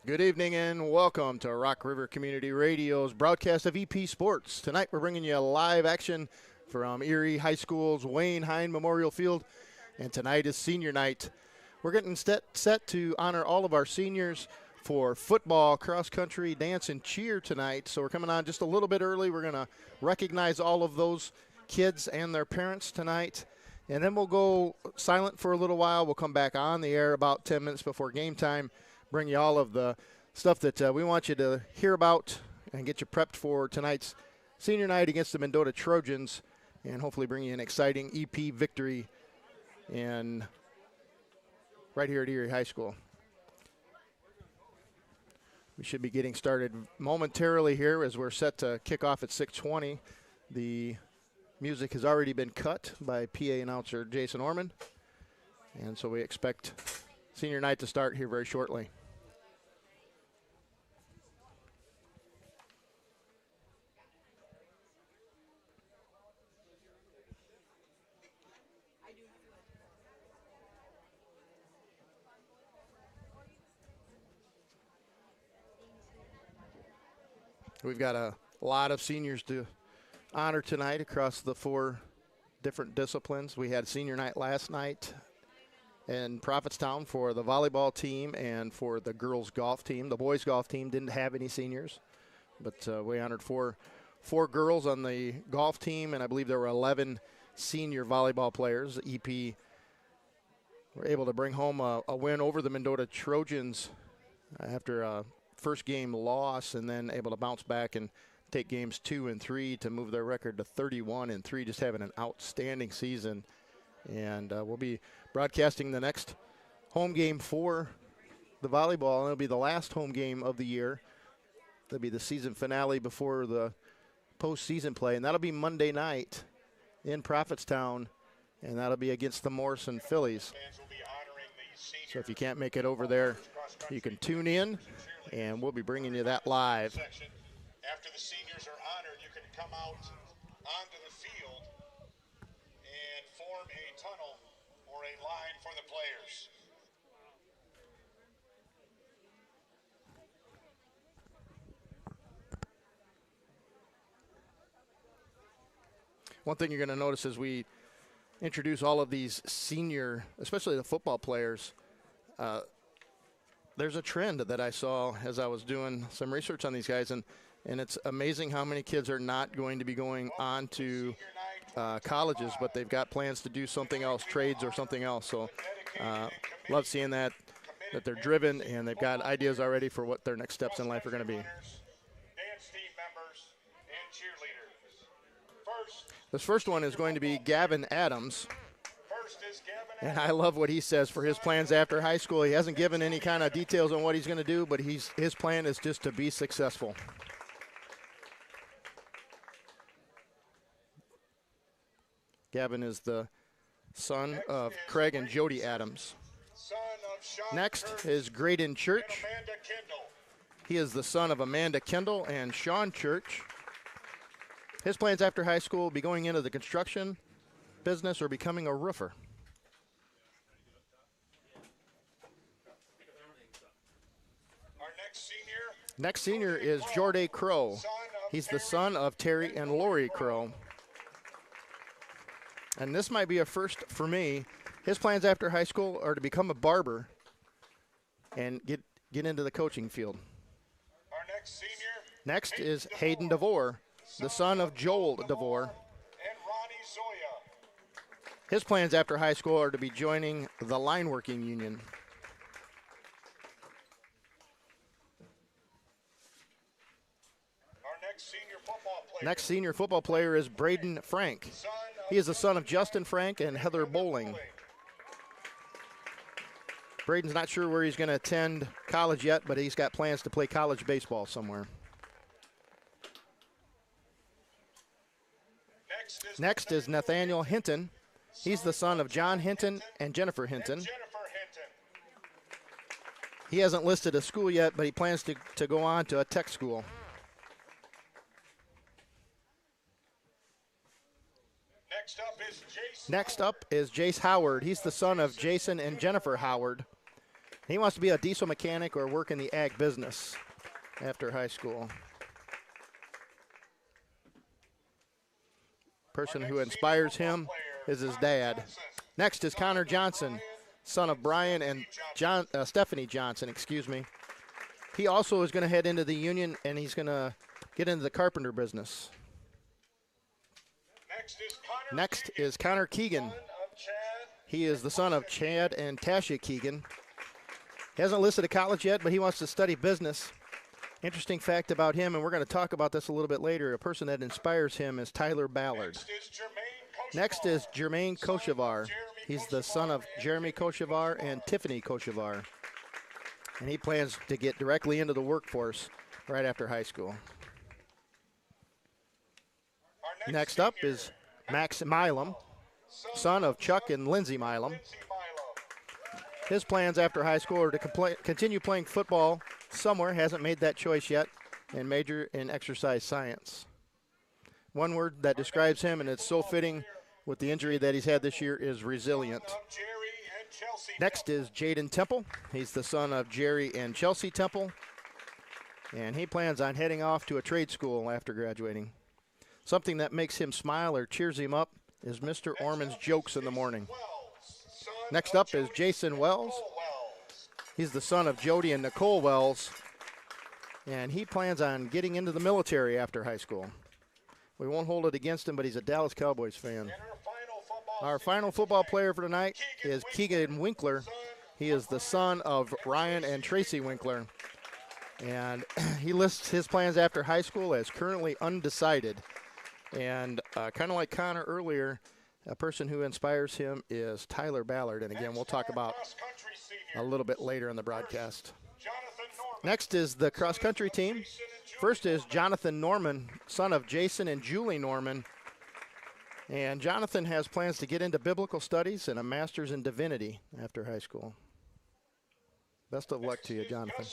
Good evening and welcome to Rock River Community Radio's broadcast of EP Sports. Tonight we're bringing you live action from Erie High School's Wayne Hine Memorial Field, and tonight is senior night. We're getting set to honor all of our seniors for football, cross country, dance, and cheer tonight. So we're coming on just a little bit early. We're going to recognize all of those kids and their parents tonight. And then we'll go silent for a little while. We'll come back on the air about 10 minutes before game time, bring you all of the stuff that we want you to hear about and get you prepped for tonight's senior night against the Mendota Trojans, and hopefully bring you an exciting EP victory and right here at Erie High School. We should be getting started momentarily here as we're set to kick off at 6:20. The music has already been cut by PA announcer Jason Orman, and so we expect senior night to start here very shortly. We've got a lot of seniors to honor tonight across the 4 different disciplines. We had senior night last night in Prophetstown for the volleyball team and for the girls golf team. The boys golf team didn't have any seniors, but we honored four girls on the golf team, and I believe there were 11 senior volleyball players. EP were able to bring home a win over the Mendota Trojans after a first game loss, and then able to bounce back and take games 2 and 3 to move their record to 31-3, just having an outstanding season. And we'll be broadcasting the next home game for the volleyball, and it'll be the last home game of the year. That'll be the season finale before the postseason play, and that'll be Monday night in Prophetstown, and that'll be against the Morrison Phillies. So if you can't make it over there, you can tune in, and we'll be bringing you that live. After the seniors are honored, you can come out onto the field and form a tunnel or a line for the players. One thing you're going to notice as we introduce all of these senior, especially the football players, there's a trend that I saw as I was doing some research on these guys, and it's amazing how many kids are not going to be going on to colleges, but they've got plans to do something else, trades or something else. So love seeing that they're driven and they've got ideas already for what their next steps in life are going to be. This first one is going to be Gavin Adams. And I love what he says for his plans after high school. He hasn't given any kind of details on what he's going to do, but his plan is just to be successful. Gavin is the son of Craig and Jody Adams. Next is Graydon Church. He is the son of Amanda Kendall and Sean Church. His plans after high school will be going into the construction business or becoming a roofer. Next senior is Jorday Crow. He's the son of Terry and Lori Crow. And this might be a first for me. His plans after high school are to become a barber and get into the coaching field. Next is Hayden DeVore, the son of Joel DeVore. His plans after high school are to be joining the line working union. Next senior football player is Braden Frank. He is the son of Justin Frank and Heather Bowling. Braden's not sure where he's going to attend college yet, but he's got plans to play college baseball somewhere. Next is Nathaniel Hinton. He's the son of John Hinton and Jennifer Hinton. He hasn't listed a school yet, but he plans to go on to a tech school. Next up is Jace Howard. He's the son of Jason and Jennifer Howard. He wants to be a diesel mechanic or work in the ag business after high school. Person who inspires him is his dad. Next is Connor Johnson, son of Brian and Stephanie Johnson, He also is going to head into the union, and he's going to get into the carpenter business. Next is Connor Keegan. He is the son of Chad and Tasha Keegan. He hasn't listed a college yet, but he wants to study business. Interesting fact about him, and we're going to talk about this a little bit later, a person that inspires him is Tyler Ballard. Next is Jermaine Kochevar. He's the son of Jeremy Kochevar and Tiffany Kochevar. And he plans to get directly into the workforce right after high school. Next up is Max Milam, son of Chuck and Lindsay Milam. His plans after high school are to continue playing football somewhere, hasn't made that choice yet, and major in exercise science. One word that describes him, and it's so fitting with the injury that he's had this year, is resilient. Next is Jaden Temple. He's the son of Jerry and Chelsea Temple, and he plans on heading off to a trade school after graduating. Something that makes him smile or cheers him up is Mr. Orman's jokes in the morning. Next up is Jason Wells. He's the son of Jody and Nicole Wells, and he plans on getting into the military after high school. We won't hold it against him, but he's a Dallas Cowboys fan. Our final football player for tonight is Keegan Winkler. He is the son of Ryan and Tracy Winkler, and he lists his plans after high school as currently undecided. And kind of like Connor earlier, a person who inspires him is Tyler Ballard, and again, we'll talk about a little bit later in the broadcast. Next is the cross-country team. First is Jonathan Norman, son of Jason and Julie Norman. And Jonathan has plans to get into biblical studies and a master's in divinity after high school. Best of luck to you, Jonathan.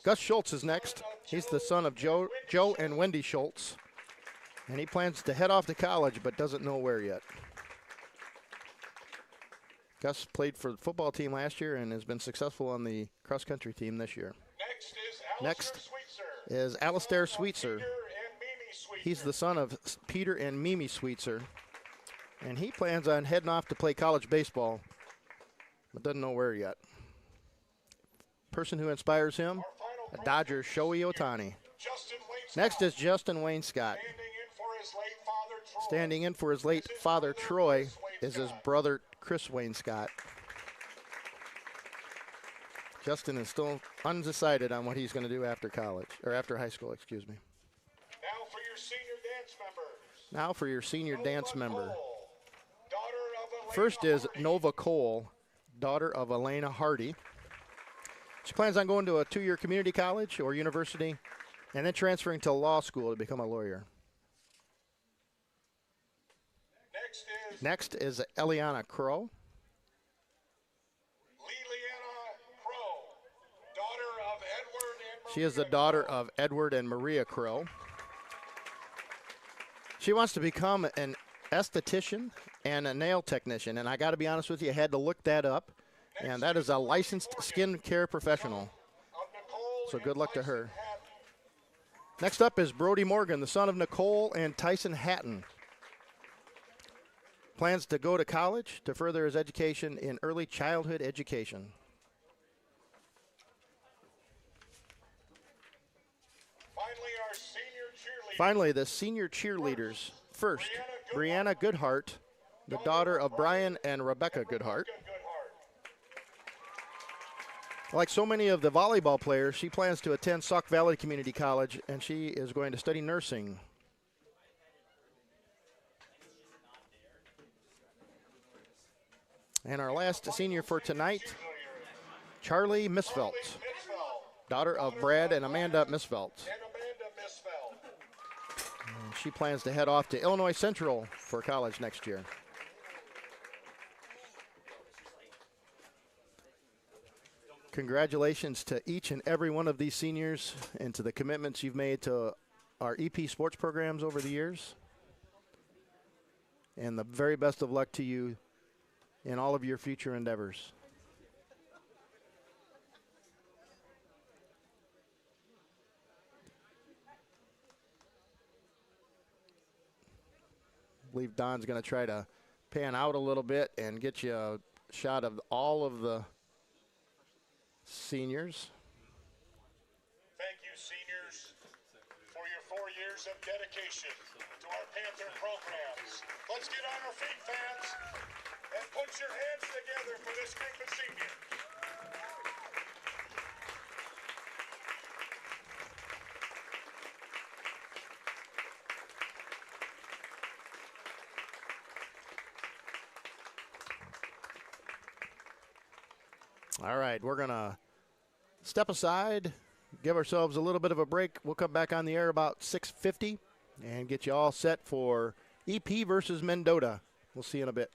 Gus Schultz is next. He's the son of Joe and Wendy Schultz. And he plans to head off to college but doesn't know where yet. Gus played for the football team last year and has been successful on the cross-country team this year. Next is Alistair Sweetser. He's the son of Peter and Mimi Sweetser. And he plans on heading off to play college baseball, but doesn't know where yet. Person who inspires him, a Dodger Shohei Ohtani. Next is Justin Wayne Scott. Standing in for his late father, Troy, is his brother, Chris Wayne Scott. Justin is still undecided on what he's going to do after college, or after high school, excuse me. Now for your senior dance member. First is Nova Cole, daughter of Elena Hardy. She plans on going to a 2-year community college or university and then transferring to law school to become a lawyer. Next is Eliana Crow. She is the daughter of Edward and Maria Crow. She wants to become an esthetician and a nail technician, and I got to be honest with you, I had to look that up, and that is a licensed skin care professional. So good luck to her. Next up is Brody Morgan, the son of Nicole and Tyson Hatton. Plans to go to college to further his education in early childhood education. Finally, the senior cheerleaders. First, Brianna Goodhart, the daughter of Brian and Rebecca Goodhart. Like so many of the volleyball players, she plans to attend Sauk Valley Community College, and she is going to study nursing. And our last senior for tonight, Charlie Misfelt, daughter of Brad and Amanda Misfelt. And she plans to head off to Illinois Central for college next year. Congratulations to each and every one of these seniors and to the commitments you've made to our EP sports programs over the years. And the very best of luck to you in all of your future endeavors. believe Don's going to try to pan out a little bit and get you a shot of all of the seniors. Thank you, seniors, for your 4 years of dedication to our Panther programs. Let's get on our feet, fans, and put your hands together for this group of seniors. All right, we're going to step aside, give ourselves a little bit of a break. We'll come back on the air about 6:50 and get you all set for EP versus Mendota. We'll see you in a bit.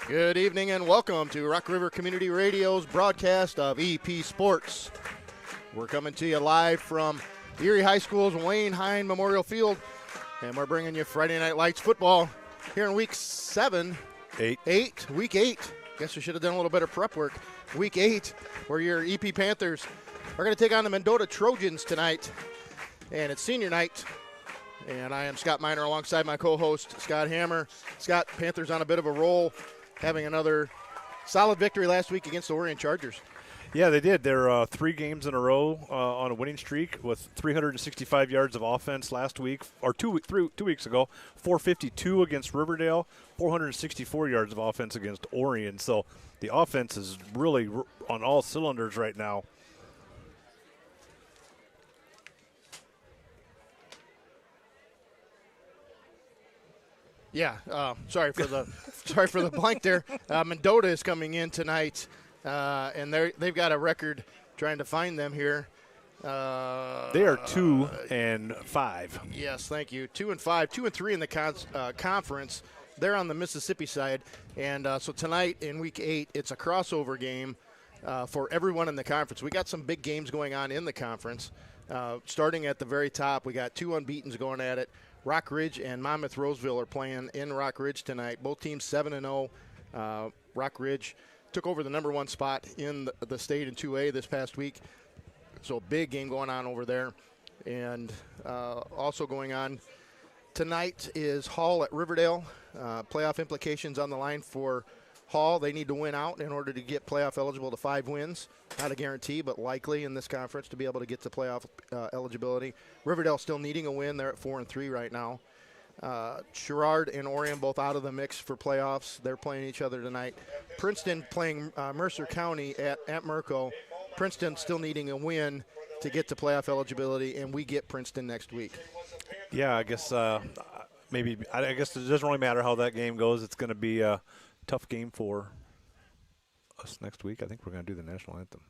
Good evening and welcome to Rock River Community Radio's broadcast of EP Sports. We're coming to you live from Erie High School's Wayne Hine Memorial Field, and we're bringing you Friday Night Lights football here in week 8. Week 8. Guess we should have done a little better prep work. Week 8, where your EP Panthers are going to take on the Mendota Trojans tonight, and it's senior night. And I am Scott Miner alongside my co-host, Scott Hammer. Scott, Panthers on a bit of a roll, having another solid victory last week against the Orion Chargers. Yeah, they did. They're 3 games in a row on a winning streak with 365 yards of offense last week, or 2 weeks ago, 452 against Riverdale, 464 yards of offense against Orion. So the offense is really on all cylinders right now. Yeah, sorry for the blank there. Mendota is coming in tonight, and they've got a record trying to find them here. They are 2-5. Yes, thank you. 2-5, 2-3 in the conference. They're on the Mississippi side, and so tonight in week 8, it's a crossover game for everyone in the conference. We got some big games going on in the conference. Starting at the very top, we got 2 unbeatens going at it. Rock Ridge and Monmouth Roseville are playing in Rock Ridge tonight. Both teams 7-0. Rock Ridge took over the number 1 spot in the state in 2A this past week. So big game going on over there. And also going on tonight is Hall at Riverdale. Playoff implications on the line for Hall. They need to win out in order to get playoff eligible to 5 wins. Not a guarantee, but likely in this conference to be able to get to playoff eligibility. Riverdale still needing a win. They're at 4-3 right now. Sherrard and Orion both out of the mix for playoffs. They're playing each other tonight. Princeton playing Mercer County at Merco. Princeton still needing a win to get to playoff eligibility, and we get Princeton next week. Yeah, I guess I guess it doesn't really matter how that game goes. It's going to be a tough game for us next week. I think we're going to do the national anthem.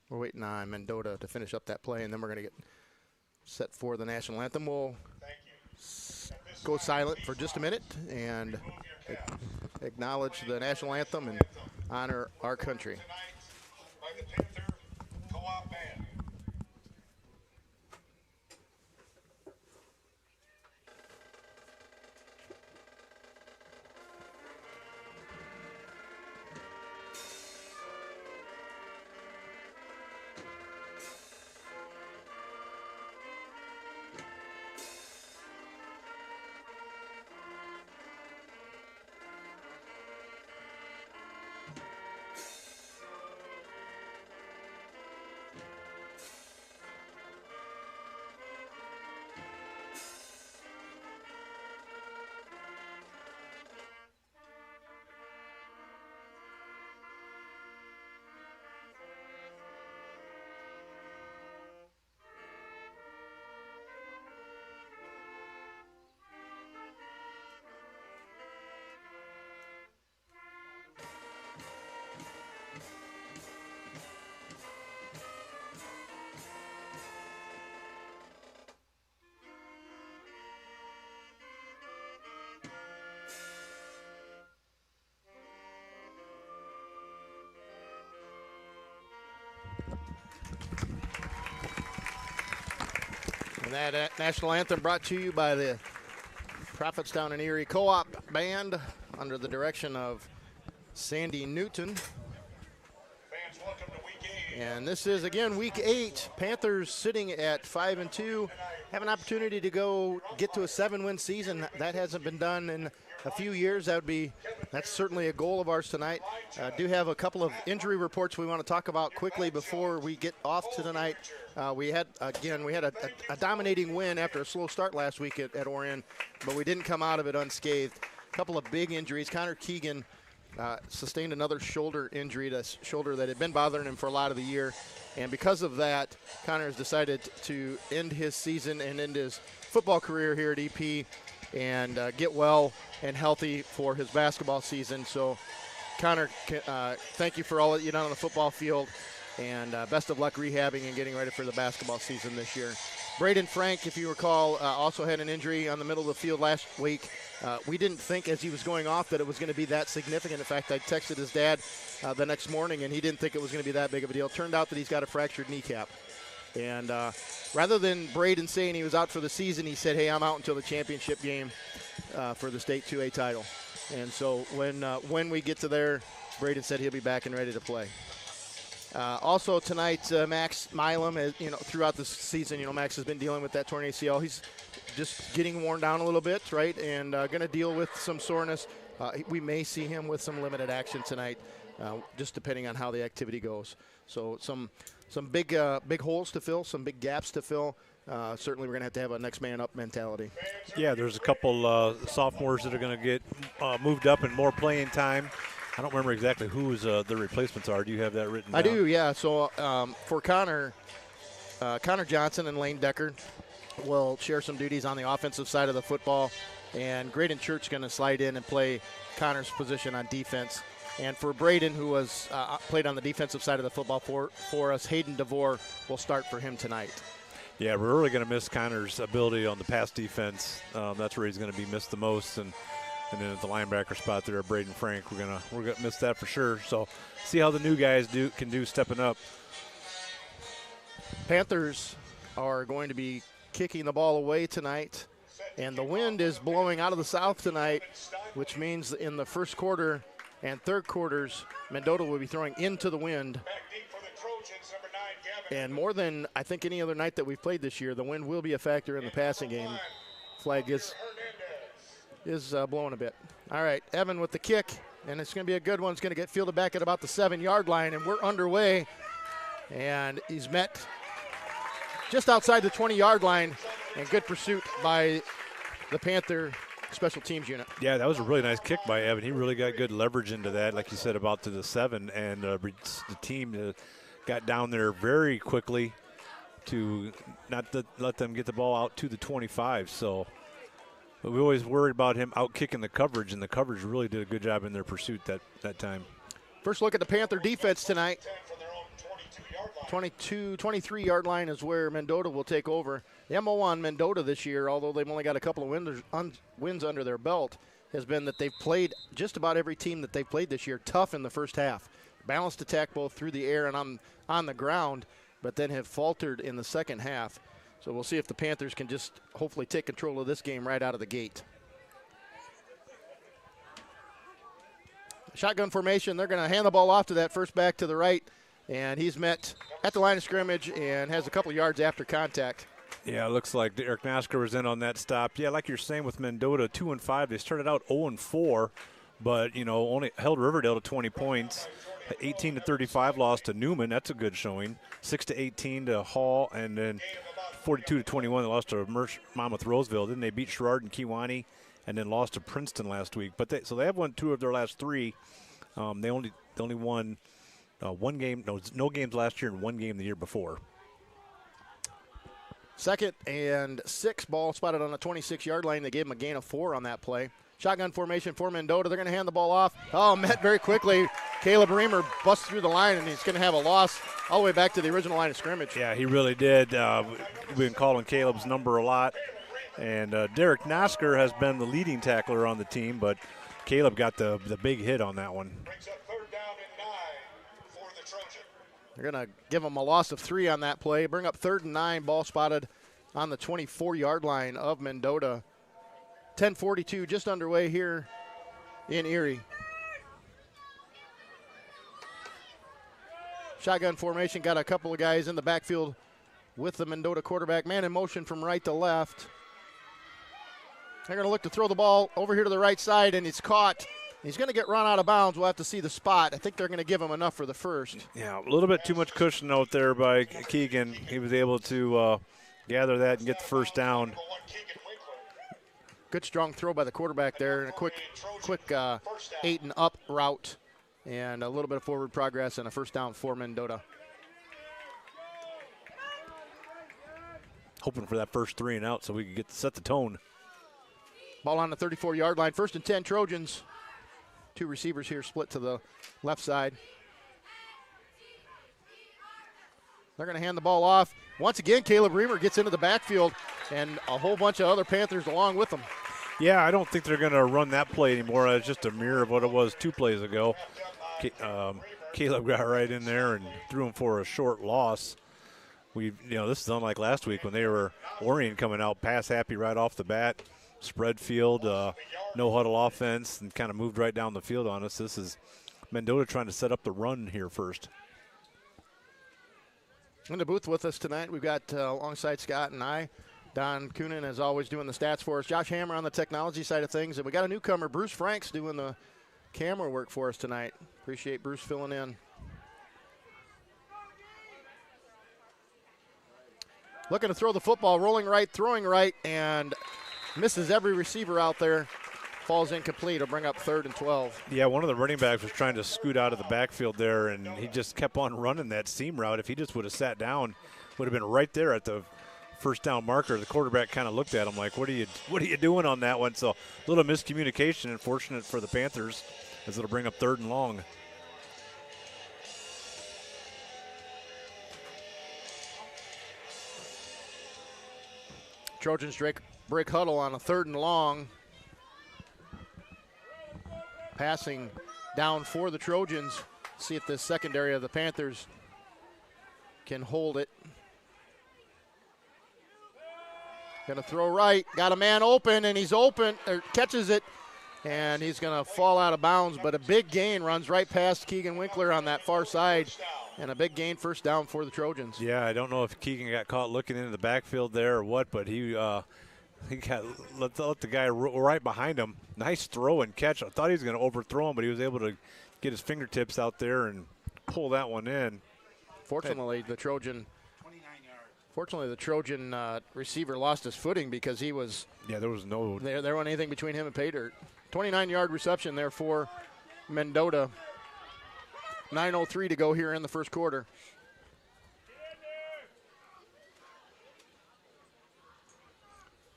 We're waiting on Mendota to finish up that play, and then we're going to get set for the national anthem. We'll go silent for just a minute and acknowledge the national anthem and honor our country. By the Panther Co-op Band. And that national anthem brought to you by the Prophetstown and Erie Co-op Band under the direction of Sandy Newton. Fans, welcome to week 8. And this is, again, week 8. Panthers sitting at 5-2. Have an opportunity to go get to a 7-win season. That hasn't been done in a few years. That's certainly a goal of ours tonight. Do have a couple of injury reports we want to talk about quickly before we get off to tonight. We had a dominating win after a slow start last week at Orion, but we didn't come out of it unscathed. A couple of big injuries. Connor Keegan sustained another shoulder injury, to shoulder that had been bothering him for a lot of the year. And because of that, Connor has decided to end his season and end his football career here at EP and get well and healthy for his basketball season. So, Connor, thank you for all that you've done on the football field. And best of luck rehabbing and getting ready for the basketball season this year. Braden Frank, if you recall, also had an injury on the middle of the field last week. We didn't think as he was going off that it was going to be that significant. In fact, I texted his dad the next morning, and he didn't think it was going to be that big of a deal. Turned out that he's got a fractured kneecap. And rather than Braden saying he was out for the season, he said, hey, I'm out until the championship game for the state 2A title. And so when we get to there, Braden said he'll be back and ready to play. Also tonight, Max Milam, throughout the season, Max has been dealing with that torn ACL. He's just getting worn down a little bit, right, and going to deal with some soreness. We may see him with some limited action tonight, just depending on how the activity goes. So some big holes to fill, some big gaps to fill. Certainly we're going to have a next man up mentality. Yeah, there's a couple sophomores that are going to get moved up and more playing time. I don't remember exactly who the replacements are. Do you have that written down? I do, yeah. So for Connor Johnson and Lane Decker will share some duties on the offensive side of the football, and Graydon Church going to slide in and play Connor's position on defense. And for Braden, who was played on the defensive side of the football for us, Hayden DeVore will start for him tonight. Yeah, we're really going to miss Connor's ability on the pass defense. That's where he's going to be missed the most, and then at the linebacker spot there, Braden Frank, we're gonna miss that for sure. So see how the new guys can do stepping up. Panthers are going to be kicking the ball away tonight, and the wind is blowing out of the south tonight, which means in the first quarter and third quarters, Mendota will be throwing into the wind. And more than I think any other night that we've played this year, the wind will be a factor in the passing game. Flag is blowing a bit. All right, Evan with the kick, and it's going to be a good one. It's going to get fielded back at about the 7-yard line, and we're underway. And he's met just outside the 20-yard line, and good pursuit by the Panther special teams unit. Yeah, that was a really nice kick by Evan. He really got good leverage into that, like you said, about to the 7, and the team got down there very quickly to not let them get the ball out to the 25. So we always worried about him out kicking the coverage, and the coverage really did a good job in their pursuit that time. First look at the Panther defense tonight. 23-yard line is where Mendota will take over. The MO on Mendota this year, although they've only got a couple of wins under their belt, has been that they've played just about every team that they've played this year tough in the first half. Balanced attack both through the air and on the ground, but then have faltered in the second half. So we'll see if the Panthers can just hopefully take control of this game right out of the gate. Shotgun formation, they're going to hand the ball off to that first back to the right, and he's met at the line of scrimmage and has a couple yards after contact. Yeah, it looks like Derek Nasker was in on that stop. Yeah, like you're saying with Mendota, 2-5. They started out 0-4, but, only held Riverdale to 20 points. 18-35 loss to Newman. That's a good showing. 6-18 to Hall, and then 42-21 they lost to Monmouth Roseville. Then they beat Sherrard and Kewanee, and then lost to Princeton last week. So they have won 2 of their last 3. They only won one game. No games last year and 1 game the year before. 2nd and 6, ball spotted on the 26-yard line. They gave him a gain of 4 on that play. Shotgun formation for Mendota. They're going to hand the ball off. Oh, met very quickly. Caleb Reamer busts through the line, and he's going to have a loss all the way back to the original line of scrimmage. Yeah, he really did. We've been calling Caleb's number a lot. And Derek Nasker has been the leading tackler on the team, but Caleb got the big hit on that one. They're going to give him a loss of 3 on that play. Bring up 3rd and 9, ball spotted on the 24-yard line of Mendota. 10:42 just underway here in Erie. Shotgun formation, got a couple of guys in the backfield with the Mendota quarterback. Man in motion from right to left. They're going to look to throw the ball over here to the right side, and it's caught. He's going to get run out of bounds. We'll have to see the spot. I think they're going to give him enough for the first. Yeah, a little bit too much cushion out there by Keegan. He was able to gather that and get the first down. Good strong throw by the quarterback there, and a quick 8 and up route, and a little bit of forward progress and a first down for Mendota. Hoping for that first 3 and out so we can set the tone. Ball on the 34-yard line. 1st and 10 Trojans. 2 receivers here split to the left side. They're going to hand the ball off. Once again, Caleb Reamer gets into the backfield, and a whole bunch of other Panthers along with him. Yeah, I don't think they're going to run that play anymore. It's just a mirror of what it was 2 plays ago. Caleb got right in there and threw him for a short loss. This is unlike last week when they were Orion coming out pass happy right off the bat, spread field, no huddle offense, and kind of moved right down the field on us. This is Mendota trying to set up the run here first. In the booth with us tonight, we've got alongside Scott and I, Don Coonan, as always, doing the stats for us. Josh Hammer on the technology side of things. And we got a newcomer, Bruce Franks, doing the camera work for us tonight. Appreciate Bruce filling in. Looking to throw the football, rolling right, throwing right, and misses every receiver out there. Falls incomplete. It'll bring up 3rd and 12. Yeah, one of the running backs was trying to scoot out of the backfield there, and he just kept on running that seam route. If he just would have sat down, would have been right there at the first down marker. The quarterback kind of looked at him like, what are you doing on that one? So a little miscommunication, unfortunate for the Panthers, as it'll bring up 3rd and long. Trojans break huddle on a 3rd and long. Passing down for the Trojans. See if this secondary of the Panthers can hold it. Gonna throw right, got a man open, and he's open, or catches it, and he's gonna fall out of bounds, but a big gain, runs right past Keegan Winkler on that far side, and a big gain, 1st down for the Trojans. Yeah, I don't know if Keegan got caught looking into the backfield there or what, but he got let the guy right behind him. Nice throw and catch. I thought he was going to overthrow him, but he was able to get his fingertips out there and pull that one in. Fortunately, the Trojan receiver lost his footing because he was. Yeah, there was no. There wasn't anything between him and pay dirt. 29-yard reception there for Mendota. 9:03 to go here in the first quarter.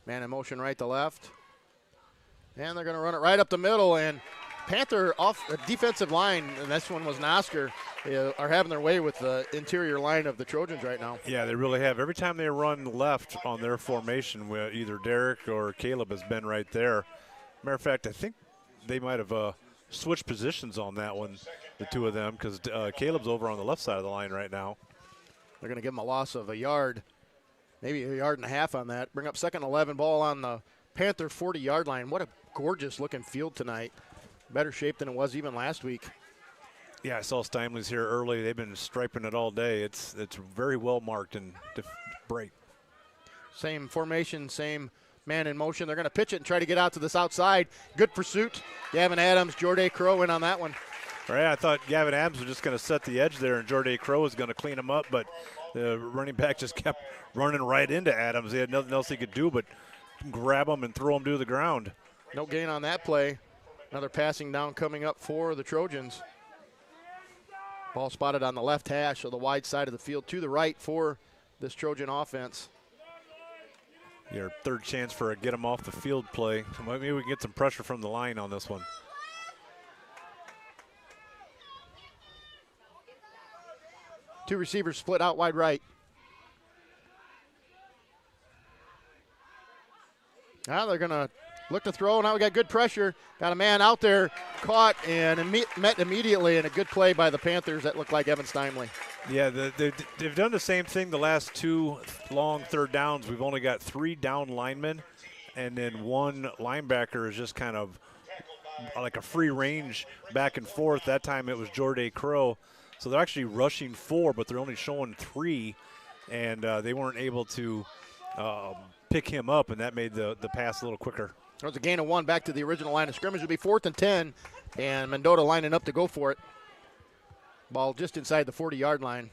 Man in motion right to left. And they're going to run it right up the middle. And Panther off the defensive line, and this one was Nosker, are having their way with the interior line of the Trojans right now. Yeah, they really have. Every time they run left on their formation, either Derek or Caleb has been right there. Matter of fact, I think they might have switched positions on that one, the two of them, because Caleb's over on the left side of the line right now. They're going to give them a loss of a yard, maybe a yard and a half on that. Bring up 2nd and 11, ball on the Panther 40-yard line. What a gorgeous-looking field tonight. Better shape than it was even last week. Yeah, I saw Steinley's here early. They've been striping it all day. It's very well marked and bright. Same formation, same man in motion. They're going to pitch it and try to get out to this outside. Good pursuit. Gavin Adams, Jorday Crow in on that one. All right, I thought Gavin Adams was just going to set the edge there and Jorday Crow was going to clean him up, but the running back just kept running right into Adams. He had nothing else he could do but grab him and throw him to the ground. No gain on that play. Another passing down coming up for the Trojans. Ball spotted on the left hash of the wide side of the field to the right for this Trojan offense. Your 3rd chance for a get him off the field play. So maybe we can get some pressure from the line on this one. Two receivers split out wide right. Now they're going to look to throw. Now we got good pressure. Got a man out there, caught, and met immediately, and a good play by the Panthers that looked like Evan Steinley. Yeah, they've done the same thing the last 2 long 3rd downs. We've only got 3 down linemen, and then 1 linebacker is just kind of like a free range back and forth. That time it was Jorday Crow. So they're actually rushing 4, but they're only showing 3, and they weren't able to pick him up, and that made the pass a little quicker. There was a gain of 1 back to the original line of scrimmage. It'll be 4th and 10, and Mendota lining up to go for it. Ball just inside the 40-yard line.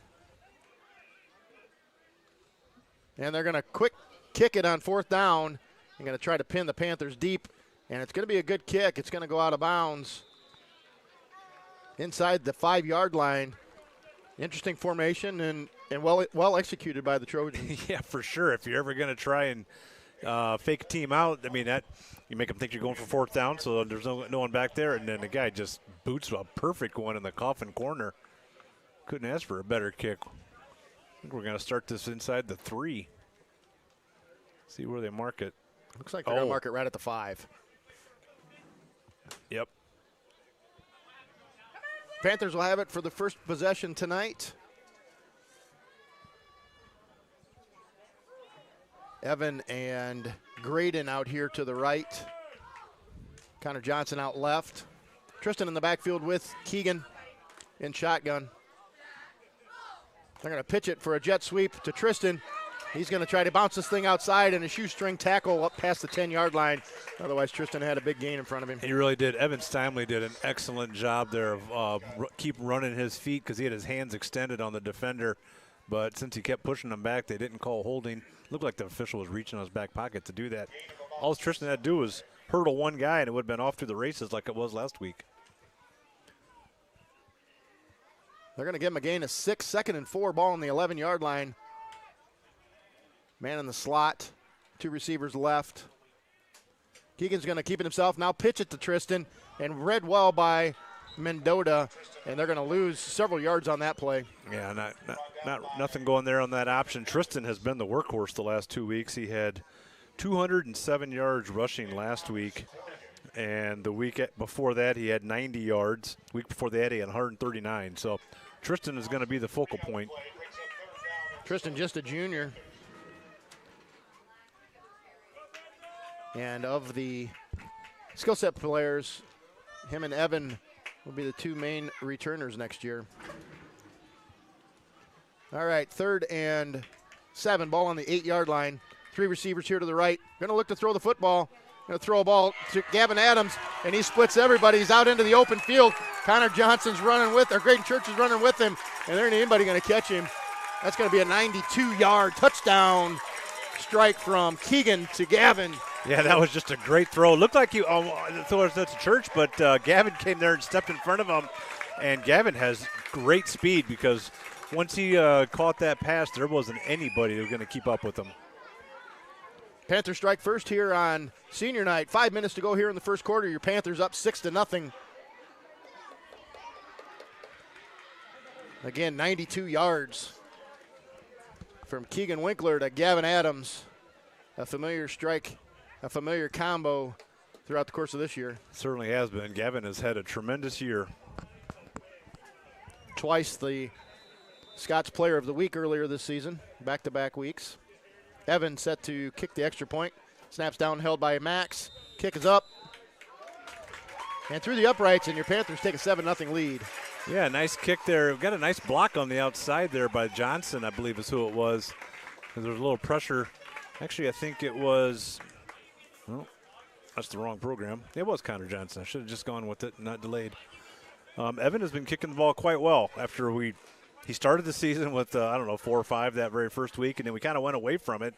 And they're going to quick kick it on 4th down. They're going to try to pin the Panthers deep, and it's going to be a good kick. It's going to go out of bounds inside the 5-yard line. Interesting formation and well executed by the Trojans. Yeah, for sure. If you're ever going to try and fake a team out, I mean, that you make them think you're going for 4th down, so there's no one back there, and then the guy just boots a perfect one in the coffin corner. Couldn't ask for a better kick. think we're going to start this inside the 3. See where they mark it. Looks like they're going to mark it right at the 5. Yep. Panthers will have it for the first possession tonight. Evan and Graydon out here to the right. Connor Johnson out left. Tristan in the backfield with Keegan in shotgun. They're going to pitch it for a jet sweep to Tristan. He's going to try to bounce this thing outside and a shoestring tackle up past the 10-yard line. Otherwise, Tristan had a big gain in front of him. He really did. Evan Steinley did an excellent job there of keep running his feet because he had his hands extended on the defender. But since he kept pushing them back, they didn't call holding. Looked like the official was reaching on his back pocket to do that. All Tristan had to do was hurdle one guy, and it would have been off to the races like it was last week. They're going to give him a gain of 6, 2nd and 4, ball on the 11-yard line. Man in the slot, 2 receivers left. Keegan's going to keep it himself. Now pitch it to Tristan, and read well by Mendota, and they're going to lose several yards on that play. Yeah, nothing going there on that option. Tristan has been the workhorse the last 2 weeks. He had 207 yards rushing last week, and the week before that he had 90 yards. The week before that he had 139. So Tristan is going to be the focal point. Tristan just a junior. And of the skill set players, him and Evan will be the 2 main returners next year. All right, 3rd and 7, ball on the 8-yard line. 3 receivers here to the right. Going to look to throw the football. Going to throw a ball to Gavin Adams, and he splits everybody. He's out into the open field. Connor Johnson's running with, or Graydon Church is running with him, and there ain't anybody going to catch him. That's going to be a 92-yard touchdown strike from Keegan to Gavin. Yeah, that was just a great throw. Looked like he threw it to Church, but Gavin came there and stepped in front of him. And Gavin has great speed because once he caught that pass, there wasn't anybody who was going to keep up with him. Panthers strike first here on senior night. 5 minutes to go here in the first quarter. Your Panthers up 6-0. Again, 92 yards from Keegan Winkler to Gavin Adams. A familiar strike, a familiar combo throughout the course of this year. Certainly has been. Gavin has had a tremendous year. Twice the Scott's Player of the Week earlier this season, back-to-back weeks. Evan set to kick the extra point. Snaps down, held by Max. Kick is up. And through the uprights, and your Panthers take a 7-0 lead. Yeah, nice kick there. We've got a nice block on the outside there by Johnson, I believe is who it was. There was a little pressure. Actually, I think it was, well, that's the wrong program. It was Connor Johnson. I should have just gone with it, not delayed. Evan has been kicking the ball quite well after he started the season with, 4 or 5 that very first week, and then we kind of went away from it.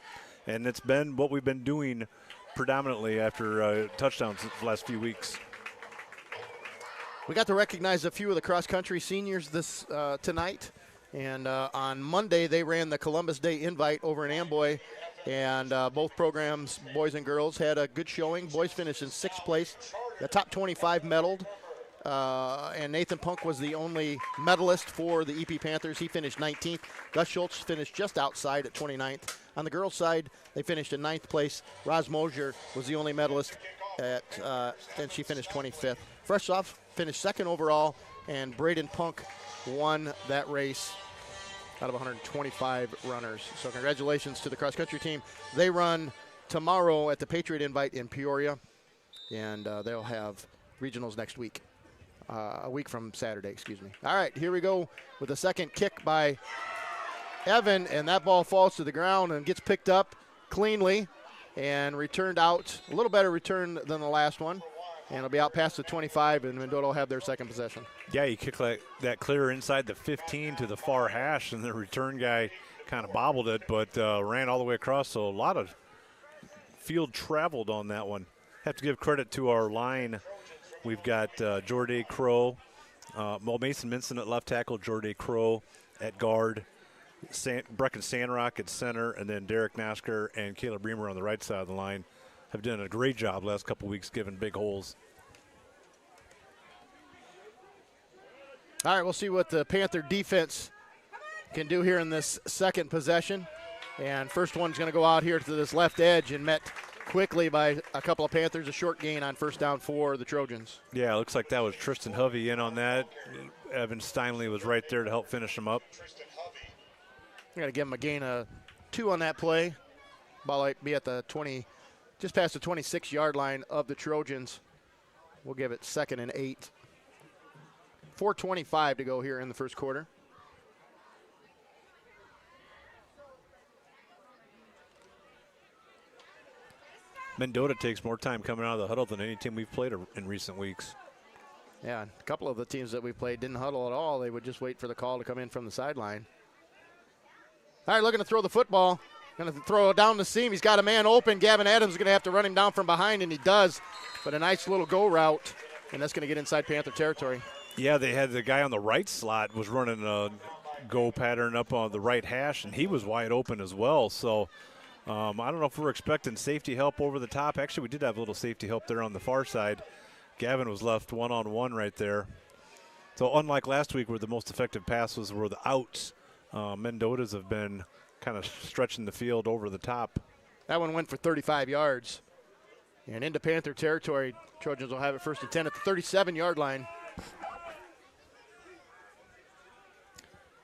And it's been what we've been doing predominantly after touchdowns the last few weeks. We got to recognize a few of the cross-country seniors this tonight. And on Monday, they ran the Columbus Day Invite over in Amboy. And both programs, boys and girls, had a good showing. Boys finished in 6th place. The top 25 medaled. And Nathan Punk was the only medalist for the EP Panthers. He finished 19th. Gus Schultz finished just outside at 29th. On the girls' side, they finished in 9th place. Roz Mosier was the only medalist, and she finished 25th. Freshoff finished 2nd overall, and Braden Punk won that race out of 125 runners. So congratulations to the cross-country team. They run tomorrow at the Patriot Invite in Peoria, and they'll have regionals next week. A week from Saturday, excuse me. All right, here we go with the second kick by Evan, and that ball falls to the ground and gets picked up cleanly and returned out. A little better return than the last one, and it'll be out past the 25, and Mendota will have their second possession. Yeah, you kick like that clear inside the 15 to the far hash, and the return guy kind of bobbled it, but ran all the way across, so a lot of field traveled on that one. Have to give credit to our line. We've got Jorday Crow, Mason Minson at left tackle, Jorday Crow at guard, Brecken Sandrock at center, and then Derek Nasker and Caleb Bremer on the right side of the line have done a great job last couple weeks giving big holes. All right, we'll see what the Panther defense can do here in this second possession. And first one's going to go out here to this left edge and met quickly by a couple of Panthers. A short gain on first down for the Trojans. Yeah, it looks like that was Tristan Hovey in on that. Evan Steinley was right there to help finish him up. We're going to give him a gain of 2 on that play. Ball might be at the 20, just past the 26-yard line of the Trojans. We'll give it 2nd and 8. 4:25 to go here in the first quarter. Mendota takes more time coming out of the huddle than any team we've played in recent weeks. Yeah, a couple of the teams that we played didn't huddle at all. They would just wait for the call to come in from the sideline. All right, looking to throw the football. Going to throw it down the seam. He's got a man open. Gavin Adams is going to have to run him down from behind, and he does. But a nice little go route, and that's going to get inside Panther territory. Yeah, they had the guy on the right slot was running a go pattern up on the right hash, and he was wide open as well. So I don't know if we're expecting safety help over the top. Actually, we did have a little safety help there on the far side. Gavin was left one-on-one right there. So unlike last week where the most effective passes were the outs, Mendota's have been kind of stretching the field over the top. That one went for 35 yards. And into Panther territory, Trojans will have it 1st and 10 at the 37-yard line.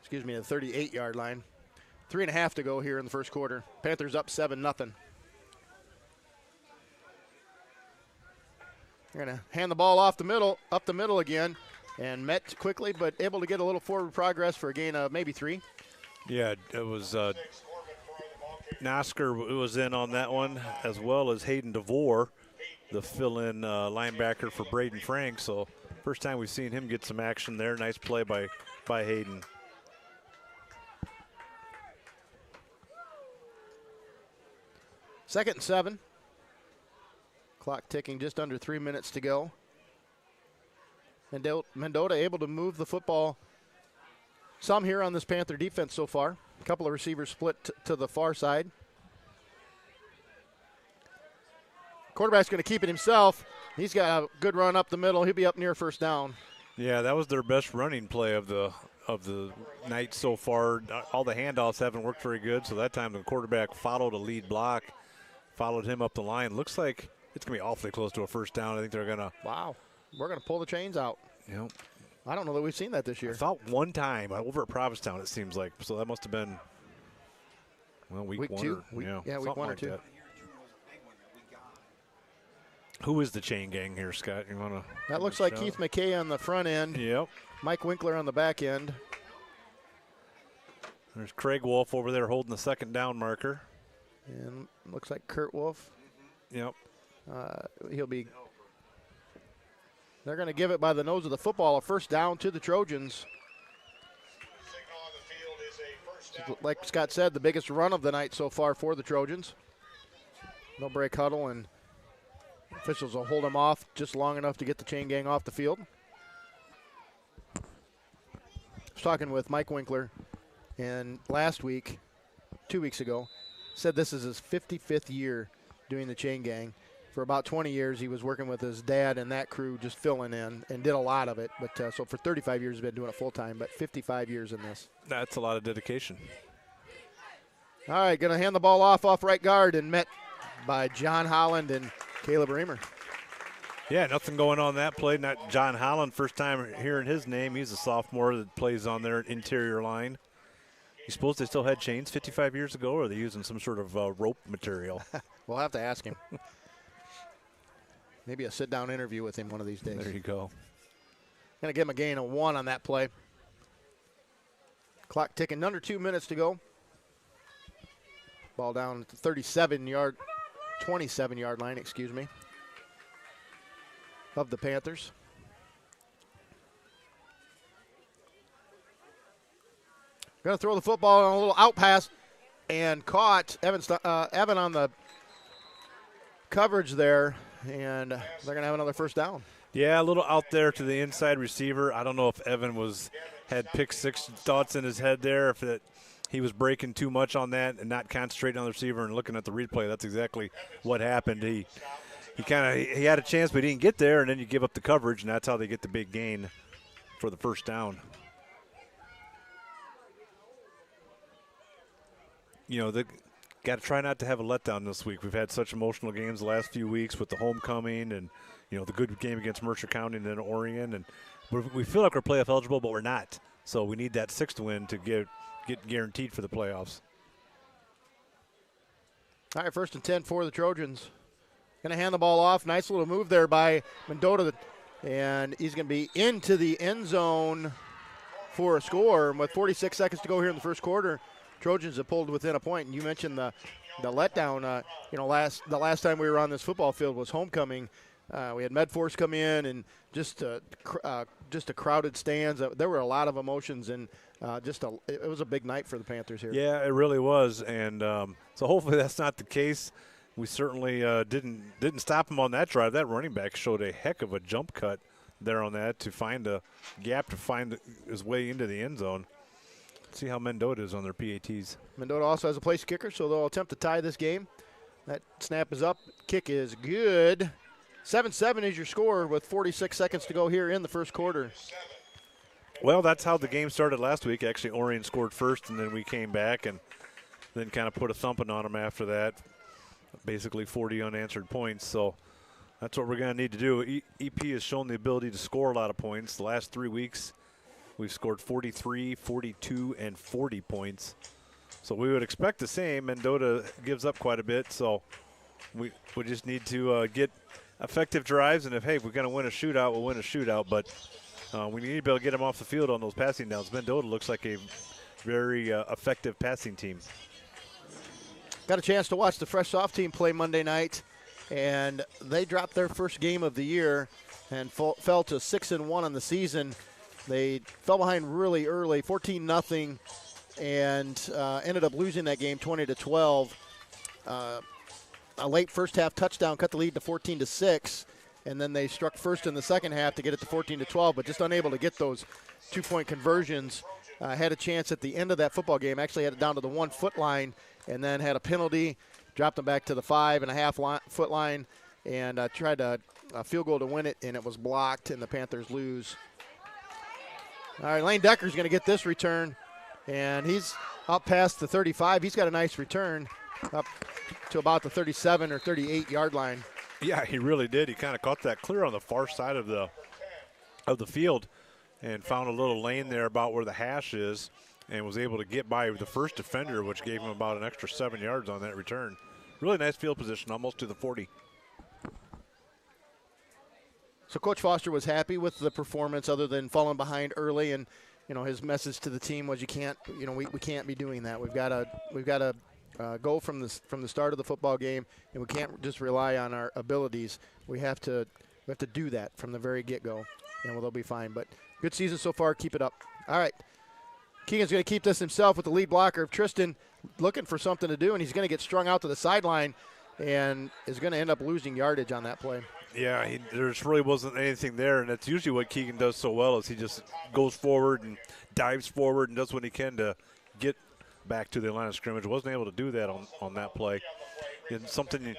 Excuse me, the 38-yard line. 3.5 to go here in the first quarter. Panthers up 7-0. They're going to hand the ball off the middle, up the middle again, and met quickly, but able to get a little forward progress for a gain of maybe 3. Yeah, it was Nosker was in on that one, as well as Hayden DeVore, the fill-in linebacker for Braden Frank. So first time we've seen him get some action there. Nice play by Hayden. Second and 7. Clock ticking, just under 3 minutes to go. Mendota able to move the football some here on this Panther defense so far. A couple of receivers split to the far side. Quarterback's going to keep it himself. He's got a good run up the middle. He'll be up near first down. Yeah, that was their best running play of the night so far. All the handoffs haven't worked very good, so that time the quarterback followed a lead block, followed him up the line. Looks like it's going to be awfully close to a first down. I think they're going to. Wow, we're going to pull the chains out. Yep. I don't know that we've seen that this year. I thought one time over at Provincetown, it seems like. So that must have been, well, week 1. Two. Week 1 or 2. That. Who is the chain gang here, Scott? You want to? That looks like Keith McKay on the front end. Yep. Mike Winkler on the back end. There's Craig Wolf over there holding the second down marker. And looks like Kurt Wolf. Yep. He'll be. They're going to give it by the nose of the football, a first down to the Trojans. Like Scott said, the biggest run of the night so far for the Trojans. No break huddle, and officials will hold them off just long enough to get the chain gang off the field. I was talking with Mike Winkler, and last week, 2 weeks ago, said this is his 55th year doing the chain gang. For about 20 years, he was working with his dad and that crew, just filling in, and did a lot of it. But so for 35 years, he's been doing it full time. But 55 years in this. That's a lot of dedication. All right, going to hand the ball off right guard, and met by John Holland and Caleb Reamer. Yeah, nothing going on that play. Not John Holland, first time hearing his name. He's a sophomore that plays on their interior line. You suppose they still had chains 55 years ago, or are they using some sort of rope material? We'll have to ask him. Maybe a sit-down interview with him one of these days. There you go. Going to give him a gain of 1 on that play. Clock ticking, under 2 minutes to go. Ball down at the 27-yard line, excuse me, of the Panthers. Going to throw the football on a little out pass, and caught Evan on the coverage there. And they're going to have another first down. Yeah, a little out there to the inside receiver. I don't know if Evan had pick six thoughts in his head there, if he was breaking too much on that and not concentrating on the receiver and looking at the replay. That's exactly what happened. He had a chance, but he didn't get there, and then you give up the coverage, and that's how they get the big gain for the first down. they got to try not to have a letdown this week. We've had such emotional games the last few weeks with the homecoming and, the good game against Mercer County and then Orion. And we feel like we're playoff eligible, but we're not. So we need that 6th win to get guaranteed for the playoffs. All right, 1st and 10 for the Trojans. Going to hand the ball off. Nice little move there by Mendota. And he's going to be into the end zone for a score. And with 46 seconds to go here in the first quarter, Trojans have pulled within a point. And you mentioned the letdown. The last time we were on this football field was homecoming. We had Medforce come in and just a crowded stands. There were a lot of emotions, and it was a big night for the Panthers here. Yeah, it really was. And so hopefully that's not the case. We certainly didn't stop him on that drive. That running back showed a heck of a jump cut there on that to find a gap to find his way into the end zone. See how Mendota is on their PATs. Mendota also has a place kicker, so they'll attempt to tie this game. That snap is up. Kick is good. 7-7 is your score with 46 seconds to go here in the first quarter. Well, that's how the game started last week. Actually, Orion scored first, and then we came back and then kind of put a thumping on them after that. Basically 40 unanswered points. So that's what we're going to need to do. EP has shown the ability to score a lot of points. The last 3 weeks, we've scored 43, 42, and 40 points. So we would expect the same. Mendota gives up quite a bit, so we just need to get effective drives. And if we're going to win a shootout, we'll win a shootout. But we need to be able to get them off the field on those passing downs. Mendota looks like a very effective passing team. Got a chance to watch the Fresh Soft team play Monday night, and they dropped their first game of the year and fell to 6-1 on the season. They fell behind really early, 14-0, and ended up losing that game 20-12. A late first half touchdown cut the lead to 14-6, and then they struck first in the second half to get it to 14-12, but just unable to get those 2-point conversions. Had a chance at the end of that football game, actually had it down to the 1-foot line, and then had a penalty, dropped them back to the 5.5-foot line, and tried a field goal to win it, and it was blocked, and the Panthers lose. All right, Lane Decker's going to get this return, and he's up past the 35. He's got a nice return up to about the 37 or 38-yard line. Yeah, he really did. He kind of caught that clear on the far side of the field and found a little lane there about where the hash is, and was able to get by the first defender, which gave him about an extra 7 yards on that return. Really nice field position, almost to the 40. So Coach Foster was happy with the performance other than falling behind early, and his message to the team was we can't be doing that. We've got to go from the start of the football game, and we can't just rely on our abilities. We have to do that from the very get-go, and they'll be fine. But good season so far. Keep it up. All right. Keegan's going to keep this himself with the lead blocker. Tristan looking for something to do, and he's going to get strung out to the sideline and is going to end up losing yardage on that play. Yeah, there just really wasn't anything there, and that's usually what Keegan does so well is he just goes forward and dives forward and does what he can to get back to the line of scrimmage. Wasn't able to do that on that play. And something,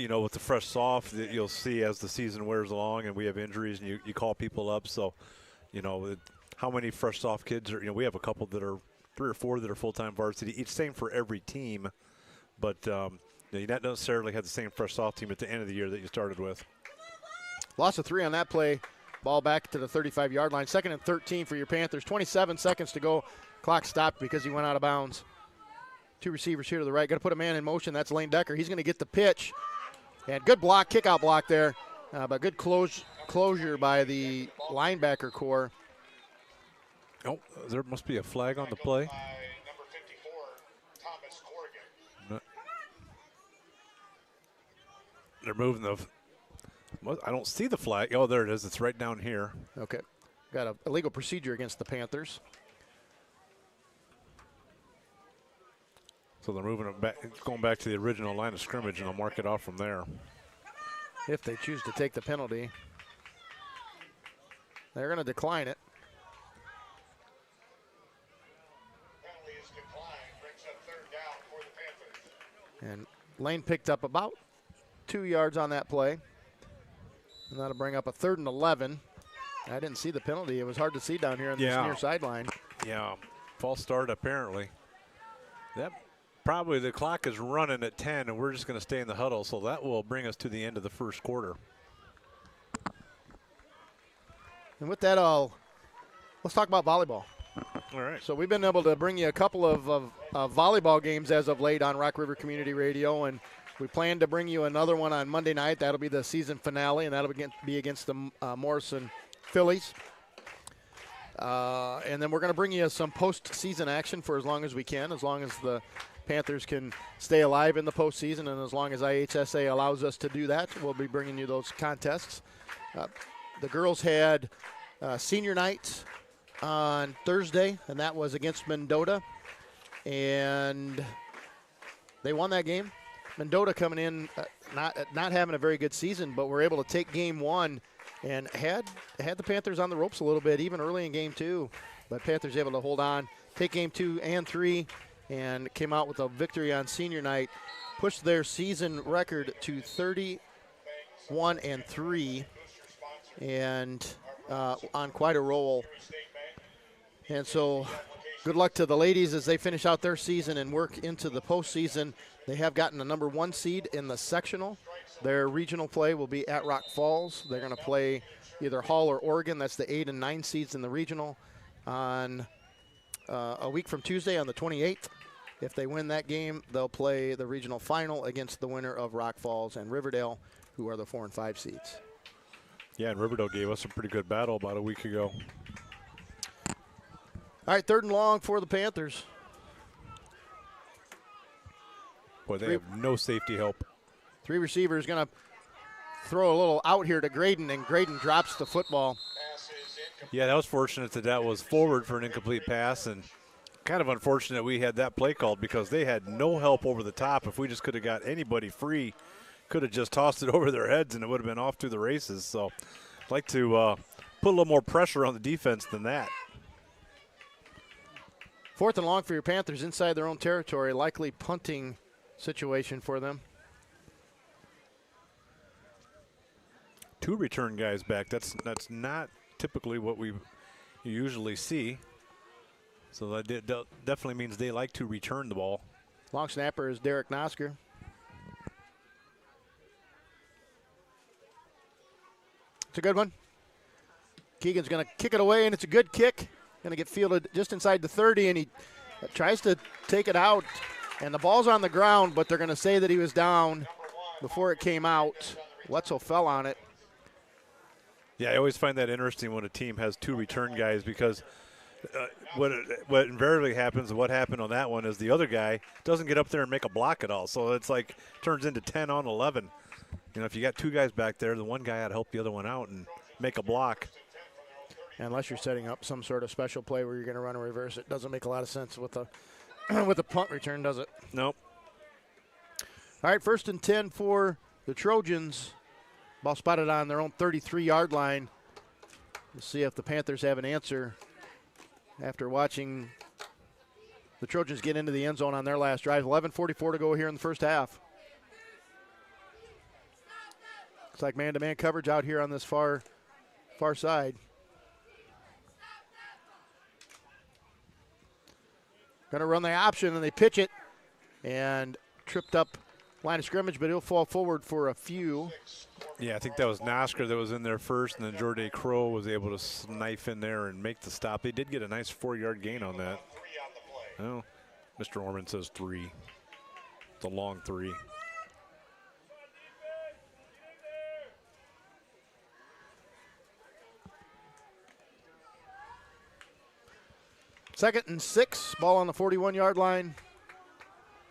with the Fresh Soft that you'll see as the season wears along and we have injuries and you call people up. So, how many Fresh Soft kids are, we have a couple that are 3 or 4 that are full-time varsity, each same for every team. But you not necessarily have the same Fresh Soft team at the end of the year that you started with. Loss of 3 on that play. Ball back to the 35-yard line. 2nd and 13 for your Panthers. 27 seconds to go. Clock stopped because he went out of bounds. 2 receivers here to the right. Got to put a man in motion. That's Lane Decker. He's going to get the pitch. And good block, kick-out block there. But good closure by the linebacker core. Oh, there must be a flag on the play. Number 54, Thomas Corrigan. They're moving I don't see the flag. Oh, there it is. It's right down here. Okay. Got a illegal procedure against the Panthers. So they're moving it back, going back to the original line of scrimmage, and they'll mark it off from there. If they choose to take the penalty, they're going to decline it. Penalty is declined, brings up 3rd down for the Panthers. And Lane picked up about 2 yards on that play. And that'll bring up a 3rd and 11. I didn't see the penalty. It was hard to see down here on the near sideline. Yeah, false start apparently. That probably the clock is running at 10, and we're just going to stay in the huddle, so that will bring us to the end of the first quarter. And with that, let's talk about volleyball. All right. So we've been able to bring you a couple of volleyball games as of late on Rock River Community Radio, and we plan to bring you another one on Monday night. That'll be the season finale, and that'll be against the Morrison Phillies. And then we're going to bring you some postseason action for as long as we can, as long as the Panthers can stay alive in the postseason, and as long as IHSA allows us to do that, we'll be bringing you those contests. The girls had senior night on Thursday, and that was against Mendota, and they won that game. Mendota coming in not having a very good season, but were able to take game one and had the Panthers on the ropes a little bit, even early in game two. But Panthers able to hold on, take game 2 and 3, and came out with a victory on senior night, pushed their season record to 31-3, and on quite a roll. And so good luck to the ladies as they finish out their season and work into the postseason. They have gotten the number 1 seed in the sectional. Their regional play will be at Rock Falls. They're going to play either Hall or Oregon. That's the 8 and 9 seeds in the regional on a week from Tuesday on the 28th. If they win that game, they'll play the regional final against the winner of Rock Falls and Riverdale, who are the 4 and 5 seeds. Yeah, and Riverdale gave us a pretty good battle about a week ago. All right, 3rd and long for the Panthers. Boy, they have no safety help. 3 receivers going to throw a little out here to Graydon, and Graydon drops the football. Yeah, that was fortunate that was forward for an incomplete pass, and kind of unfortunate we had that play called because they had no help over the top. If we just could have got anybody free, could have just tossed it over their heads and it would have been off to the races. So I'd like to put a little more pressure on the defense than that. 4th and long for your Panthers inside their own territory, likely punting situation for them. 2 return guys back. That's not typically what we usually see. So that definitely means they like to return the ball. Long snapper is Derek Nosker. It's a good one. Keegan's going to kick it away, and it's a good kick. Going to get fielded just inside the 30, and he tries to take it out. And the ball's on the ground, but they're going to say that he was down before it came out. Wetzel fell on it. Yeah, I always find that interesting when a team has 2 return guys because what invariably happens and what happened on that one is the other guy doesn't get up there and make a block at all. So it's like turns into 10 on 11. You know, if you got 2 guys back there, the one guy had to help the other one out and make a block. Unless you're setting up some sort of special play where you're going to run a reverse, it doesn't make a lot of sense with the with the punt return, does it? Nope. All right, 1st and 10 for the Trojans. Ball spotted on their own 33-yard line. We'll see if the Panthers have an answer after watching the Trojans get into the end zone on their last drive. 11:44 to go here in the first half. Looks like man-to-man coverage out here on this far side. Going to run the option, and they pitch it, and tripped up line of scrimmage, but he'll fall forward for a few. Yeah, I think that was Nosker that was in there first, and then Jordan Crow was able to knife in there and make the stop. They did get a nice 4-yard gain on that. Oh, Mr. Orman says 3. It's a long 3. Second and 6, ball on the 41-yard line.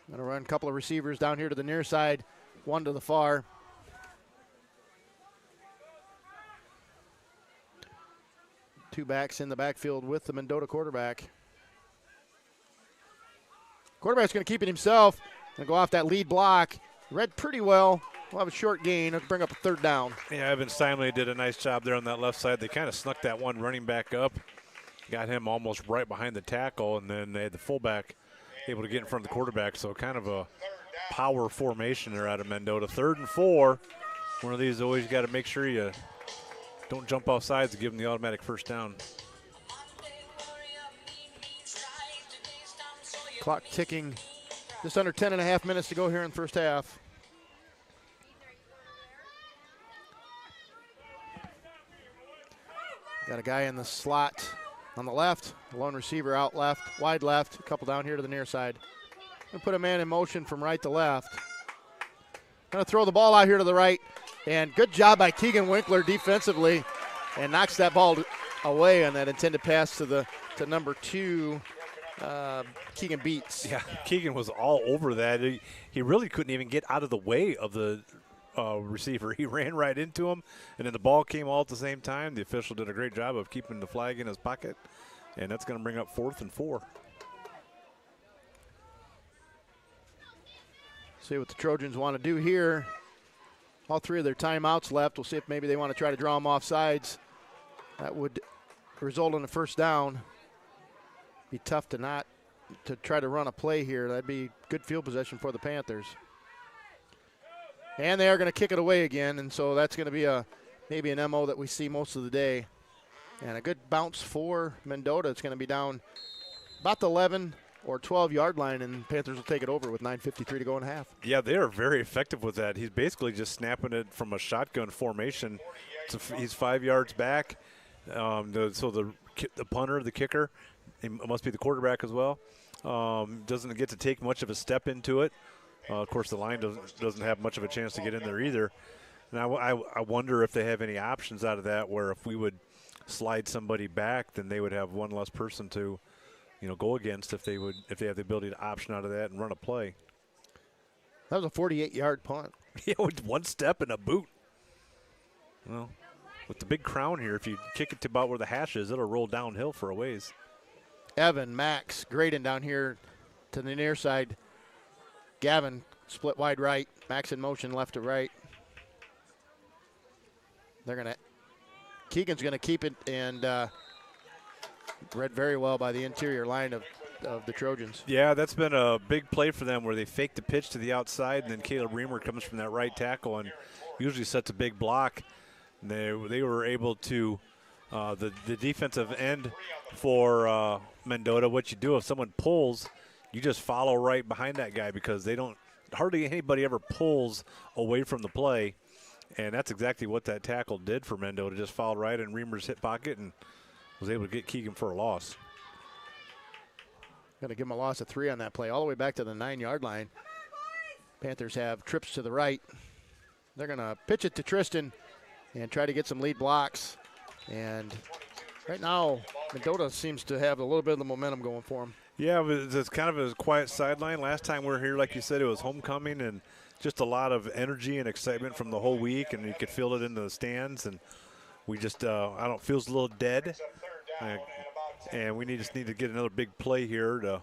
Going to run a couple of receivers down here to the near side, 1 to the far. Two backs in the backfield with the Mendota quarterback. Quarterback's going to keep it himself and go off that lead block. Read pretty well. We'll have a short gain. It'll bring up a 3rd down. Yeah, Evan Simley did a nice job there on that left side. They kind of snuck that one running back up. Got him almost right behind the tackle, and then they had the fullback able to get in front of the quarterback. So kind of a power formation there out of Mendota. 3rd and 4. One of these always got to make sure you don't jump off sides and give them the automatic 1st down. Clock ticking Just under 10.5 minutes to go here in the first half. Got a guy in the slot on the left, a lone receiver out left, wide left, a couple down here to the near side. Gonna put a man in motion from right to left. Gonna throw the ball out here to the right, and good job by Keegan Winkler defensively, and knocks that ball away on that intended pass to number 2. Keegan beats. Yeah, Keegan was all over that. He really couldn't even get out of the way of the receiver. He ran right into him, and then the ball came all at the same time. The official did a great job of keeping the flag in his pocket, and that's going to bring up 4th and 4. See what the Trojans want to do here. All 3 of their timeouts left. We'll see if maybe they want to try to draw them off sides. That would result in a first down. Be tough to try to run a play here. That'd be good field possession for the Panthers. And they are going to kick it away again, and so that's going to be maybe an MO that we see most of the day. And a good bounce for Mendota. It's going to be down about the 11 or 12-yard line, and Panthers will take it over with 9:53 to go in half. Yeah, they are very effective with that. He's basically just snapping it from a shotgun formation. He's 5 yards back. So the punter, the kicker, it must be the quarterback as well, doesn't get to take much of a step into it. Of course, the line doesn't have much of a chance to get in there either. And I wonder if they have any options out of that, where if we would slide somebody back, then they would have one less person to, go against if they have the ability to option out of that and run a play. That was a 48-yard punt. Yeah, with one step and a boot. Well, with the big crown here, if you kick it to about where the hash is, it'll roll downhill for a ways. Evan, Max, Graydon down here to the near side. Gavin split wide right. Max in motion left to right. Keegan's going to keep it, and read very well by the interior line of the Trojans. Yeah, that's been a big play for them where they fake the pitch to the outside, and then Caleb Reamer comes from that right tackle and usually sets a big block. And they were able to, the defensive end for Mendota, what you do if someone pulls, you just follow right behind that guy, because hardly anybody ever pulls away from the play. And that's exactly what that tackle did for Mendota. Just followed right in Reamer's hip pocket and was able to get Keegan for a loss. Going to give him a loss of 3 on that play, all the way back to the 9-yard line. Panthers have trips to the right. They're going to pitch it to Tristan and try to get some lead blocks. And right now, Mendota seems to have a little bit of the momentum going for him. Yeah, it's kind of a quiet sideline. Last time we were here, like you said, it was homecoming, and just a lot of energy and excitement from the whole week, and you could feel it in the stands. And we just, feels a little dead. And we just need to get another big play here to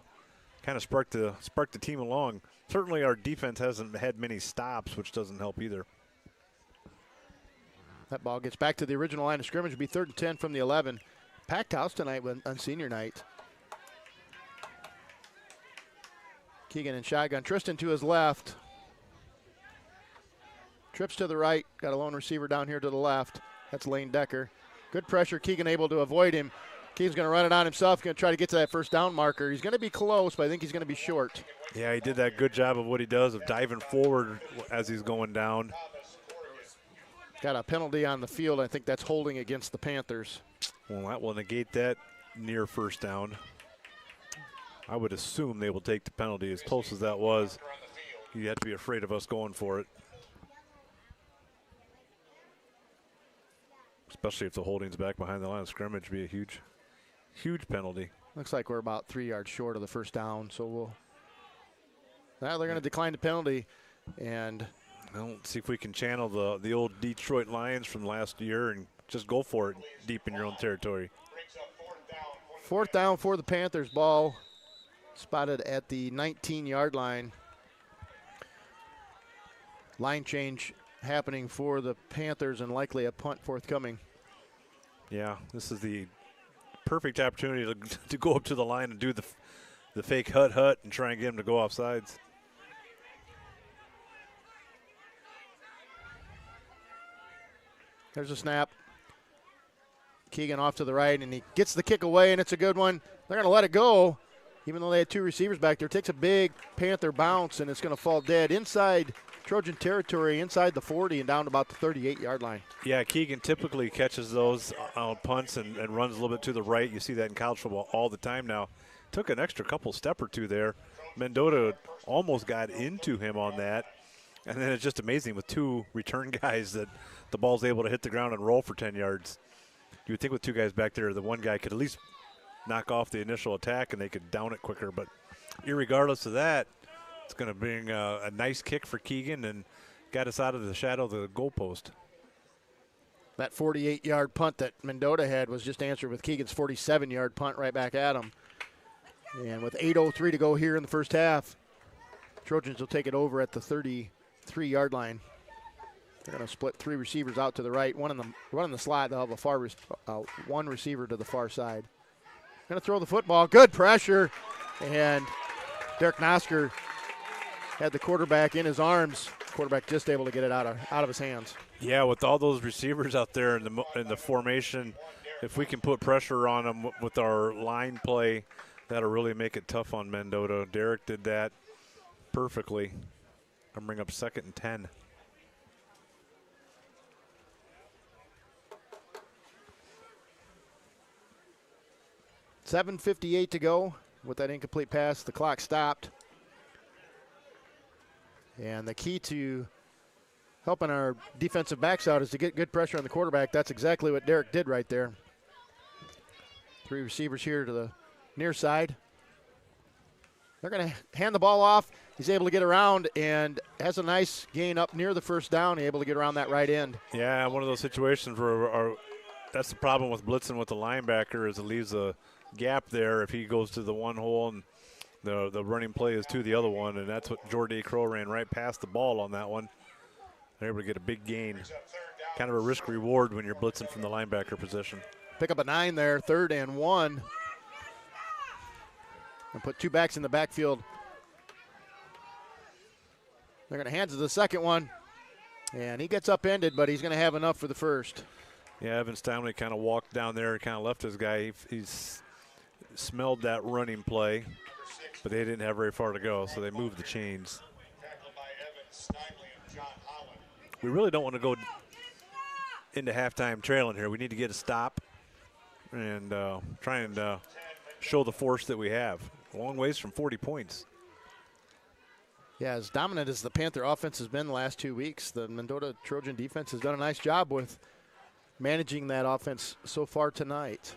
kind of spark the team along. Certainly our defense hasn't had many stops, which doesn't help either. That ball gets back to the original line of scrimmage. It'll be 3rd and 10 from the 11. Packed house tonight on senior night. Keegan in shotgun. Tristan to his left. Trips to the right. Got a lone receiver down here to the left. That's Lane Decker. Good pressure. Keegan able to avoid him. Keegan's going to run it on himself. Going to try to get to that first down marker. He's going to be close, but I think he's going to be short. Yeah, he did that good job of what he does of diving forward as he's going down. Got a penalty on the field. I think that's holding against the Panthers. Well, that will negate that near first down. I would assume they will take the penalty. As close as that was, you have to be afraid of us going for it. Especially if the holding's back behind the line of scrimmage, would be a huge, huge penalty. Looks like we're about 3 yards short of the first down, so now they're going to decline the penalty. And well, see if we can channel the old Detroit Lions from last year and just go for it deep in your own territory. 4th down for the Panthers. Ball spotted at the 19-yard line. Line change happening for the Panthers and likely a punt forthcoming. Yeah, this is the perfect opportunity to go up to the line and do the fake hut and try and get him to go off sides. There's a snap. Keegan off to the right, and he gets the kick away, and it's a good one. They're going to let it go, even though they had two receivers back there, takes a big Panther bounce, and it's going to fall dead inside Trojan territory, inside the 40 and down to about the 38-yard line. Yeah, Keegan typically catches those on punts and runs a little bit to the right. You see that in college football all the time now. Took an extra couple step or two there. Mendota almost got into him on that. And then it's just amazing with two return guys that the ball's able to hit the ground and roll for 10 yards. You would think with two guys back there, the one guy could at least knock off the initial attack and they could down it quicker. But irregardless of that, it's going to bring a nice kick for Keegan and got us out of the shadow of the goalpost. That 48-yard punt that Mendota had was just answered with Keegan's 47-yard punt right back at him. And with 8:03 to go here in the first half, Trojans will take it over at the 33-yard line. They're going to split three receivers out to the right, one in the slot. They'll have one receiver to the far side. Going to throw the football. Good pressure. And Derek Nosker had the quarterback in his arms. Quarterback just able to get it out of his hands. Yeah, with all those receivers out there in the formation, if we can put pressure on them with our line play, that'll really make it tough on Mendota. Derek did that perfectly. I'm bring up 2nd and 10. $7:58 to go with that incomplete pass. The clock stopped. And the key to helping our defensive backs out is to get good pressure on the quarterback. That's exactly what Derek did right there. Three receivers here to the near side. They're going to hand the ball off. He's able to get around and has a nice gain up near the first down. He's able to get around that right end. Yeah, one of those situations where that's the problem with blitzing with the linebacker is it leaves a gap there if he goes to the one hole and the running play is to the other one, and that's what Jordan Crow ran right past the ball on that one. They're able to get a big gain. Kind of a risk reward when you're blitzing from the linebacker position. Pick up a 9 there, 3rd and 1. And put two backs in the backfield. They're going to hand to the second one. And he gets upended, but he's going to have enough for the first. Yeah, Evan Stanley kind of walked down there and kind of left his guy. He's smelled that running play, but they didn't have very far to go, so they moved the chains. We really don't want to go into halftime trailing here. We need to get a stop and try and show the force that we have. A long ways from 40 points. Yeah, as dominant as the Panther offense has been the last 2 weeks, the Mendota Trojan defense has done a nice job with managing that offense so far tonight.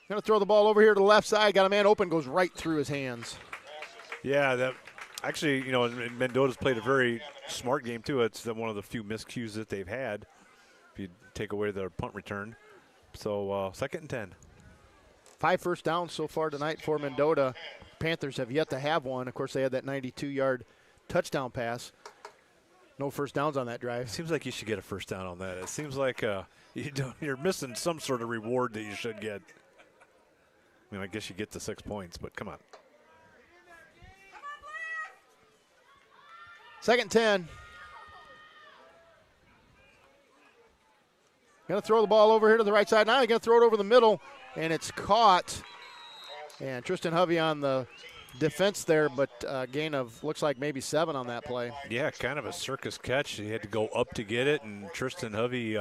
Going to throw the ball over here to the left side. Got a man open, goes right through his hands. Yeah, that actually, Mendota's played a very smart game too. It's one of the few miscues that they've had if you take away their punt return. So 2nd and 10. 5 first downs so far tonight for Mendota. Panthers have yet to have one. Of course, they had that 92-yard touchdown pass. No first downs on that drive. Seems like you should get a first down on that. It seems like you're missing some sort of reward that you should get. I mean, I guess you get the 6 points, but come on. 2nd and 10. Going to throw the ball over here to the right side. Now he's going to throw it over the middle, and it's caught. And Tristan Hovey on the defense there, but gain of looks like maybe 7 on that play. Yeah, kind of a circus catch. He had to go up to get it, and Tristan Hovey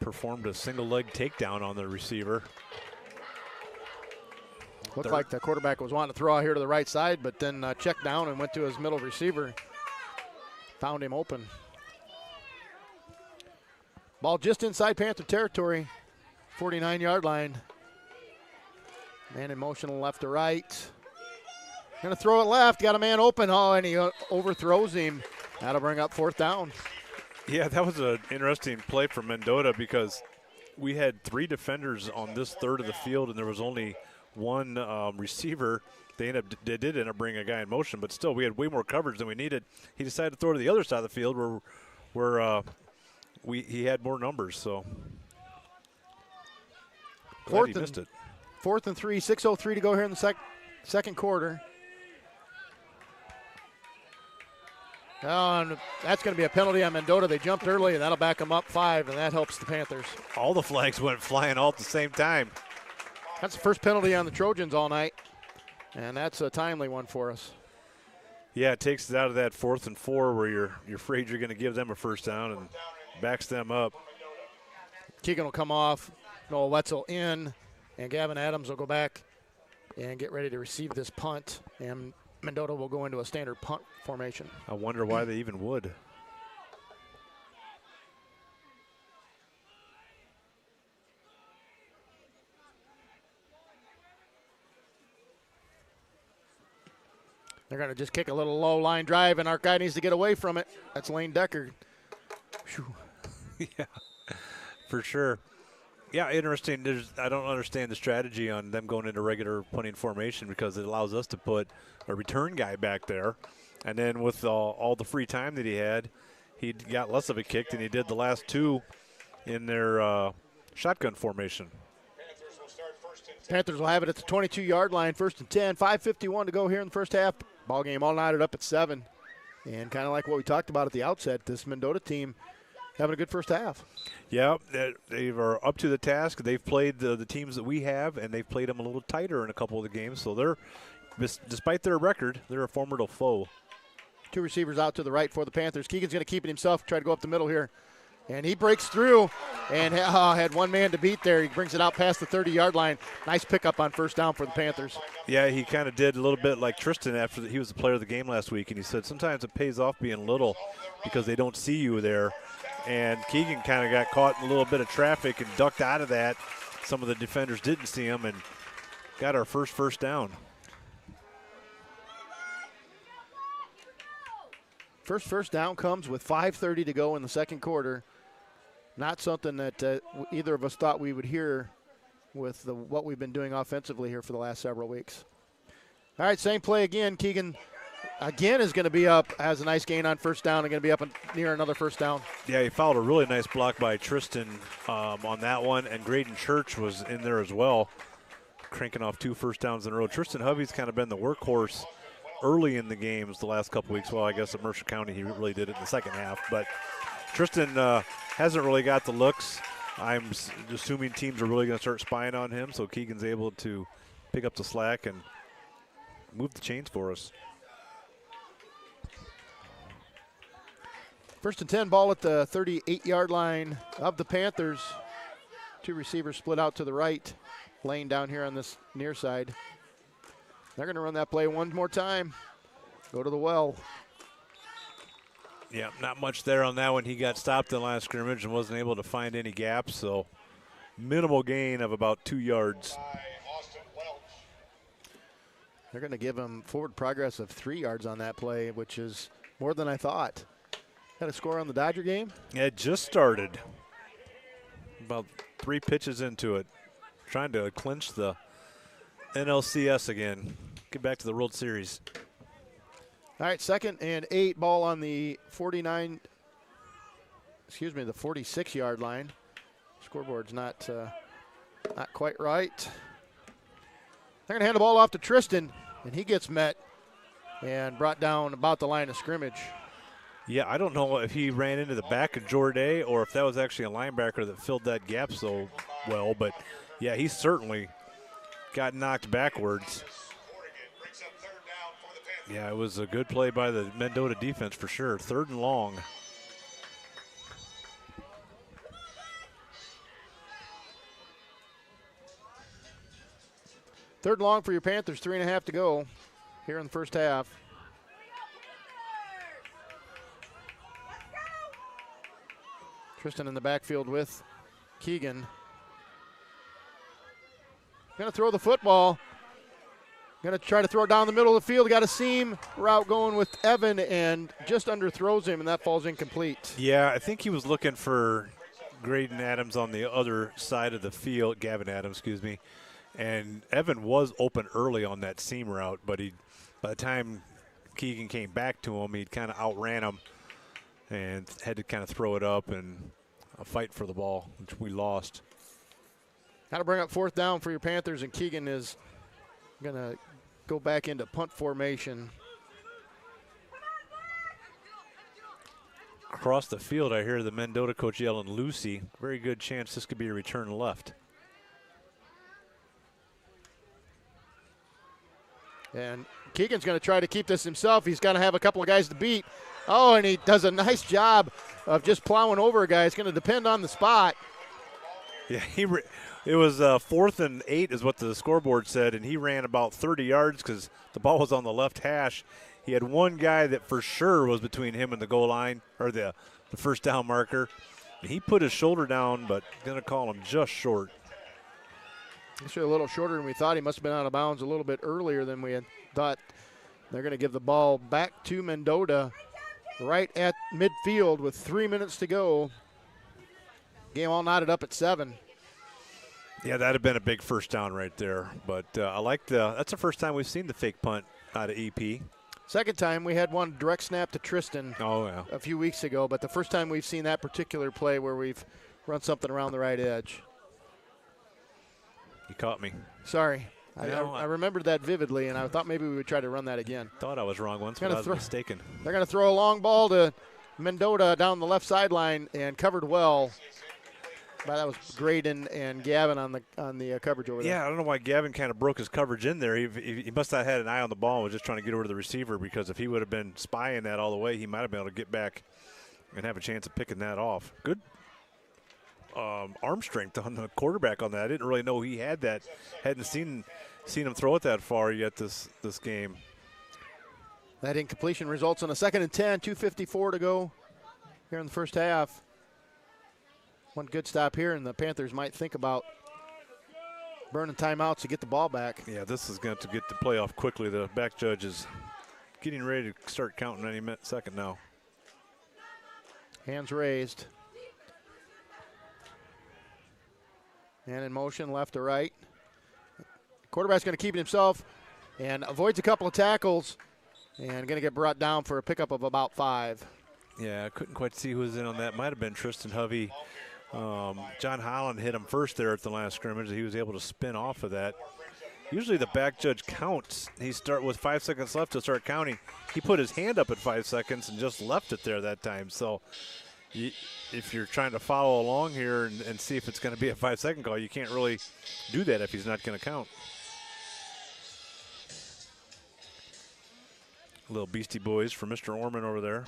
performed a single-leg takedown on the receiver. Looked like the quarterback was wanting to throw out here to the right side, but then checked down and went to his middle receiver. Found him open. Ball just inside Panther territory, 49-yard line. Man in motion left to right. Going to throw it left. Got a man open. Oh, and he overthrows him. That'll bring up 4th down. Yeah, that was an interesting play for Mendota because we had 3 defenders on this third of the field, and there was only one receiver. They did end up bringing a guy in motion, but still we had way more coverage than we needed. He decided to throw to the other side of the field where he had more numbers. So glad he missed it. 4th and 3, 6:03 to go here in the second quarter. And that's going to be a penalty on Mendota. They jumped early, and that'll back them up 5, and that helps the Panthers. All the flags went flying all at the same time. That's the first penalty on the Trojans all night, and that's a timely one for us. Yeah, it takes it out of that 4th and 4 where you're afraid you're going to give them a first down and backs them up. Keegan will come off, Noah Wetzel in, and Gavin Adams will go back and get ready to receive this punt, and Mendota will go into a standard punt formation. I wonder why they even would. They're going to just kick a little low line drive, and our guy needs to get away from it. That's Lane Decker. Yeah, for sure. Yeah, interesting. I don't understand the strategy on them going into regular punting formation because it allows us to put a return guy back there. And then with all the free time that he had, he got less of a kick than he did the last 2 in their shotgun formation. Panthers will have it at the 22-yard line, 1st and 10, 5:51 to go here in the first half. Ball game all knotted up at 7. And kind of like what we talked about at the outset, this Mendota team having a good first half. Yeah, they are up to the task. They've played the teams that we have, and they've played them a little tighter in a couple of the games. So they're, despite their record, they're a formidable foe. 2 receivers out to the right for the Panthers. Keegan's going to keep it himself, try to go up the middle here. And he breaks through and had one man to beat there. He brings it out past the 30-yard line. Nice pickup on first down for the Panthers. Yeah, he kind of did a little bit like Tristan after he was the player of the game last week, and he said sometimes it pays off being little because they don't see you there. And Keegan kind of got caught in a little bit of traffic and ducked out of that. Some of the defenders didn't see him and got our first down. First down comes with 5:30 to go in the second quarter. Not something that either of us thought we would hear with what we've been doing offensively here for the last several weeks. All right, same play again. Keegan again is going to be up, has a nice gain on first down, and going to be up near another first down. Yeah, he fouled a really nice block by Tristan on that one, and Graydon Church was in there as well, cranking off 2 first downs in a row. Tristan Hovey's kind of been the workhorse early in the games the last couple weeks. Well, I guess at Mercer County he really did it in the second half, but Tristan hasn't really got the looks. I'm assuming teams are really going to start spying on him, so Keegan's able to pick up the slack and move the chains for us. 1st and 10, ball at the 38-yard line of the Panthers. 2 receivers split out to the right, Lane down here on this near side. They're going to run that play one more time. Go to the well. Yeah, not much there on that one. He got stopped in the last scrimmage and wasn't able to find any gaps, so minimal gain of about 2 yards. They're going to give him forward progress of 3 yards on that play, which is more than I thought. Got a score on the Dodger game? Yeah, it just started. About 3 pitches into it. Trying to clinch the NLCS again. Get back to the World Series. All right, 2nd and 8, ball on the the 46-yard line. Scoreboard's not quite right. They're going to hand the ball off to Tristan, and he gets met and brought down about the line of scrimmage. Yeah, I don't know if he ran into the back of Jorday or if that was actually a linebacker that filled that gap so well, but yeah, he certainly got knocked backwards. Yeah, it was a good play by the Mendota defense for sure. 3rd and long. Third long for your Panthers, 3.5 to go here in the first half. Tristan in the backfield with Keegan. Going to throw the football. Going to try to throw it down the middle of the field. Got a seam route going with Evan and just underthrows him, and that falls incomplete. Yeah, I think he was looking for Graydon Adams on the other side of the field, Gavin Adams, excuse me. And Evan was open early on that seam route, but by the time Keegan came back to him, he'd kind of outran him and had to kind of throw it up and fight for the ball, which we lost. Got to bring up 4th down for your Panthers, and Keegan is going to go back into punt formation. Across the field, I hear the Mendota coach yelling, Lucy. Very good chance this could be a return left. And Keegan's going to try to keep this himself. He's got to have a couple of guys to beat. Oh, and he does a nice job of just plowing over a guy. It's going to depend on the spot. Yeah, it was 4th and 8 is what the scoreboard said, and he ran about 30 yards because the ball was on the left hash. He had one guy that for sure was between him and the goal line, or the first down marker. He put his shoulder down, but going to call him just short. Actually, a little shorter than we thought. He must have been out of bounds a little bit earlier than we had thought. They're going to give the ball back to Mendota right at midfield with 3 minutes to go. Game all knotted up at 7. Yeah, that'd have been a big first down right there. But I like that's the first time we've seen the fake punt out of EP. Second time we had one direct snap to Tristan a few weeks ago, but the first time we've seen that particular play where we've run something around the right edge. You caught me. Sorry. I remembered that vividly, and I thought maybe we would try to run that again. Thought I was wrong once, but I was mistaken. They're going to throw a long ball to Mendota down the left sideline and covered well. But that was Graydon and Gavin on the coverage over there. Yeah, I don't know why Gavin kind of broke his coverage in there. He must have had an eye on the ball and was just trying to get over to the receiver, because if he would have been spying that all the way, he might have been able to get back and have a chance of picking that off. Good arm strength on the quarterback on that. I didn't really know he had that. Hadn't seen him throw it that far yet this game. That incompletion results in a 2nd and 10, 2:54 to go here in the first half. One good stop here, and the Panthers might think about burning timeouts to get the ball back. Yeah, this is going to get the play off quickly. The back judge is getting ready to start counting any second now. Hands raised. And in motion, left to right. Quarterback's going to keep it himself and avoids a couple of tackles and going to get brought down for a pickup of about 5. Yeah, I couldn't quite see who was in on that. Might have been Tristan Hovey. John Holland hit him first there at the last scrimmage. He was able to spin off of that. Usually the back judge counts. He start with 5 seconds left to start counting. He put his hand up at 5 seconds and just left it there that time. So if you're trying to follow along here and see if it's going to be a 5-second call, you can't really do that if he's not going to count. Little Beastie Boys for Mr. Orman over there.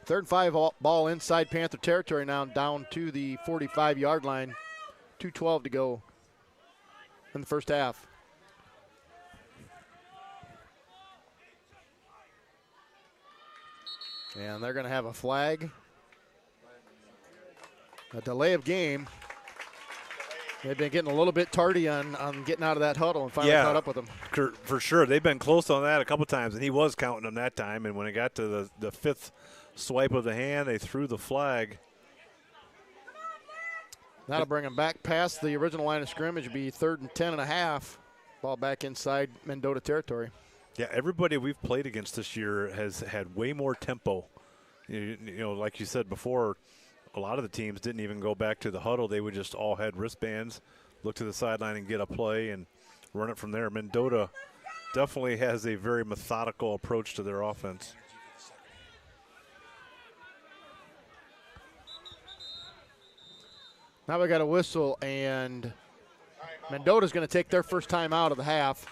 3rd and 5 ball inside Panther territory now, down to the 45-yard line. 2:12 to go in the first half. And they're going to have a flag. A delay of game. They've been getting a little bit tardy on getting out of that huddle and finally caught up with them. For sure. They've been close on that a couple times, and he was counting them that time. And when it got to the 5th swipe of the hand, they threw the flag. That'll bring them back past the original line of scrimmage. Be 3rd and 10.5. Ball back inside Mendota territory. Yeah, everybody we've played against this year has had way more tempo. You know, like you said before, a lot of the teams didn't even go back to the huddle. They would just all had wristbands, look to the sideline and get a play and run it from there. Mendota definitely has a very methodical approach to their offense. Now we got a whistle, and Mendota's going to take their first time out of the half.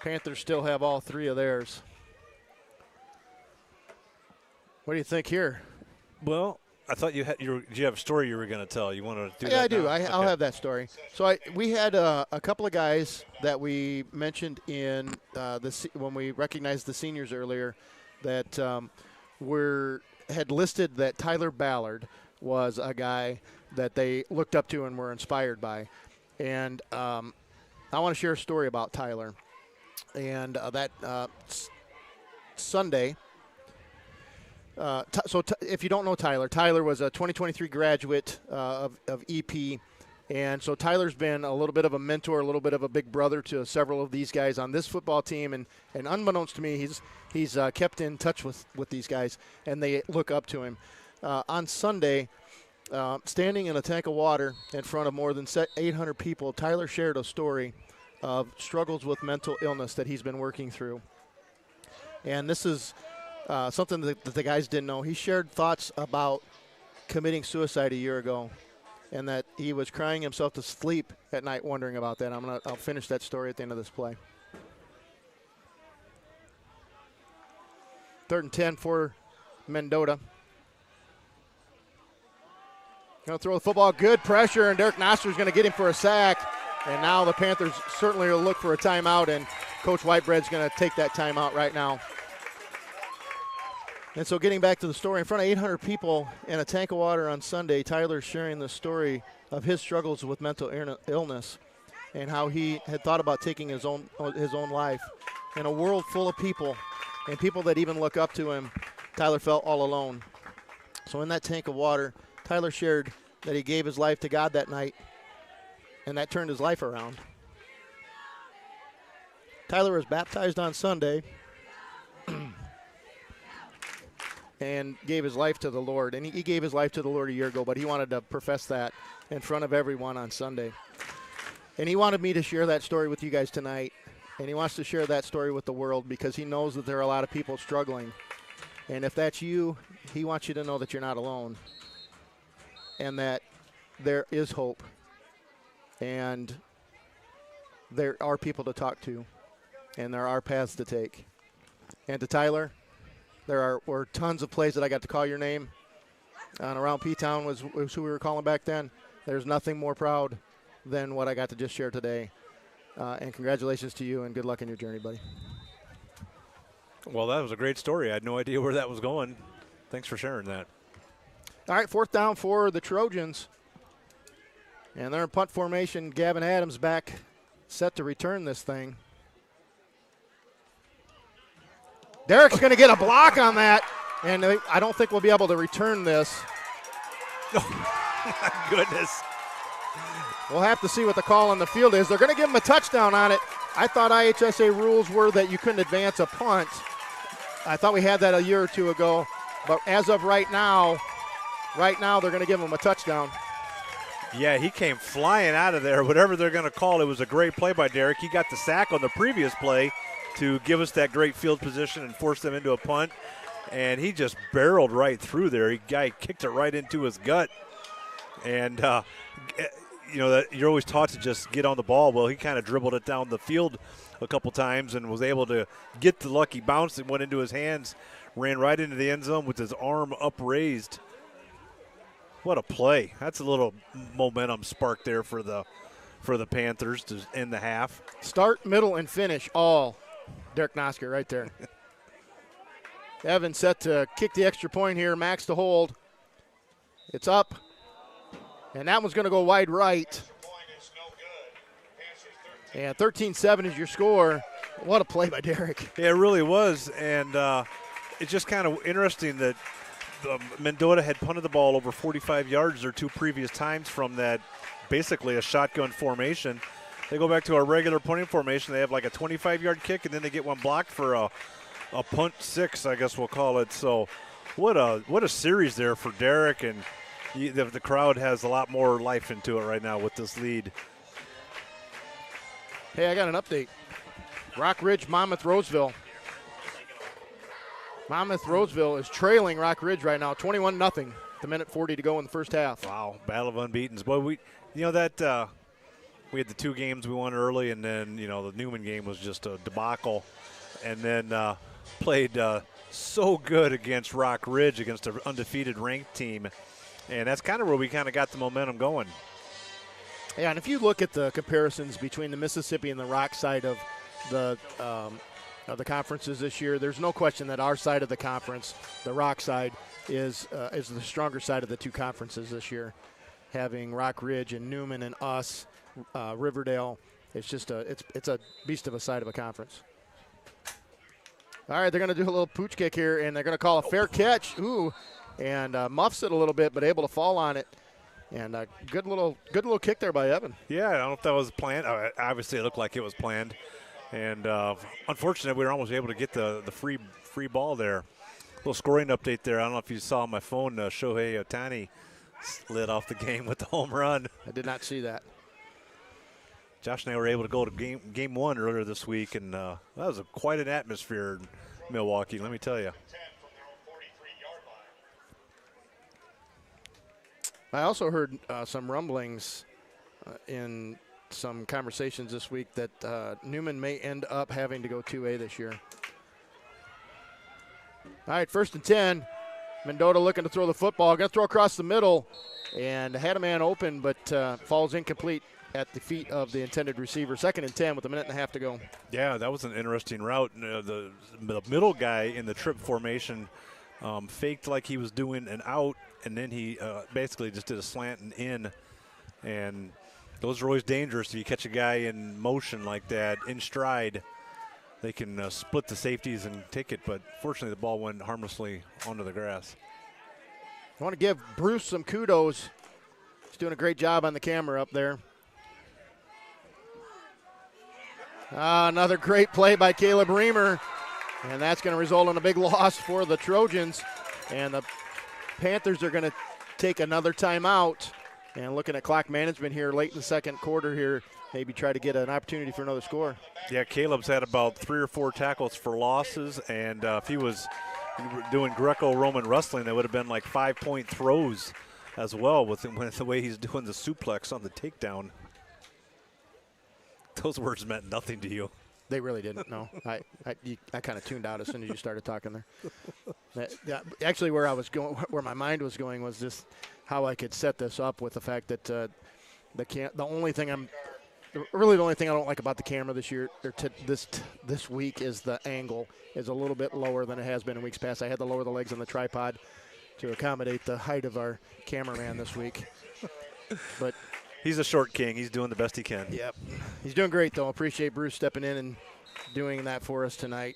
Panthers still have all 3 of theirs. What do you think here? Well, I thought you have a story you were going to tell. You want to do that? Yeah, I do. Okay. I'll have that story. So we had a couple of guys that we mentioned in when we recognized the seniors earlier that had listed that Tyler Ballard was a guy that they looked up to and were inspired by. And I want to share a story about Tyler. And that Sunday, if you don't know Tyler was a 2023 graduate of EP. And so Tyler's been a little bit of a mentor, a little bit of a big brother to several of these guys on this football team. And unbeknownst to me, he's kept in touch with these guys, and they look up to him. On Sunday, standing in a tank of water in front of more than 800 people, Tyler shared a story of struggles with mental illness that he's been working through. And this is something that the guys didn't know. He shared thoughts about committing suicide a year ago, and that he was crying himself to sleep at night wondering about that. I'll finish that story at the end of this play. 3rd and 10 for Mendota. Going to throw the football, good pressure, and Derek Noster's going to get him for a sack. And now the Panthers certainly will look for a timeout, and Coach Whitebread's going to take that timeout right now. And so getting back to the story, in front of 800 people in a tank of water on Sunday, Tyler's sharing the story of his struggles with mental illness and how he had thought about taking his own life. In a world full of people and people that even look up to him, Tyler felt all alone. So in that tank of water, Tyler shared that he gave his life to God that night, and that turned his life around. Tyler was baptized on Sunday and gave his life to the Lord. And he gave his life to the Lord a year ago, but he wanted to profess that in front of everyone on Sunday. And he wanted me to share that story with you guys tonight. And he wants to share that story with the world because he knows that there are a lot of people struggling. And if that's you, he wants you to know that you're not alone and that there is hope. And there are people to talk to, and there are paths to take. And to Tyler, were tons of plays that I got to call your name. And around P-Town was who we were calling back then. There's nothing more proud than what I got to just share today. And congratulations to you, and good luck in your journey, buddy. Well, that was a great story. I had no idea where that was going. Thanks for sharing that. All right, 4th down for the Trojans. And they're in punt formation. Gavin Adams back, set to return this thing. Derek's going to get a block on that, and I don't think we'll be able to return this. Oh, my goodness. We'll have to see what the call on the field is. They're going to give him a touchdown on it. I thought IHSA rules were that you couldn't advance a punt. I thought we had that a year or two ago. But as of right now they're going to give him a touchdown. Yeah, he came flying out of there. Whatever they're going to call it was a great play by Derek. He got the sack on the previous play to give us that great field position and force them into a punt. And he just barreled right through there. Guy kicked it right into his gut. And, that you're always taught to just get on the ball. Well, he kind of dribbled it down the field a couple times and was able to get the lucky bounce that went into his hands, ran right into the end zone with his arm upraised. What a play. That's a little momentum spark there for the Panthers to end the half. Start, middle, and finish all Derek Nosker right there. Evan set to kick the extra point here. Max to hold. It's up. And that one's going to go wide right. And 13-7 is your score. What a play by Derek. Yeah, it really was. And it's just kind of interesting that Mendota had punted the ball over 45 yards their 2 previous times from that, basically a shotgun formation. They go back to a regular punting formation. They have like a 25-yard kick, and then they get one blocked for a punt 6, I guess we'll call it. So what a series there for Derek, and the crowd has a lot more life into it right now with this lead. Hey, I got an update. Rock Ridge, Monmouth, Roseville. Monmouth Roseville is trailing Rock Ridge right now, 21-0. The minute 40 to go in the first half. Wow, battle of unbeatens. Boy, we had the 2 games we won early, and then the Newman game was just a debacle, and then played so good against Rock Ridge, against an undefeated ranked team, and that's kind of where we kind of got the momentum going. Yeah, and if you look at the comparisons between the Mississippi and the Rock side of the conferences this year, there's no question that our side of the conference, the Rock side, is the stronger side of the 2 conferences this year. Having Rock Ridge and Newman and us, Riverdale, it's just it's a beast of a side of a conference. All right, they're going to do a little pooch kick here, and they're going to call a fair catch. Ooh, and muffs it a little bit, but able to fall on it. And a good little kick there by Evan. Yeah, I don't know if that was planned. Obviously, it looked like it was planned. And unfortunately, we were almost able to get the free ball there. A little scoring update there. I don't know if you saw on my phone, Shohei Ohtani lit off the game with the home run. I did not see that. Josh and I were able to go to game 1 earlier this week, and that was quite an atmosphere in Milwaukee, let me tell you. I also heard some rumblings in some conversations this week that Newman may end up having to go 2A this year. All right, 1st and 10. Mendota looking to throw the football. Going to throw across the middle and had a man open, but falls incomplete at the feet of the intended receiver. 2nd and 10 with a minute and a half to go. Yeah, that was an interesting route. The middle guy in the trip formation faked like he was doing an out, and then he basically just did a slant and in. And those are always dangerous if you catch a guy in motion like that, in stride. They can split the safeties and take it, but fortunately the ball went harmlessly onto the grass. I want to give Bruce some kudos. He's doing a great job on the camera up there. Another great play by Caleb Reamer, and that's going to result in a big loss for the Trojans. And the Panthers are going to take another timeout. And looking at clock management here late in the 2nd quarter here, maybe try to get an opportunity for another score. Yeah, Caleb's had about 3 or 4 tackles for losses, and if he was doing Greco-Roman wrestling, that would have been like 5-point throws as well with the way he's doing the suplex on the takedown. Those words meant nothing to you. They really didn't, no. I kind of tuned out as soon as you started talking there. Actually, where I was going, where my mind was going was just how I could set this up with the fact that the only thing I don't like about the camera this year, or this week, is the angle is a little bit lower than it has been in weeks past. I had to lower the legs on the tripod to accommodate the height of our cameraman this week. But he's a short king. He's doing the best he can. Yep. He's doing great, though. Appreciate Bruce stepping in and doing that for us tonight.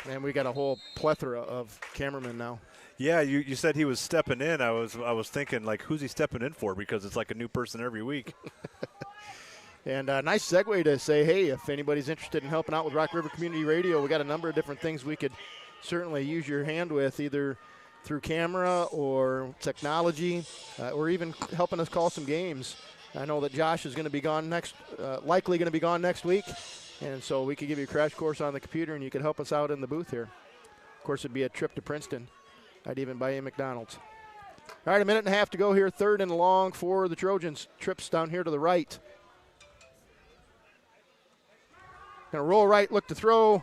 And we got a whole plethora of cameramen now. Yeah, you said he was stepping in. I was thinking, like, who's he stepping in for? Because it's like a new person every week. And a nice segue to say, hey, if anybody's interested in helping out with Rock River Community Radio, we got a number of different things we could certainly use your hand with, either through camera or technology, or even helping us call some games. I know that Josh is going to be gone likely going to be gone next week, and so we could give you a crash course on the computer, and you could help us out in the booth here. Of course, it'd be a trip to Princeton. I'd even buy you McDonald's. All right, a minute and a half to go here. 3rd and long for the Trojans. Trips down here to the right. Going to roll right, look to throw.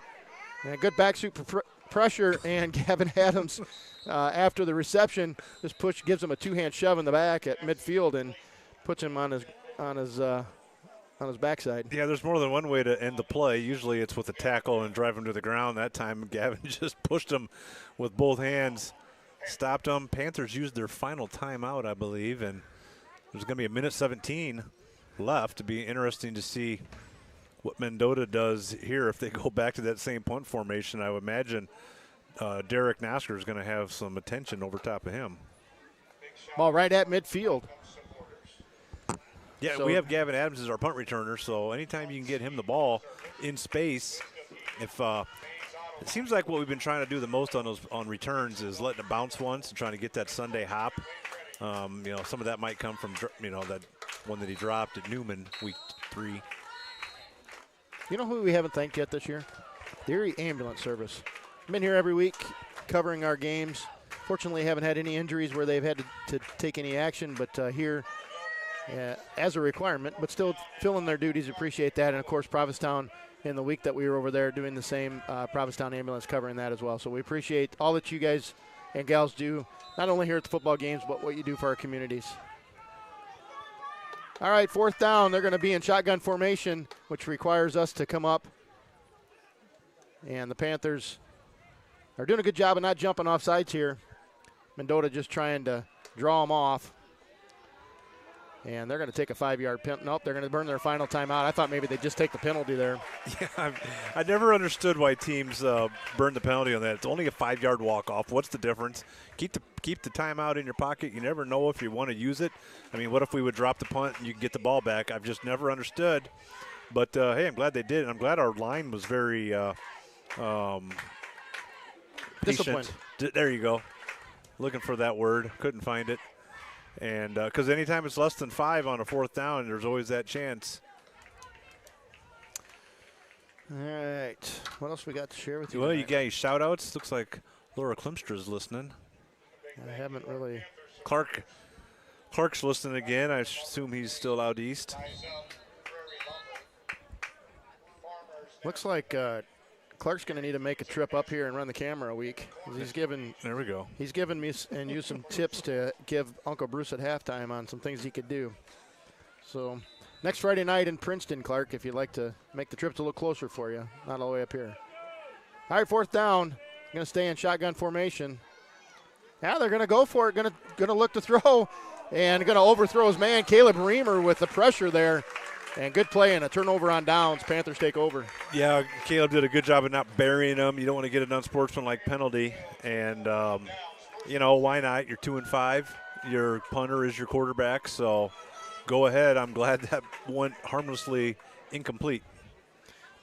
And good back super pressure, and Gavin Adams, after the reception, just gives him a 2-hand shove in the back at midfield and puts him on his backside. Yeah, there's more than one way to end the play. Usually it's with a tackle and drive him to the ground. That time Gavin just pushed him with both hands, stopped him. Panthers used their final timeout, I believe, and there's going to be a minute 17 left. To be interesting to see what Mendota does here. If they go back to that same punt formation, I would imagine Derek Nasker is going to have some attention over top of him. Ball right at midfield. Yeah, we have Gavin Adams as our punt returner, so anytime you can get him the ball in space, if it seems like what we've been trying to do the most on returns is letting it bounce once and trying to get that Sunday hop. Some of that might come from that one that he dropped at Newman week 3. You know who we haven't thanked yet this year? The Erie Ambulance Service. Been here every week covering our games. Fortunately, haven't had any injuries where they've had to take any action, but here as a requirement, but still filling their duties. Appreciate that. And, of course, Provincetown in the week that we were over there doing the same, Provincetown Ambulance covering that as well. So we appreciate all that you guys and gals do, not only here at the football games, but what you do for our communities. All right, 4th down. They're going to be in shotgun formation, which requires us to come up. And the Panthers are doing a good job of not jumping off sides here. Mendota just trying to draw them off. And they're going to take a 5-yard penalty. Nope, they're going to burn their final timeout. I thought maybe they'd just take the penalty there. Yeah, I never understood why teams burn the penalty on that. It's only a 5-yard walk-off. What's the difference? Keep the timeout in your pocket. You never know if you want to use it. I mean, what if we would drop the punt and you could get the ball back? I've just never understood. But, hey, I'm glad they did. And I'm glad our line was very disciplined. There you go. Looking for that word. Couldn't find it. And because anytime it's less than 5 on a 4th down, there's always that chance. All right. What else we got to share with you? Well, tonight? you got any shout-outs? Looks like Laura Klimstra's listening. I haven't really. Clark Clark's listening again. I assume he's still out east. Looks like Clark's going to need to make a trip up here and run the camera a week. He's given. There we go. He's given me and you some tips to give Uncle Bruce at halftime on some things he could do. So next Friday night in Princeton, Clark, if you'd like to make the trip a little closer for you, not all the way up here. All right, 4th down. Going to stay in shotgun formation. Now they're going to go for it. Going to look to throw and going to overthrow his man, Caleb Reamer, with the pressure there. And good play and a turnover on downs. Panthers take over. Yeah, Caleb did a good job of not burying him. You don't want to get an unsportsmanlike penalty. And, why not? You're 2-5. Your punter is your quarterback. So go ahead. I'm glad that went harmlessly incomplete.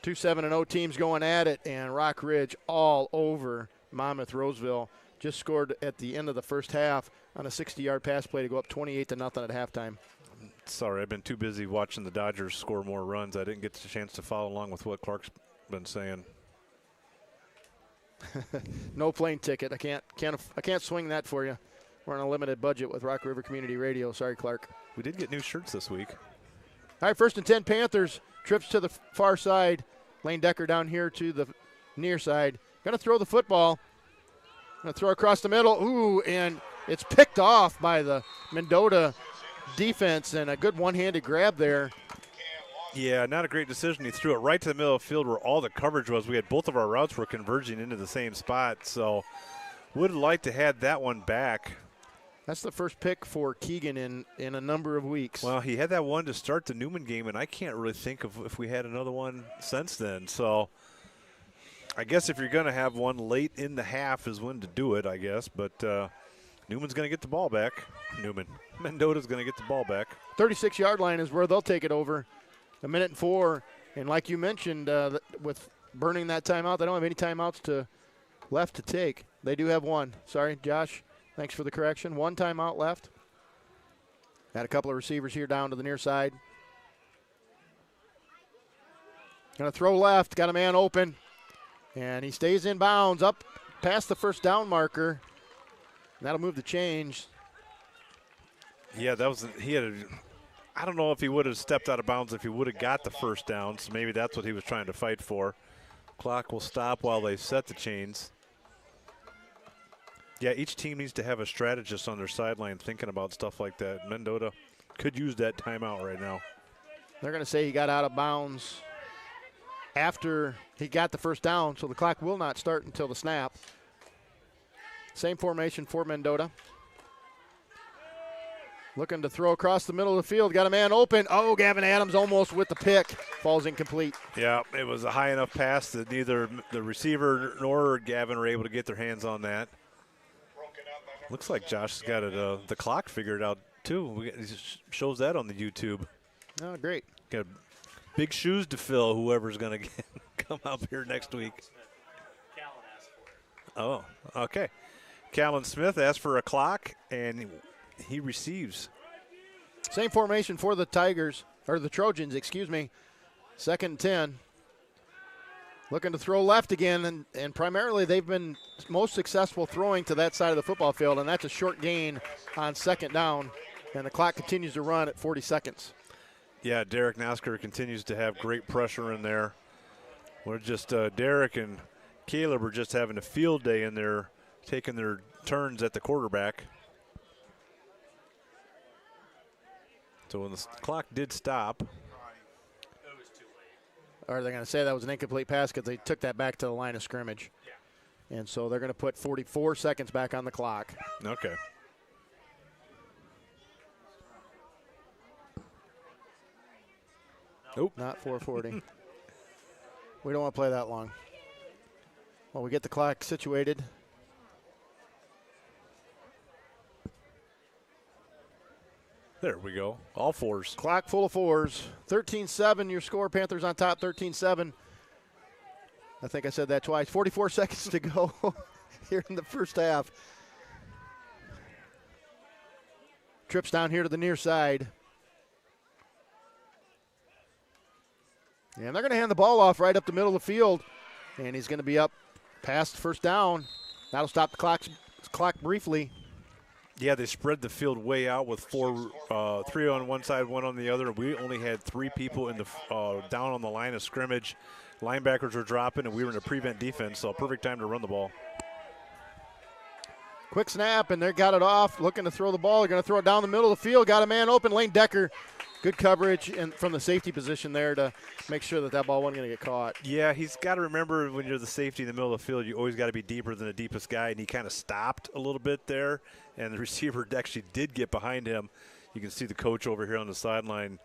2 7-0 teams going at it, and Rock Ridge all over Monmouth Roseville. Just scored at the end of the first half on a 60-yard pass play to go up 28-0 at halftime. Sorry, I've been too busy watching the Dodgers score more runs. I didn't get the chance to follow along with what Clark's been saying. No plane ticket. I can't swing that for you. We're on a limited budget with Rock River Community Radio. Sorry, Clark. We did get new shirts this week. All right, 1st and 10 Panthers. Trips to the far side. Lane Decker down here to the near side. Going to throw the football. Going to throw across the middle. Ooh, and it's picked off by the Mendota defense, and a good one-handed grab there. Yeah, not a great decision. He threw it right to the middle of the field where all the coverage was. We had both of our routes were converging into the same spot, so would have liked to had that one back. That's the first pick for Keegan in a number of weeks. Well, he had that one to start the Newman game, and I can't really think of if we had another one since then. So I guess if you're going to have one late in the half is when to do it, I guess. But Newman's going to get the ball back. Mendota's going to get the ball back. 36-yard line is where they'll take it over. 1:04. And like you mentioned, with burning that timeout, they don't have any timeouts left to take. They do have one. Sorry, Josh. Thanks for the correction. One timeout left. Got a couple of receivers here down to the near side. Going to throw left. Got a man open. And he stays in bounds up past the first down marker. That'll move the change. Yeah, I don't know if he would have stepped out of bounds if he would have got the first down. So maybe that's what he was trying to fight for. Clock will stop while they set the chains. Yeah, each team needs to have a strategist on their sideline thinking about stuff like that. Mendota could use that timeout right now. They're going to say he got out of bounds after he got the first down, so the clock will not start until the snap. Same formation for Mendota. Looking to throw across the middle of the field. Got a man open. Oh, Gavin Adams almost with the pick. Falls incomplete. Yeah, it was a high enough pass that neither the receiver nor Gavin were able to get their hands on that. Looks like Josh has got the clock figured out, too. He shows that on the YouTube. Oh, great. Got big shoes to fill, whoever's going to come up here next week. Oh, okay. Callan Smith asked for a clock, and he receives. Same formation for the Tigers, or the Trojans, excuse me. 2nd and 10. Looking to throw left again, and primarily they've been most successful throwing to that side of the football field, and that's a short gain on 2nd down, and the clock continues to run at 40 seconds. Yeah, Derek Nasker continues to have great pressure in there. We're just Derek and Caleb are just having a field day in there, taking their turns at the quarterback. So when the clock did stop. Or they're going to say that was an incomplete pass because they took that back to the line of scrimmage. Yeah. And so they're going to put 44 seconds back on the clock. Okay. Nope. Not 4:40. We don't want to play that long. Well, we get the clock situated. There we go. All fours. Clock full of fours. 13-7 your score. Panthers on top, 13-7. I think I said that twice. 44 seconds to go here in the first half. Trips down here to the near side. And they're going to hand the ball off right up the middle of the field. And he's going to be up past first down. That'll stop the clock briefly. Yeah, they spread the field way out with three on one side, one on the other. We only had 3 people in the down on the line of scrimmage. Linebackers were dropping, and we were in a prevent defense, so perfect time to run the ball. Quick snap, and they got it off, looking to throw the ball. They're going to throw it down the middle of the field. Got a man open, Lane Decker. Good coverage and from the safety position there to make sure that ball wasn't going to get caught. Yeah, he's got to remember when you're the safety in the middle of the field, you always got to be deeper than the deepest guy, and he kind of stopped a little bit there, and the receiver actually did get behind him. You can see the coach over here on the sideline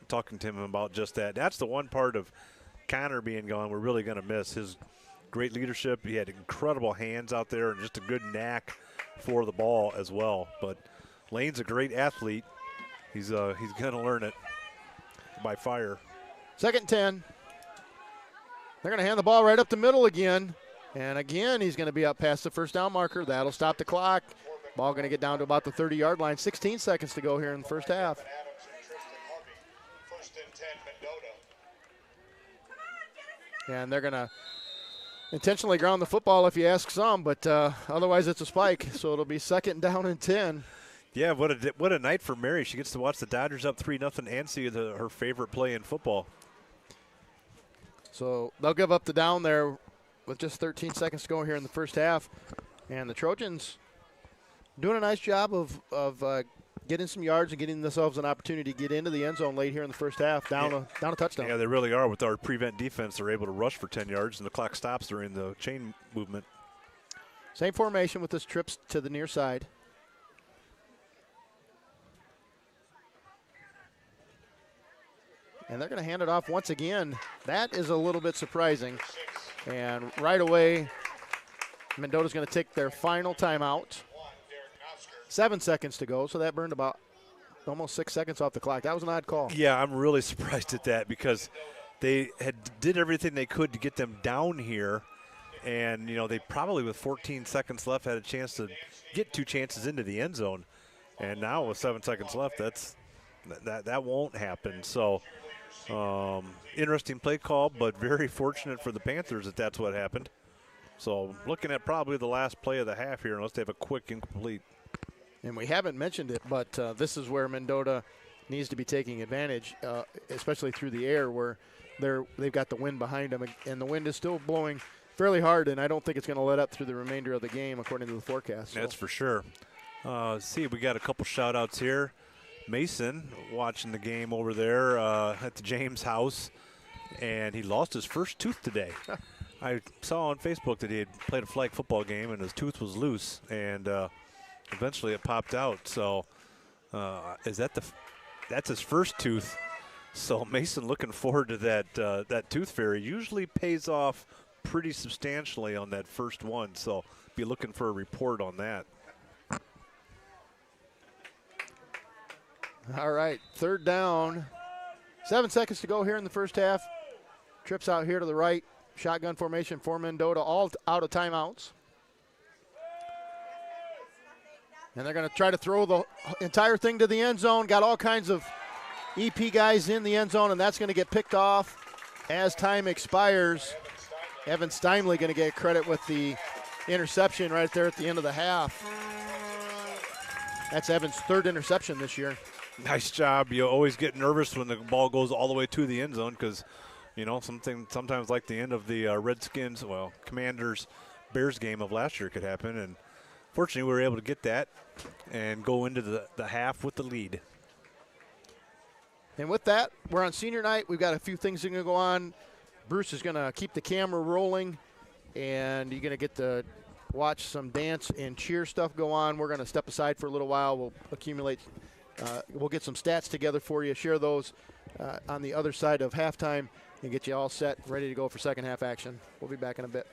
talking to him about just that. That's the one part of Connor being gone we're really going to miss. His great leadership. He had incredible hands out there and just a good knack for the ball as well. But Lane's a great athlete. He's going to learn it by fire. 2nd and 10. They're going to hand the ball right up the middle again. And again, he's going to be up past the first down marker. That'll stop the clock. Ball going to get down to about the 30-yard line. 16 seconds to go here in the first half. And they're going to intentionally ground the football if you ask some, but otherwise it's a spike. So it'll be 2nd down and 10. Yeah, what a night for Mary. She gets to watch the Dodgers up 3-0 and see her favorite play in football. So they'll give up the down there with just 13 seconds to go here in the first half. And the Trojans doing a nice job of getting some yards and getting themselves an opportunity to get into the end zone late here in the first half, down a touchdown. Yeah, they really are. With our prevent defense, they're able to rush for 10 yards, and the clock stops during the chain movement. Same formation with this trips to the near side. And they're going to hand it off once again. That is a little bit surprising. And right away, Mendota's going to take their final timeout. 7 seconds to go, so that burned about almost 6 seconds off the clock. That was an odd call. Yeah, I'm really surprised at that because they did everything they could to get them down here. And, they probably with 14 seconds left had a chance to get 2 chances into the end zone. And now with 7 seconds left, that won't happen. So interesting play call, but very fortunate for the Panthers that that's what happened. So looking at probably the last play of the half here, unless they have a quick incomplete. And we haven't mentioned it, but this is where Mendota needs to be taking advantage, especially through the air where they've got the wind behind them, and the wind is still blowing fairly hard, and I don't think it's going to let up through the remainder of the game according to the forecast. So. That's for sure. See, we got a couple shout-outs here. Mason watching the game over there at the James house, and he lost his first tooth today. I saw on Facebook that he had played a flag football game, and his tooth was loose, and eventually it popped out. So that's his first tooth. So Mason looking forward to that tooth fairy. Usually pays off pretty substantially on that first one. So be looking for a report on that. All right, 3rd down. 7 seconds to go here in the first half. Trips out here to the right. Shotgun formation for Mendota, all out of timeouts. And they're going to try to throw the entire thing to the end zone. Got all kinds of EP guys in the end zone, and that's going to get picked off as time expires. Evan Steinley going to get credit with the interception right there at the end of the half. That's Evan's 3rd interception this year. Nice job. You always get nervous when the ball goes all the way to the end zone because, sometimes like the end of the Commanders-Bears game of last year could happen. And fortunately, we were able to get that and go into the half with the lead. And with that, we're on senior night. We've got a few things that are going to go on. Bruce is going to keep the camera rolling, and you're going to get to watch some dance and cheer stuff go on. We're going to step aside for a little while. We'll accumulate. We'll get some stats together for you, share those on the other side of halftime, and get you all set, ready to go for second half action. We'll be back in a bit.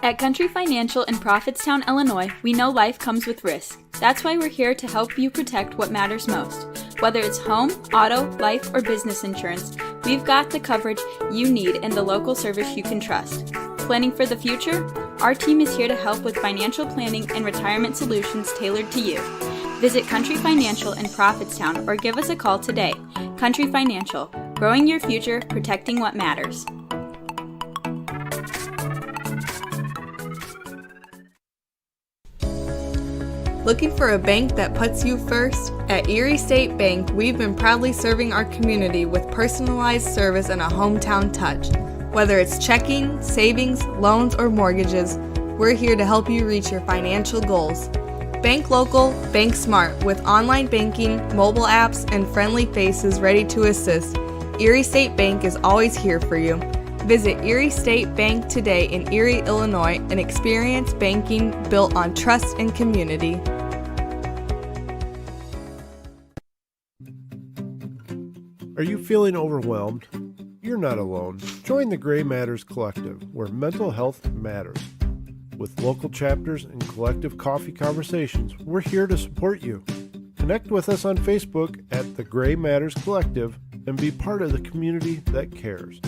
At Country Financial in Prophetstown, Illinois, we know life comes with risk. That's why we're here to help you protect what matters most. Whether it's home, auto, life, or business insurance, we've got the coverage you need and the local service you can trust. Planning for the future? Our team is here to help with financial planning and retirement solutions tailored to you. Visit Country Financial in Prophetstown or give us a call today. Country Financial, growing your future, protecting what matters. Looking for a bank that puts you first? At Erie State Bank, we've been proudly serving our community with personalized service and a hometown touch. Whether it's checking, savings, loans, or mortgages, we're here to help you reach your financial goals. Bank local, bank smart, with online banking, mobile apps, and friendly faces ready to assist. Erie State Bank is always here for you. Visit Erie State Bank today in Erie, Illinois, and experience banking built on trust and community. Are you feeling overwhelmed? You're not alone. Join the Gray Matters Collective, where mental health matters. With local chapters and collective coffee conversations, we're here to support you. Connect with us on Facebook at the Gray Matters Collective and be part of the community that cares.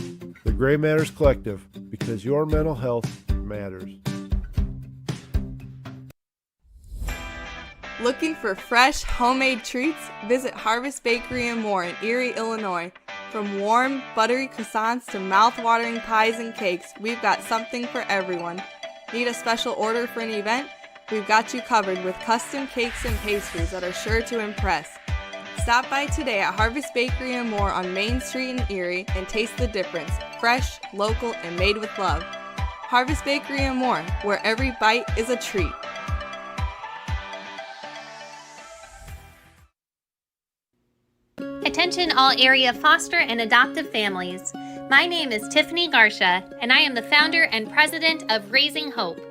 The Gray Matters Collective, because your mental health matters. Looking for fresh, homemade treats? Visit Harvest Bakery and More in Erie, Illinois. From warm, buttery croissants to mouth-watering pies and cakes, we've got something for everyone. Need a special order for an event? We've got you covered with custom cakes and pastries that are sure to impress. Stop by today at Harvest Bakery and More on Main Street in Erie and taste the difference. Fresh, local, and made with love. Harvest Bakery and More, where every bite is a treat. Attention all area foster and adoptive families. My name is Tiffany Garsha, and I am the founder and president of Raising Hope.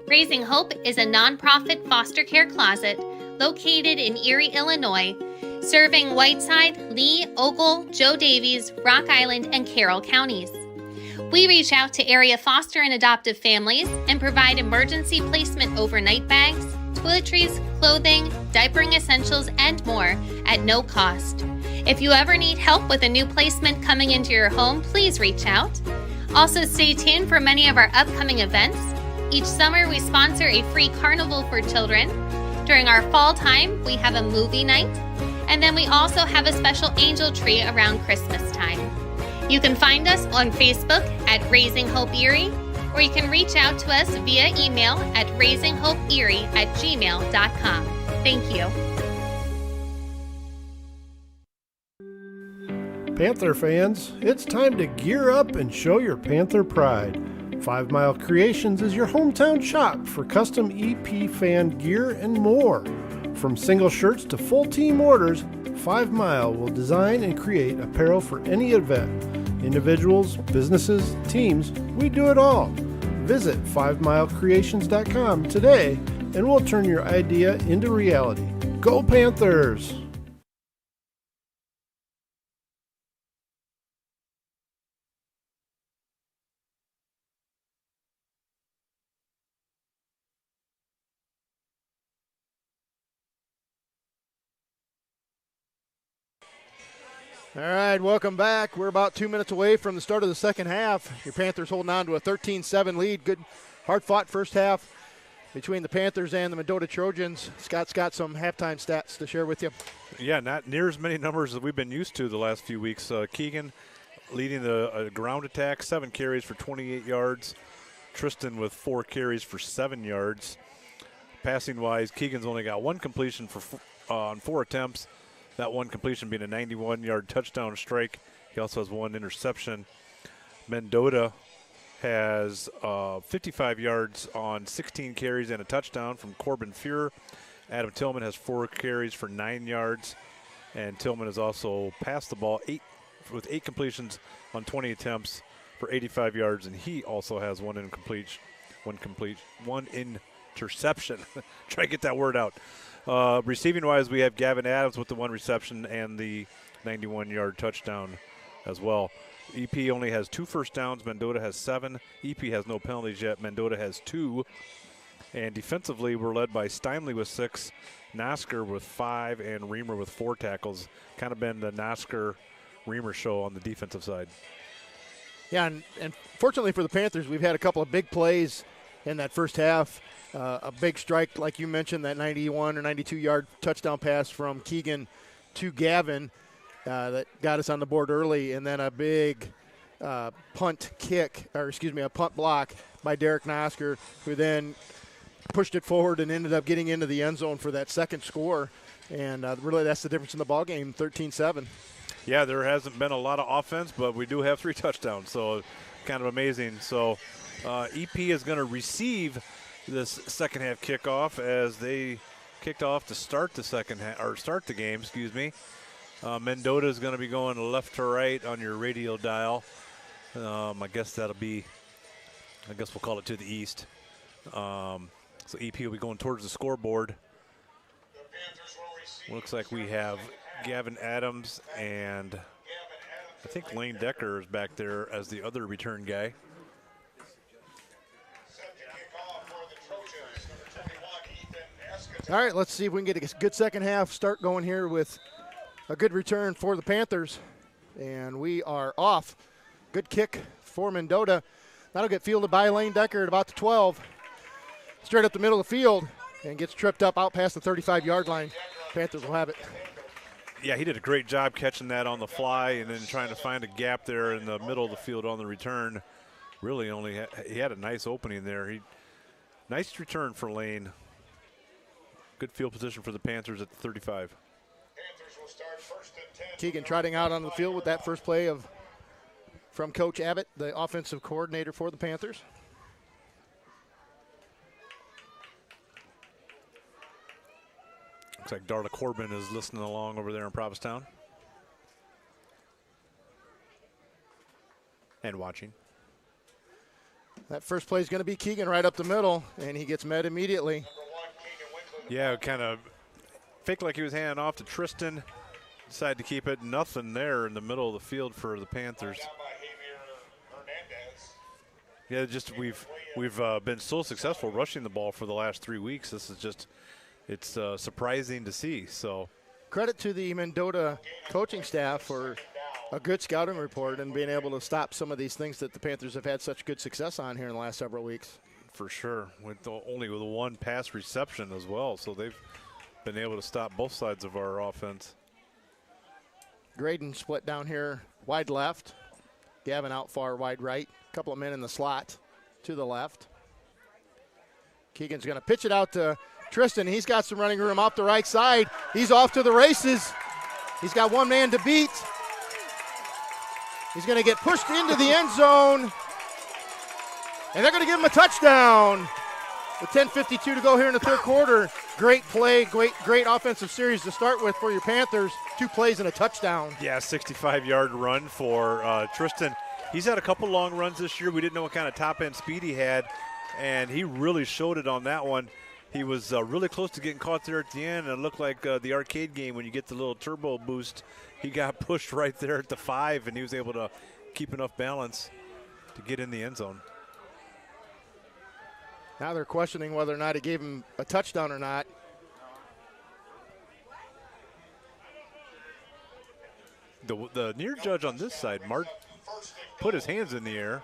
Raising Hope is a nonprofit foster care closet located in Erie, Illinois, serving Whiteside, Lee, Ogle, Joe Davies, Rock Island, and Carroll counties. We reach out to area foster and adoptive families and provide emergency placement overnight bags, toiletries, clothing, diapering essentials, and more at no cost. If you ever need help with a new placement coming into your home, please reach out. Also, stay tuned for many of our upcoming events. Each summer, we sponsor a free carnival for children. During our fall time, we have a movie night. And then we also have a special angel tree around Christmas time. You can find us on Facebook at Raising Hope Erie, or you can reach out to us via email at raisinghopeerie@gmail.com. Thank you. Panther fans, it's time to gear up and show your Panther pride. 5 Mile Creations is your hometown shop for custom EP fan gear and more. From single shirts to full team orders, 5 Mile will design and create apparel for any event. Individuals, businesses, teams, we do it all. Visit 5milecreations.com today and we'll turn your idea into reality. Go Panthers! All right, welcome back. We're about 2 minutes away from the start of the second half. Your Panthers holding on to a 13-7 lead. Good, hard-fought first half between the Panthers and the Mendota Trojans. Scott's got some halftime stats to share with you. Yeah, not near as many numbers as we've been used to the last few weeks. Keegan leading the ground attack, 7 carries for 28 yards. Tristan with 4 carries for 7 yards. Passing-wise, Keegan's only got 1 completion on 4 attempts. That 1 completion being a 91-yard touchdown strike. He also has 1 interception. Mendota has 55 yards on 16 carries and a touchdown from Corbin Fuhrer. Adam Tillman has 4 carries for 9 yards. And Tillman has also passed the ball with 8 completions on 20 attempts for 85 yards. And he also has 1 interception. Try to get that word out. Receiving-wise, we have Gavin Adams with the 1 reception and the 91-yard touchdown as well. EP only has 2 first downs. Mendota has 7. EP has no penalties yet. Mendota has 2. And defensively, we're led by Steinley with 6, Nasker with 5, and Reamer with 4 tackles. Kind of been the Nasker-Reamer show on the defensive side. Yeah, and fortunately for the Panthers, we've had a couple of big plays in that first half. A big strike, like you mentioned, that 91 or 92-yard touchdown pass from Keegan to Gavin that got us on the board early, and then a big punt block by Derek Nasker, who then pushed it forward and ended up getting into the end zone for that second score. And really that's the difference in the ball game, 13-7. Yeah, there hasn't been a lot of offense, but we do have 3 touchdowns, so kind of amazing. So EP is going to receive this second half kickoff as they kicked off to start the start the game, excuse me. Mendota is going to be going left to right on your radial dial. I guess we'll call it to the east. So EP will be going towards the scoreboard. Looks like we have Gavin Adams and I think Lane Decker is back there as the other return guy. All right, let's see if we can get a good second half start going here with a good return for the Panthers. And we are off. Good kick for Mendota. That'll get fielded by Lane Decker at about the 12. Straight up the middle of the field and gets tripped up out past the 35-yard line. Panthers will have it. Yeah, he did a great job catching that on the fly and then trying to find a gap there in the middle of the field on the return. Really he had a nice opening there. Nice return for Lane. Good field position for the Panthers at the 35. Keegan trotting out on the field with that first play from Coach Abbott, the offensive coordinator for the Panthers. Looks like Darla Corbin is listening along over there in Provincetown. And watching. That first play is going to be Keegan right up the middle, and he gets met immediately. Yeah, kind of faked like he was handing off to Tristan. Decided to keep it. Nothing there in the middle of the field for the Panthers. Yeah, just we've been so successful rushing the ball for the last 3 weeks. This is just it's surprising to see. So credit to the Mendota coaching staff for a good scouting report and being able to stop some of these things that the Panthers have had such good success on here in the last several weeks. For sure, only with 1 pass reception as well, so they've been able to stop both sides of our offense. Graydon split down here, wide left. Gavin out far, wide right. A couple of men in the slot to the left. Keegan's going to pitch it out to Tristan. He's got some running room off the right side. He's off to the races. He's got 1 man to beat. He's going to get pushed into the end zone. And they're going to give him a touchdown. With 10:52 to go here in the third quarter. Great play, great offensive series to start with for your Panthers. 2 plays and a touchdown. Yeah, 65-yard run for Tristan. He's had a couple long runs this year. We didn't know what kind of top-end speed he had, and he really showed it on that one. He was really close to getting caught there at the end, and it looked like the arcade game when you get the little turbo boost. He got pushed right there at the 5, and he was able to keep enough balance to get in the end zone. Now they're questioning whether or not he gave him a touchdown or not. The near judge on this side, Mark, put his hands in the air.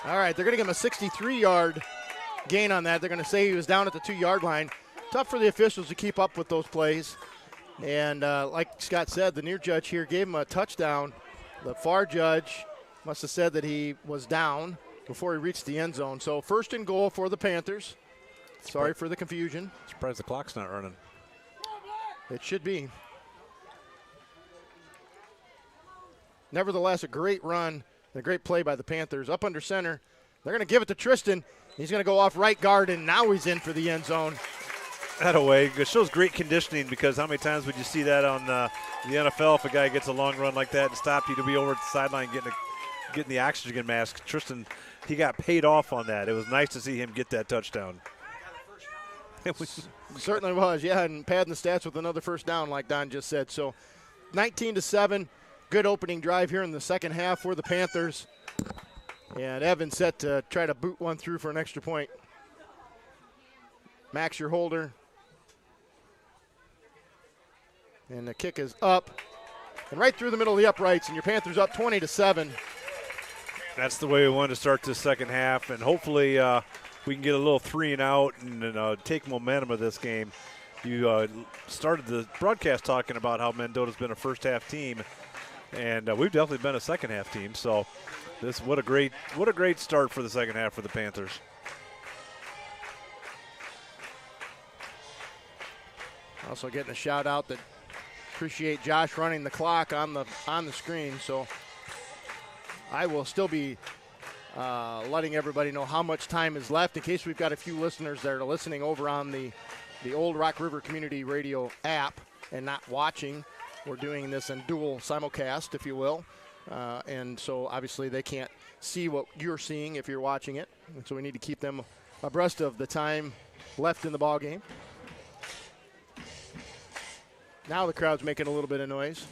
All right, they're going to give him a 63-yard gain on that. They're going to say he was down at the 2-yard line. Tough for the officials to keep up with those plays. And like Scott said, the near judge here gave him a touchdown. The far judge must have said that he was down before he reached the end zone. So 1st and goal for the Panthers. Sorry for the confusion. Surprised the clock's not running. It should be. Nevertheless, a great run, a great play by the Panthers. Up under center. They're going to give it to Tristan. He's going to go off right guard, and now he's in for the end zone. That away. It shows great conditioning because how many times would you see that on the NFL if a guy gets a long run like that and stop you to be over at the sideline getting the oxygen mask. Tristan, he got paid off on that. It was nice to see him get that touchdown. Certainly was, yeah, and padding the stats with another first down like Don just said. So 19-7, good opening drive here in the second half for the Panthers. And Evans set to try to boot one through for an extra point. Max, your holder. And the kick is up. And right through the middle of the uprights, and your Panthers up 20-7. That's the way we wanted to start this second half, and hopefully we can get a little 3 and out and take momentum of this game. You started the broadcast talking about how Mendota's been a first-half team, and we've definitely been a second-half team. So what a great start for the second half for the Panthers. Also getting a shout out that appreciate Josh running the clock on the screen. So I will still be letting everybody know how much time is left in case we've got a few listeners that are listening over on the old Rock River Community Radio app and not watching. We're doing this in dual simulcast, if you will. And so obviously they can't see what you're seeing if you're watching it. And so we need to keep them abreast of the time left in the ball game. Now the crowd's making a little bit of noise.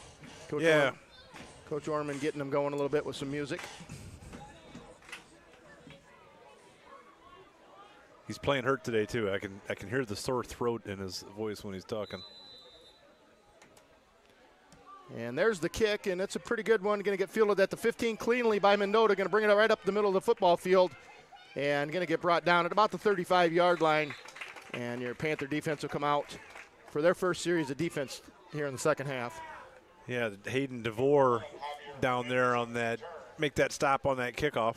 Coach Orman getting them going a little bit with some music. He's playing hurt today too. I can hear the sore throat in his voice when he's talking. And there's the kick, and it's a pretty good one. Going to get fielded at the 15 cleanly by Mendota. Going to bring it right up the middle of the football field, and going to get brought down at about the 35-yard line. And your Panther defense will come out for their first series of defense here in the second half. Yeah, Hayden DeVore down there on that, make that stop on that kickoff.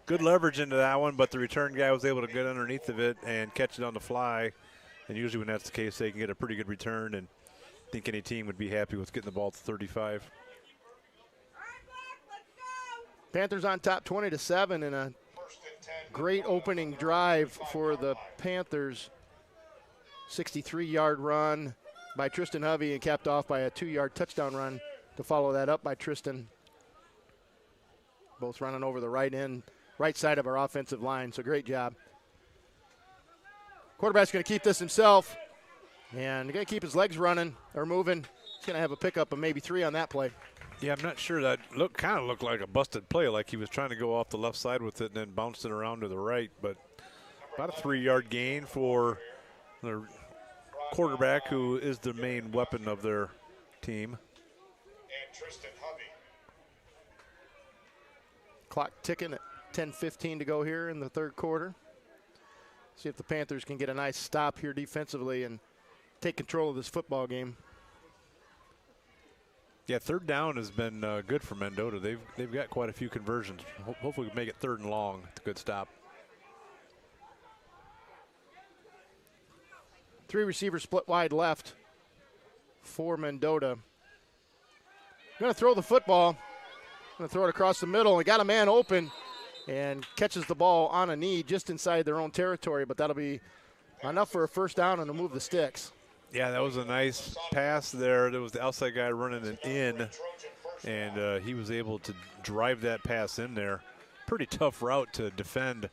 Good leverage into that one, but the return guy was able to get underneath of it and catch it on the fly. And usually when that's the case, they can get a pretty good return, and I think any team would be happy with getting the ball to 35. Panthers on top 20-7 in a great opening drive for the Panthers. 63-yard run by Tristan Hovey and capped off by a 2-yard touchdown run to follow that up by Tristan. Both running over the right side of our offensive line, so great job. Quarterback's going to keep this himself, and going to keep his legs running or moving. He's going to have a pickup of maybe 3 on that play. Yeah, I'm not sure. That kind of looked like a busted play, like he was trying to go off the left side with it and then bounced it around to the right. But about a 3-yard gain for the quarterback, who is the main weapon of their team. And Tristan Hovey. Clock ticking at 10:15 to go here in the third quarter. See if the Panthers can get a nice stop here defensively and take control of this football game. Yeah, third down has been good for Mendota. They've got quite a few conversions. Hopefully we can make it 3rd and long. It's a good stop. 3 receivers split wide left for Mendota. Going to throw the football. Going to throw it across the middle. And got a man open and catches the ball on a knee just inside their own territory. But that'll be enough for a first down and to move the sticks. Yeah, that was a nice pass there. There was the outside guy running it in, and he was able to drive that pass in there. Pretty tough route to defend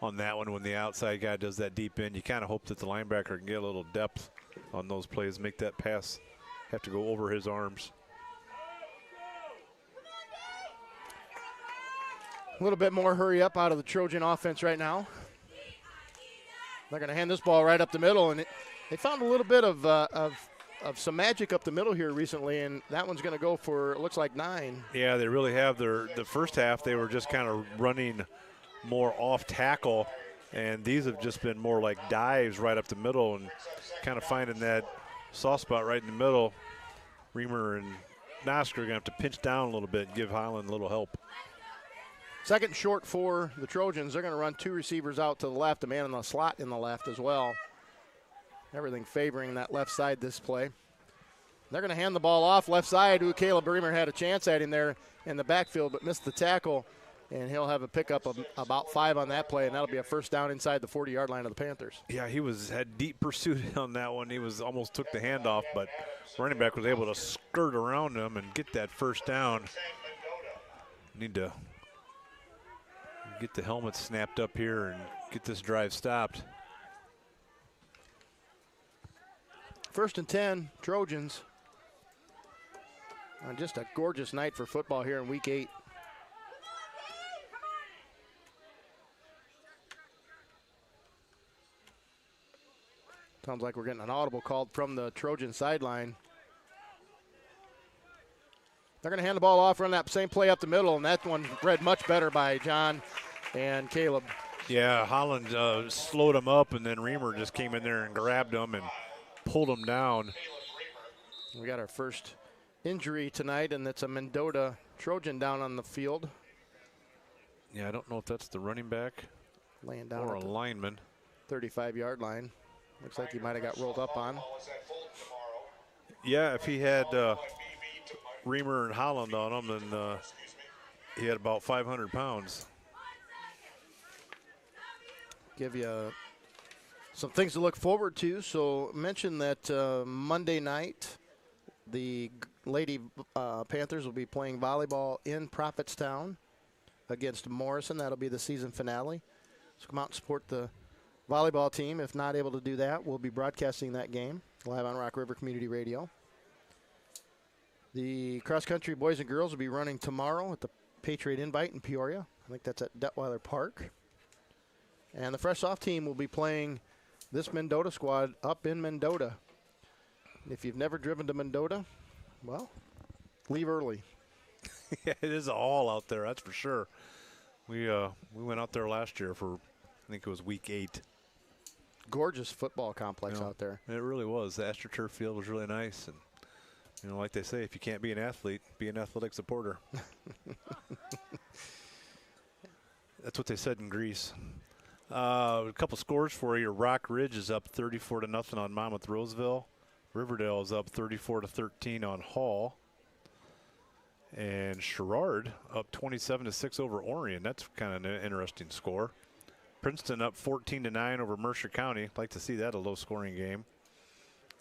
on that one when the outside guy does that deep in. You kind of hope that the linebacker can get a little depth on those plays, make that pass have to go over his arms. A little bit more hurry up out of the Trojan offense right now. They're going to hand this ball right up the middle, and they found a little bit of some magic up the middle here recently, and that one's going to go for, it looks like 9. Yeah, they really have. The first half, they were just kind of running more off tackle, and these have just been more like dives right up the middle and kind of finding that soft spot right in the middle. Reamer and Nosker are going to have to pinch down a little bit and give Highland a little help. Second short for the Trojans. They're going to run 2 receivers out to the left, a man in the slot in the left as well. Everything favoring that left side this play. They're going to hand the ball off left side. Caleb Bremer had a chance at him there in the backfield but missed the tackle, and he'll have a pickup of about 5 on that play, and that'll be a first down inside the 40-yard line of the Panthers. Yeah, he had deep pursuit on that one. He almost took the handoff, but running back was able to skirt around him and get that first down. Need to get the helmet snapped up here and get this drive stopped. 1st and 10, Trojans. Just a gorgeous night for football here in Week 8. Sounds like we're getting an audible called from the Trojan sideline. They're going to hand the ball off, run that same play up the middle, and that one read much better by John and Caleb. Yeah, Holland slowed him up, and then Reamer just came in there and grabbed him and pulled him down. We got our first injury tonight, and it's a Mendota Trojan down on the field. Yeah, I don't know if that's the running back Laying down or at a the lineman. 35-yard line. Looks like he might have got rolled up on. Yeah, if he had Reamer and Holland on him, then he had about 500 pounds. Give you some things to look forward to. So mention that Monday night, the Lady Panthers will be playing volleyball in Prophetstown against Morrison. That'll be the season finale. So come out and support the volleyball team. If not able to do that, we'll be broadcasting that game live on Rock River Community Radio. The cross-country boys and girls will be running tomorrow at the Patriot Invite in Peoria. I think that's at Detweiler Park. And the fresh off team will be playing this Mendota squad up in Mendota. If you've never driven to Mendota, well, leave early. Yeah, it is a haul out there, that's for sure. We went out there last year for, I think it was week 8. Gorgeous football complex out there. It really was. The AstroTurf field was really nice. And, you know, like they say, if you can't be an athlete, be an athletic supporter. That's what they said in Greece. A couple scores for you. Rock Ridge is up 34-0 on Monmouth Roseville. Riverdale is up 34-13 on Hall. And Sherrard up 27-6 over Orion. That's kind of an interesting score. Princeton up 14-9 over Mercer County. Like to see that, a low-scoring game.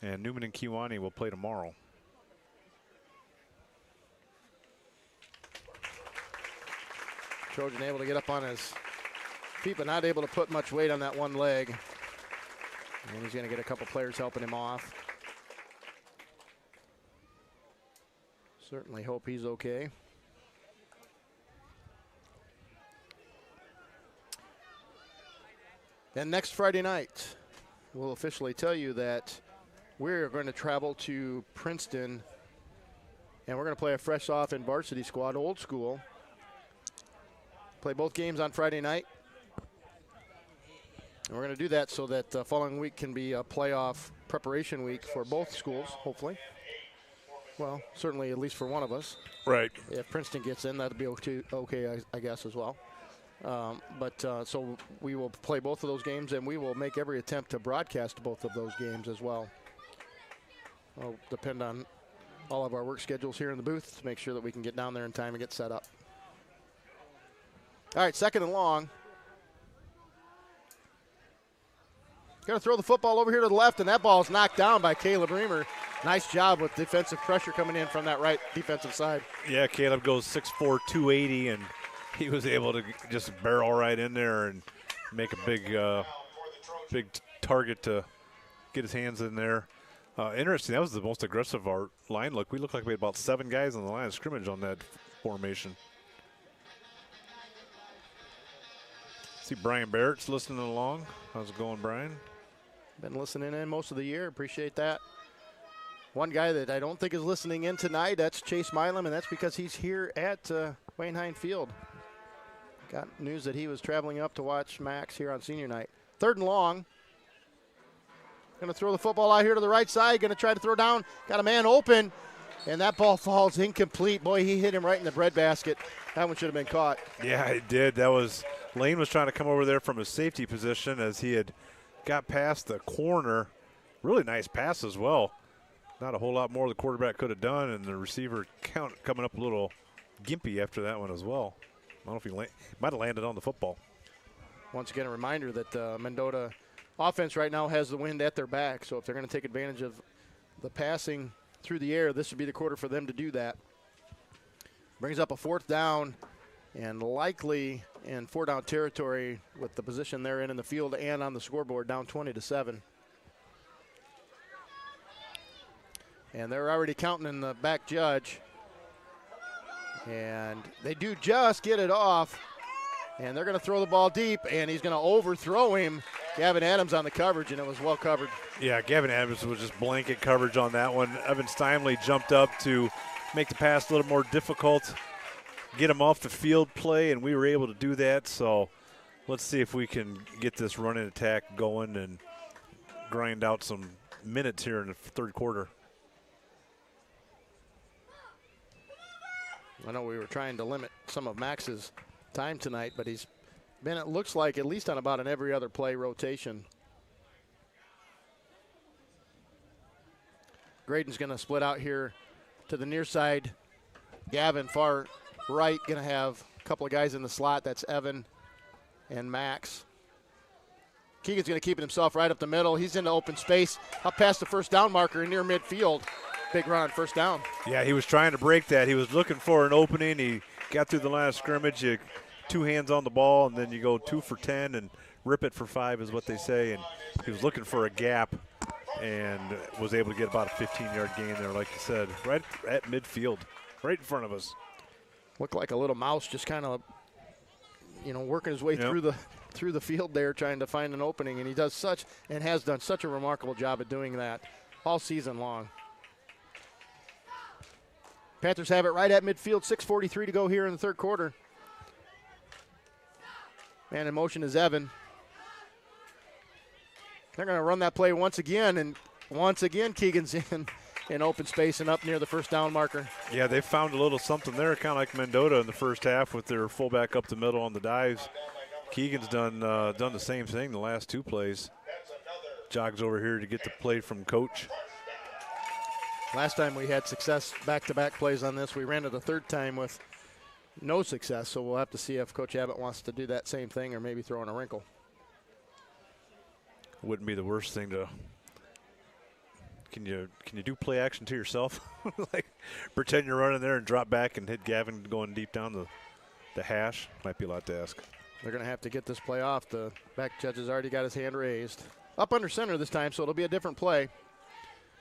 And Newman and Kewanee will play tomorrow. Trojan able to get up on his feet, but not able to put much weight on that one leg. And he's going to get a couple players helping him off. Certainly hope he's okay. And next Friday night, we'll officially tell you that we're going to travel to Princeton, and we're going to play a fresh off in varsity squad, old school. Play both games on Friday night. And we're going to do that so that the following week can be a playoff preparation week for both schools, hopefully. Well, certainly at least for one of us. Right. If Princeton gets in, that'll be okay, I guess, as well. So we will play both of those games, and we will make every attempt to broadcast both of those games as well. It'll depend on all of our work schedules here in the booth to make sure that we can get down there in time and get set up. All right, second and long. Going to throw the football over here to the left, and that ball is knocked down by Caleb Reamer. Nice job with defensive pressure coming in from that right defensive side. Yeah, Caleb goes 6'4", 280, and he was able to just barrel right in there and make a big target to get his hands in there. Interesting, that was the most aggressive of our line look. We looked like we had about 7 guys on the line of scrimmage on that formation. See Brian Barrett's listening along. How's it going, Brian? Been listening in most of the year. Appreciate that. One guy that I don't think is listening in tonight, that's Chase Milam, and that's because he's here at Wayne Hine Field. Got news that he was traveling up to watch Max here on senior night. Third and long. Going to throw the football out here to the right side. Going to try to throw down. Got a man open, and that ball falls incomplete. Boy, he hit him right in the breadbasket. That one should have been caught. Yeah, it did. That was Lane was trying to come over there from his safety position as he had got past the corner. Really nice pass as well. Not a whole lot more the quarterback could have done, and the receiver coming up a little gimpy after that one as well. I don't know if he might have landed on the football. Once again, a reminder that Mendota offense right now has the wind at their back, so if they're going to take advantage of the passing through the air, this would be the quarter for them to do that. Brings up a fourth down, and likely in 4-down territory with the position they're in the field and on the scoreboard, down 20-7. And they're already counting in the back judge. And they do just get it off. And they're going to throw the ball deep, and he's going to overthrow him. Gavin Adams on the coverage, and it was well covered. Yeah, Gavin Adams was just blanket coverage on that one. Evan Steinley jumped up to make the pass a little more difficult, get him off the field play, and we were able to do that. So let's see if we can get this running attack going and grind out some minutes here in the third quarter. I know we were trying to limit some of Max's time tonight, but he's been, it looks like, at least on about an every other play rotation. Graydon's going to split out here to the near side. Gavin far right, going to have a couple of guys in the slot. That's Evan and Max. Keegan's going to keep it himself right up the middle. He's into open space, up past the first down marker near midfield. Big run, first down. Yeah, he was trying to break that. He was looking for an opening. He got through the line of scrimmage. You, 2 hands on the ball, and then you go 2 for 10 and rip it for 5 is what they say. And he was looking for a gap and was able to get about a 15-yard gain there, like you said, right at midfield, right in front of us. Looked like a little mouse just kind of, working his way through the field there, trying to find an opening. And he does such and has done such a remarkable job at doing that all season long. Panthers have it right at midfield, 6:43 to go here in the third quarter. Man in motion is Evan. They're going to run that play once again, and once again Keegan's in open space and up near the first down marker. Yeah, they found a little something there, kind of like Mendota in the first half with their fullback up the middle on the dives. Keegan's done the same thing the last 2 plays. Jogs over here to get the play from Coach. Last time we had success, back-to-back plays on this. We ran it a third time with no success, so we'll have to see if Coach Abbott wants to do that same thing or maybe throw in a wrinkle. Wouldn't be the worst thing to. Can you do play action to yourself? Like pretend you're running there and drop back and hit Gavin going deep down the hash? Might be a lot to ask. They're going to have to get this play off. The back judge has already got his hand raised. Up under center this time, so it'll be a different play.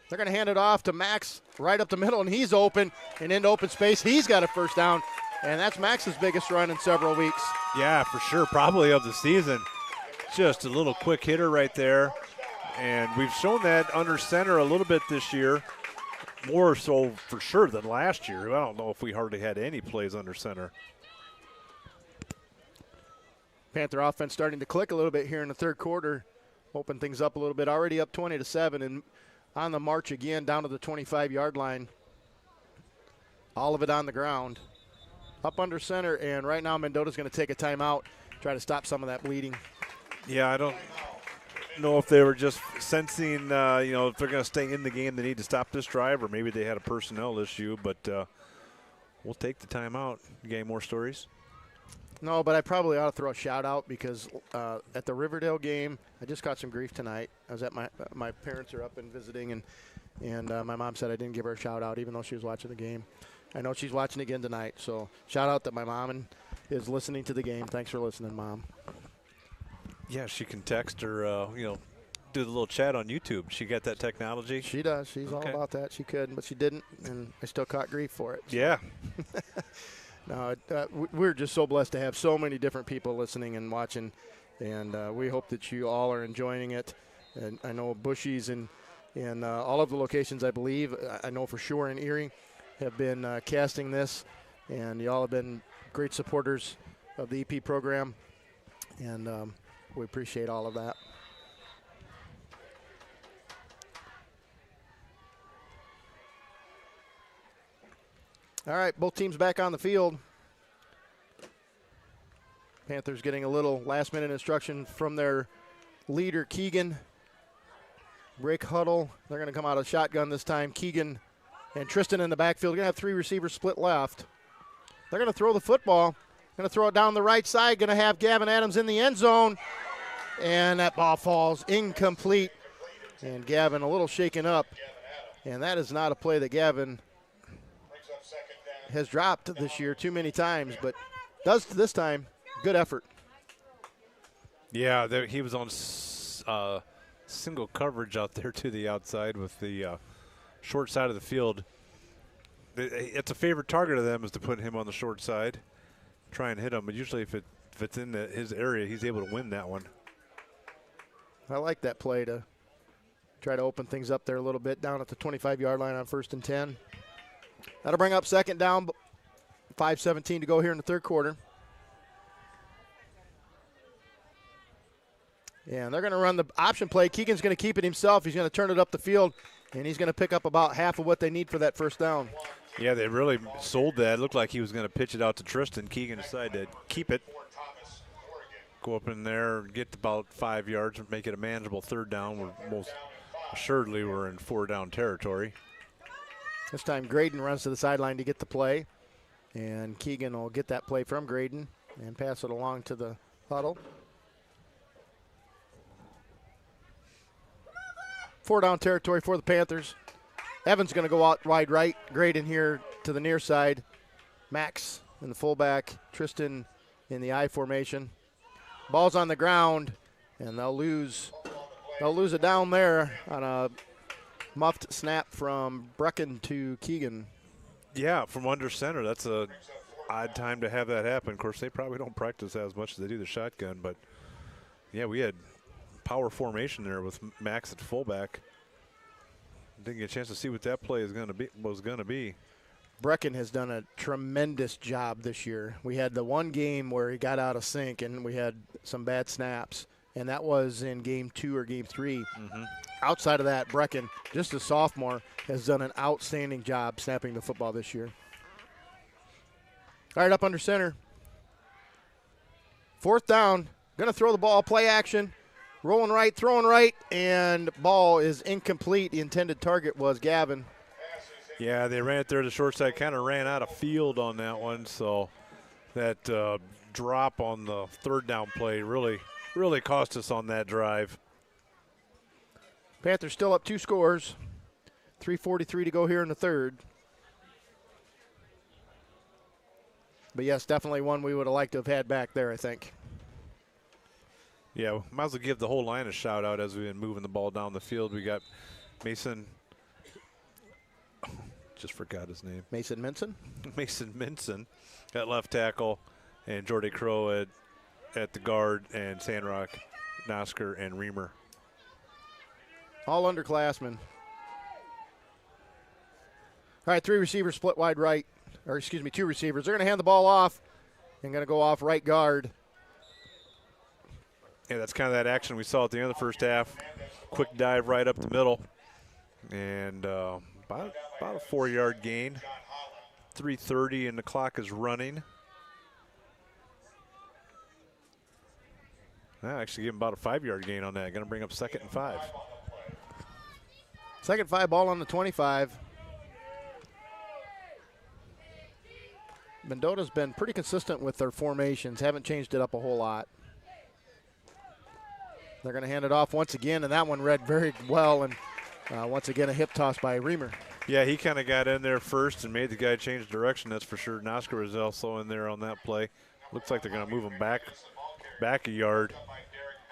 They're going to hand it off to Max right up the middle, and he's open and into open space. He's got a first down, and that's Max's biggest run in several weeks. Yeah, for sure, probably of the season. Just a little quick hitter right there, and we've shown that under center a little bit this year, more so for sure than last year. I don't know if we hardly had any plays under center. Panther offense starting to click a little bit here in the third quarter, open things up a little bit. Already up 20-7, and on the march again down to the 25-yard line. All of it on the ground. Up under center, and right now Mendota's going to take a timeout, try to stop some of that bleeding. Yeah, I don't know if they were just sensing, if they're going to stay in the game, they need to stop this drive, or maybe they had a personnel issue, but we'll take the timeout. You got any more stories? No, but I probably ought to throw a shout-out because at the Riverdale game, I just got some grief tonight. I was at my parents are up and visiting, and my mom said I didn't give her a shout-out even though she was watching the game. I know she's watching again tonight, so shout-out that my mom is listening to the game. Thanks for listening, Mom. Yeah, she can text or, do the little chat on YouTube. She got that technology? She does. She's all about that. She could, but she didn't, and I still caught grief for it. So. Yeah. No, we're just so blessed to have so many different people listening and watching, and we hope that you all are enjoying it. And I know Bushy's and all of the locations, I believe, I know for sure in Erie, have been casting this, and you all have been great supporters of the EP program, and we appreciate all of that. All right, both teams back on the field. Panthers getting a little last-minute instruction from their leader, Keegan. Break huddle. They're going to come out of shotgun this time. Keegan and Tristan in the backfield. Going to have 3 receivers split left. They're going to throw the football. Going to throw it down the right side. Going to have Gavin Adams in the end zone. And that ball falls incomplete. And Gavin a little shaken up. And that is not a play that Gavin has dropped this year too many times, but does this time. Good effort. Yeah, he was on single coverage out there to the outside with the short side of the field. it's a favorite target of them is to put him on the short side, try and hit him. But usually if it's in his area, he's able to win that one. I like that play to try to open things up there a little bit down at the 25-yard line on 1st and 10. That'll bring up 2nd down, 5:17 to go here in the third quarter. And they're going to run the option play. Keegan's going to keep it himself. He's going to turn it up the field, and he's going to pick up about half of what they need for that 1st down. Yeah, they really sold that. It looked like he was going to pitch it out to Tristan. Keegan decided to keep it. Go up in there, get about 5 yards, and make it a manageable 3rd down. We're most assuredly we're in 4-down territory. This time Graydon runs to the sideline to get the play, and Keegan will get that play from Graydon and pass it along to the huddle. 4-down territory for the Panthers. Evans going to go out wide right. Graydon here to the near side. Max in the fullback. Tristan in the I formation. Ball's on the ground, and they'll lose it down there on a muffed snap from Brecken to Keegan. Yeah, from under center. That's a odd time to have that happen. Of course, they probably don't practice as much as they do the shotgun, but yeah, we had power formation there with Max at fullback. Didn't get a chance to see what that play was going to be. Brecken has done a tremendous job this year. We had the one game where he got out of sync and we had some bad snaps, and that was in game 2 or game 3. Mm-hmm. Outside of that, Brecken, just a sophomore, has done an outstanding job snapping the football this year. All right, up under center. 4th down, going to throw the ball, play action. Rolling right, throwing right, and ball is incomplete. The intended target was Gavin. Yeah, they ran it there to the short side, kind of ran out of field on that one. So that drop on the 3rd down play really cost us on that drive. Panthers still up 2 scores. 3:43 to go here in the 3rd. But yes, definitely one we would have liked to have had back there, I think. Yeah, might as well give the whole line a shout out as we've been moving the ball down the field. We got Mason, just forgot his name. Mason Minson? Mason Minson at left tackle, and Jordy Crow at the guard, and Sandrock, Nosker, and Reamer. All underclassmen. All right, 3 receivers split wide right. Or, 2 receivers. They're going to hand the ball off and going to go off right guard. Yeah, that's kind of that action we saw at the end of the first half. Quick dive right up the middle. And about a 4-yard gain. 3:30 and the clock is running. Actually give him about a 5-yard gain on that. Going to bring up 2nd and 5. 2nd and 5, ball on the 25. Mendota's been pretty consistent with their formations. Haven't changed it up a whole lot. They're going to hand it off once again, and that one read very well. And once again, a hip toss by Reamer. Yeah, he kind of got in there first and made the guy change direction, that's for sure. Nosker was also in there on that play. Looks like they're going to move him back a yard.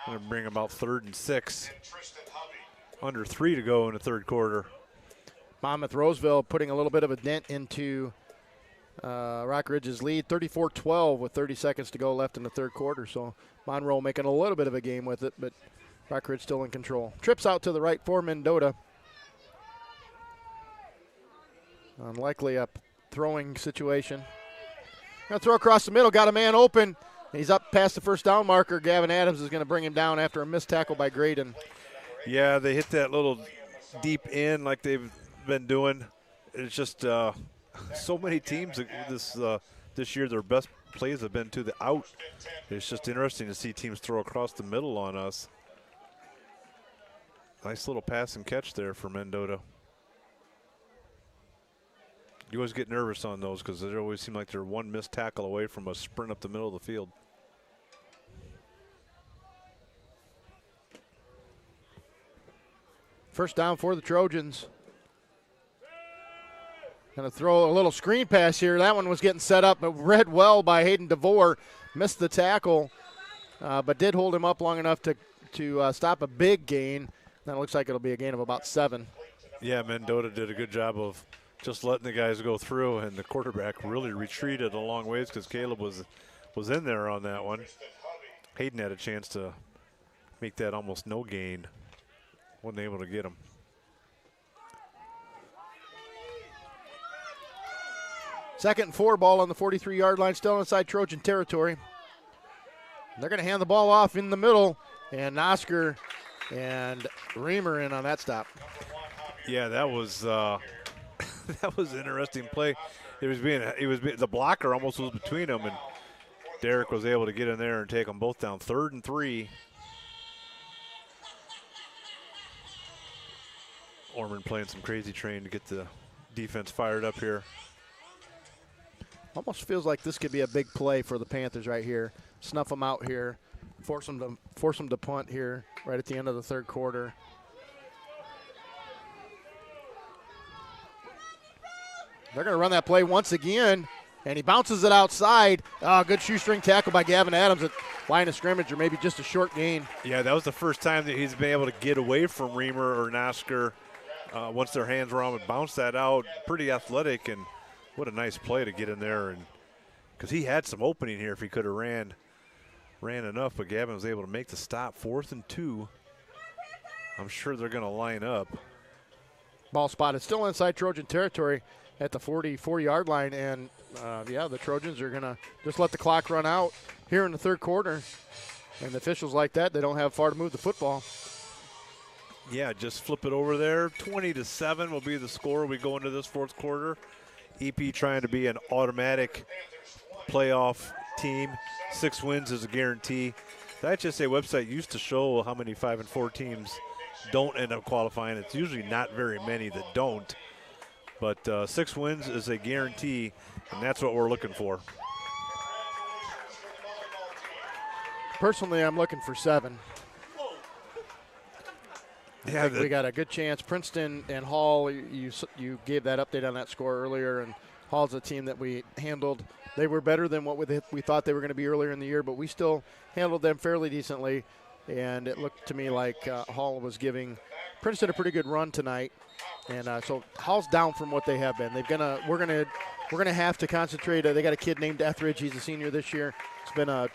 Going to bring about 3rd and 6. Under 3 to go in the 3rd quarter. Monmouth Roseville putting a little bit of a dent into Rock Ridge's lead, 34-12 with 30 seconds to go left in the 3rd quarter. So Monroe making a little bit of a game with it, but Rock Ridge still in control. Trips out to the right for Mendota. Unlikely a throwing situation. Going to throw across the middle, got a man open. He's up past the 1st down marker. Gavin Adams is going to bring him down after a missed tackle by Graydon. Yeah, they hit that little deep in like they've been doing. It's just so many teams this year, their best plays have been to the out. It's just interesting to see teams throw across the middle on us. Nice little pass and catch there for Mendota. You always get nervous on those because they always seem like they're one missed tackle away from a sprint up the middle of the field. First down for the Trojans. Going to throw a little screen pass here. That one was getting set up, but read well by Hayden DeVore. Missed the tackle, but did hold him up long enough to stop a big gain. Then it looks like it'll be a gain of about 7. Yeah, Mendota did a good job of just letting the guys go through, and the quarterback really retreated a long ways because Caleb was in there on that one. Hayden had a chance to make that almost no gain. Wasn't able to get him. Second and 4, ball on the 43-yard line, still inside Trojan territory. They're going to hand the ball off in the middle, and Oscar and Reamer in on that stop. Yeah, that was that was an interesting play. The blocker almost was between them, and Derek was able to get in there and take them both down. 3rd and 3. Orman playing some crazy train to get the defense fired up here. Almost feels like this could be a big play for the Panthers right here. Snuff them out here, force them to punt here right at the end of the third quarter. They're going to run that play once again, and he bounces it outside. Oh, good shoestring tackle by Gavin Adams at line of scrimmage, or maybe just a short gain. Yeah, that was the first time that he's been able to get away from Reamer or Nosker once their hands were on and bounce that out. Pretty athletic, and what a nice play to get in there, and because he had some opening here if he could have ran enough, but Gavin was able to make the stop. 4th and 2. I'm sure they're going to line up. Ball spotted still inside Trojan territory at the 44-yard line, and the Trojans are going to just let the clock run out here in the third quarter. And the officials like that, they don't have far to move the football. Yeah, just flip it over there. 20-7 will be the score. We go into this fourth quarter. EP trying to be an automatic playoff team. 6 wins is a guarantee. The HSA website used to show how many 5 and 4 teams don't end up qualifying. It's usually not very many that don't. But 6 wins is a guarantee, and that's what we're looking for. Personally, I'm looking for 7. Yeah, we got a good chance. Princeton and Hall, you gave that update on that score earlier, and Hall's a team that we handled. They were better than what we thought they were going to be earlier in the year, but we still handled them fairly decently, and it looked to me like Hall was giving Princeton a pretty good run tonight. And so Hall's down from what they have been. We're gonna have to concentrate. They got a kid named Etheridge. He's a senior this year. It's been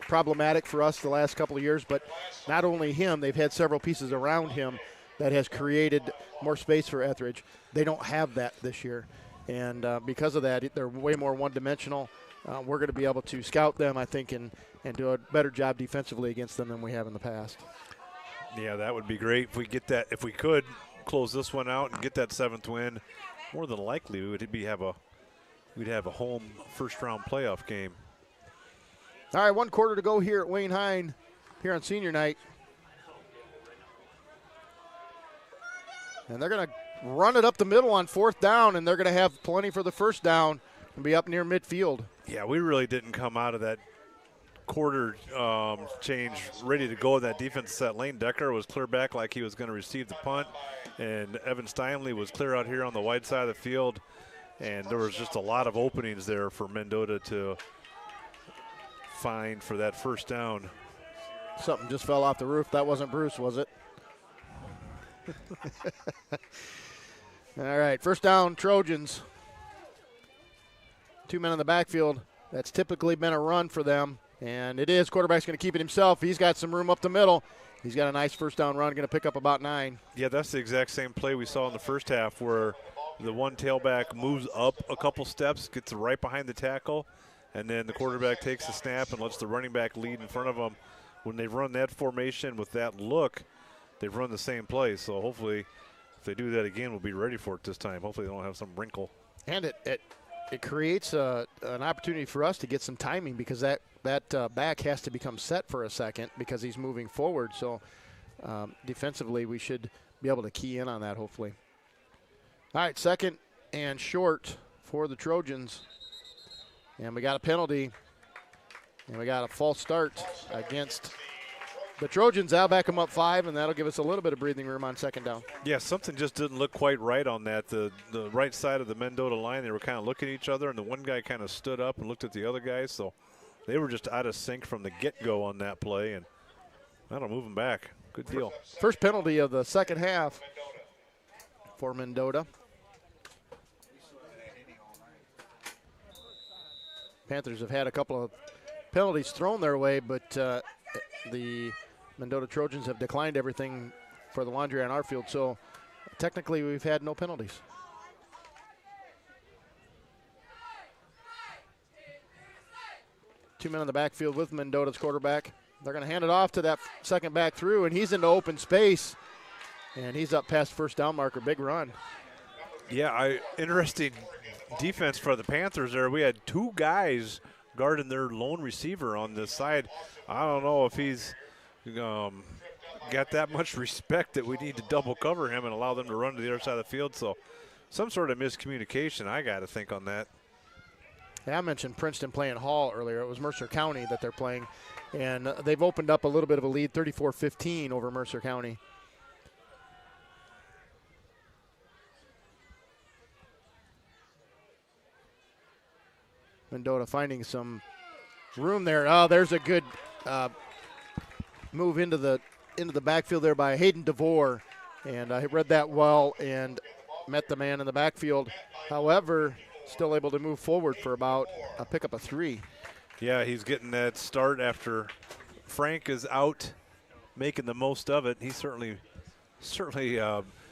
problematic for us the last couple of years, but not only him, they've had several pieces around him that has created more space for Etheridge. They don't have that this year, and because of that, they're way more one-dimensional. We're going to be able to scout them, I think, and do a better job defensively against them than we have in the past. Yeah, that would be great if we get that. If we could close this one out and get that 7th win, more than likely we'd have a home first-round playoff game. All right, 1 quarter to go here at Wayne Hine here on senior night. And they're going to run it up the middle on 4th down, and they're going to have plenty for the first down and be up near midfield. Yeah, we really didn't come out of that quarter change ready to go in that defense set. Lane Decker was clear back like he was going to receive the punt, and Evan Steinley was clear out here on the wide side of the field, and there was just a lot of openings there for Mendota to find for that first down. Something just fell off the roof. That wasn't Bruce, was it? All right, first down, Trojans. 2 men in the backfield. That's typically been a run for them, and it is. Quarterback's going to keep it himself. He's got some room up the middle. He's got a nice first down run, going to pick up about 9. Yeah, that's the exact same play we saw in the first half where the one tailback moves up a couple steps, gets right behind the tackle, and then the quarterback takes the snap and lets the running back lead in front of them. When they've run that formation with that look, they've run the same play. So hopefully if they do that again, we'll be ready for it this time. Hopefully they don't have some wrinkle. And it creates an opportunity for us to get some timing because that back has to become set for a second because he's moving forward. So defensively we should be able to key in on that hopefully. All right, 2nd and short for the Trojans. And we got a penalty, and we got a false start against the Trojans. I'll back them up 5, and that'll give us a little bit of breathing room on 2nd down. Yeah, something just didn't look quite right on that. The right side of the Mendota line, they were kind of looking at each other, and the one guy kind of stood up and looked at the other guy. So they were just out of sync from the get-go on that play, and that'll move them back. Good deal. First penalty of the second half for Mendota. Panthers have had a couple of penalties thrown their way, but the Mendota Trojans have declined everything for the laundry on our field. So technically we've had no penalties. Two men in the backfield with Mendota's quarterback. They're going to hand it off to that second back through, and he's into open space. And he's up past first down marker. Big run. Yeah, interesting defense for the Panthers there. We had two guys guarding their lone receiver on this side. I don't know if he's got that much respect that we need to double cover him and allow them to run to the other side of the field. So some sort of miscommunication, I got to think on that. Yeah, I mentioned Princeton playing Hall earlier. It was Mercer County that they're playing. And they've opened up a little bit of a lead, 34-15 over Mercer County. Mendota finding some room there. Oh, there's a good move into the backfield there by Hayden DeVore. And I read that well and met the man in the backfield. However, still able to move forward for about a pickup of 3. Yeah, he's getting that start after Frank is out, making the most of it. He certainly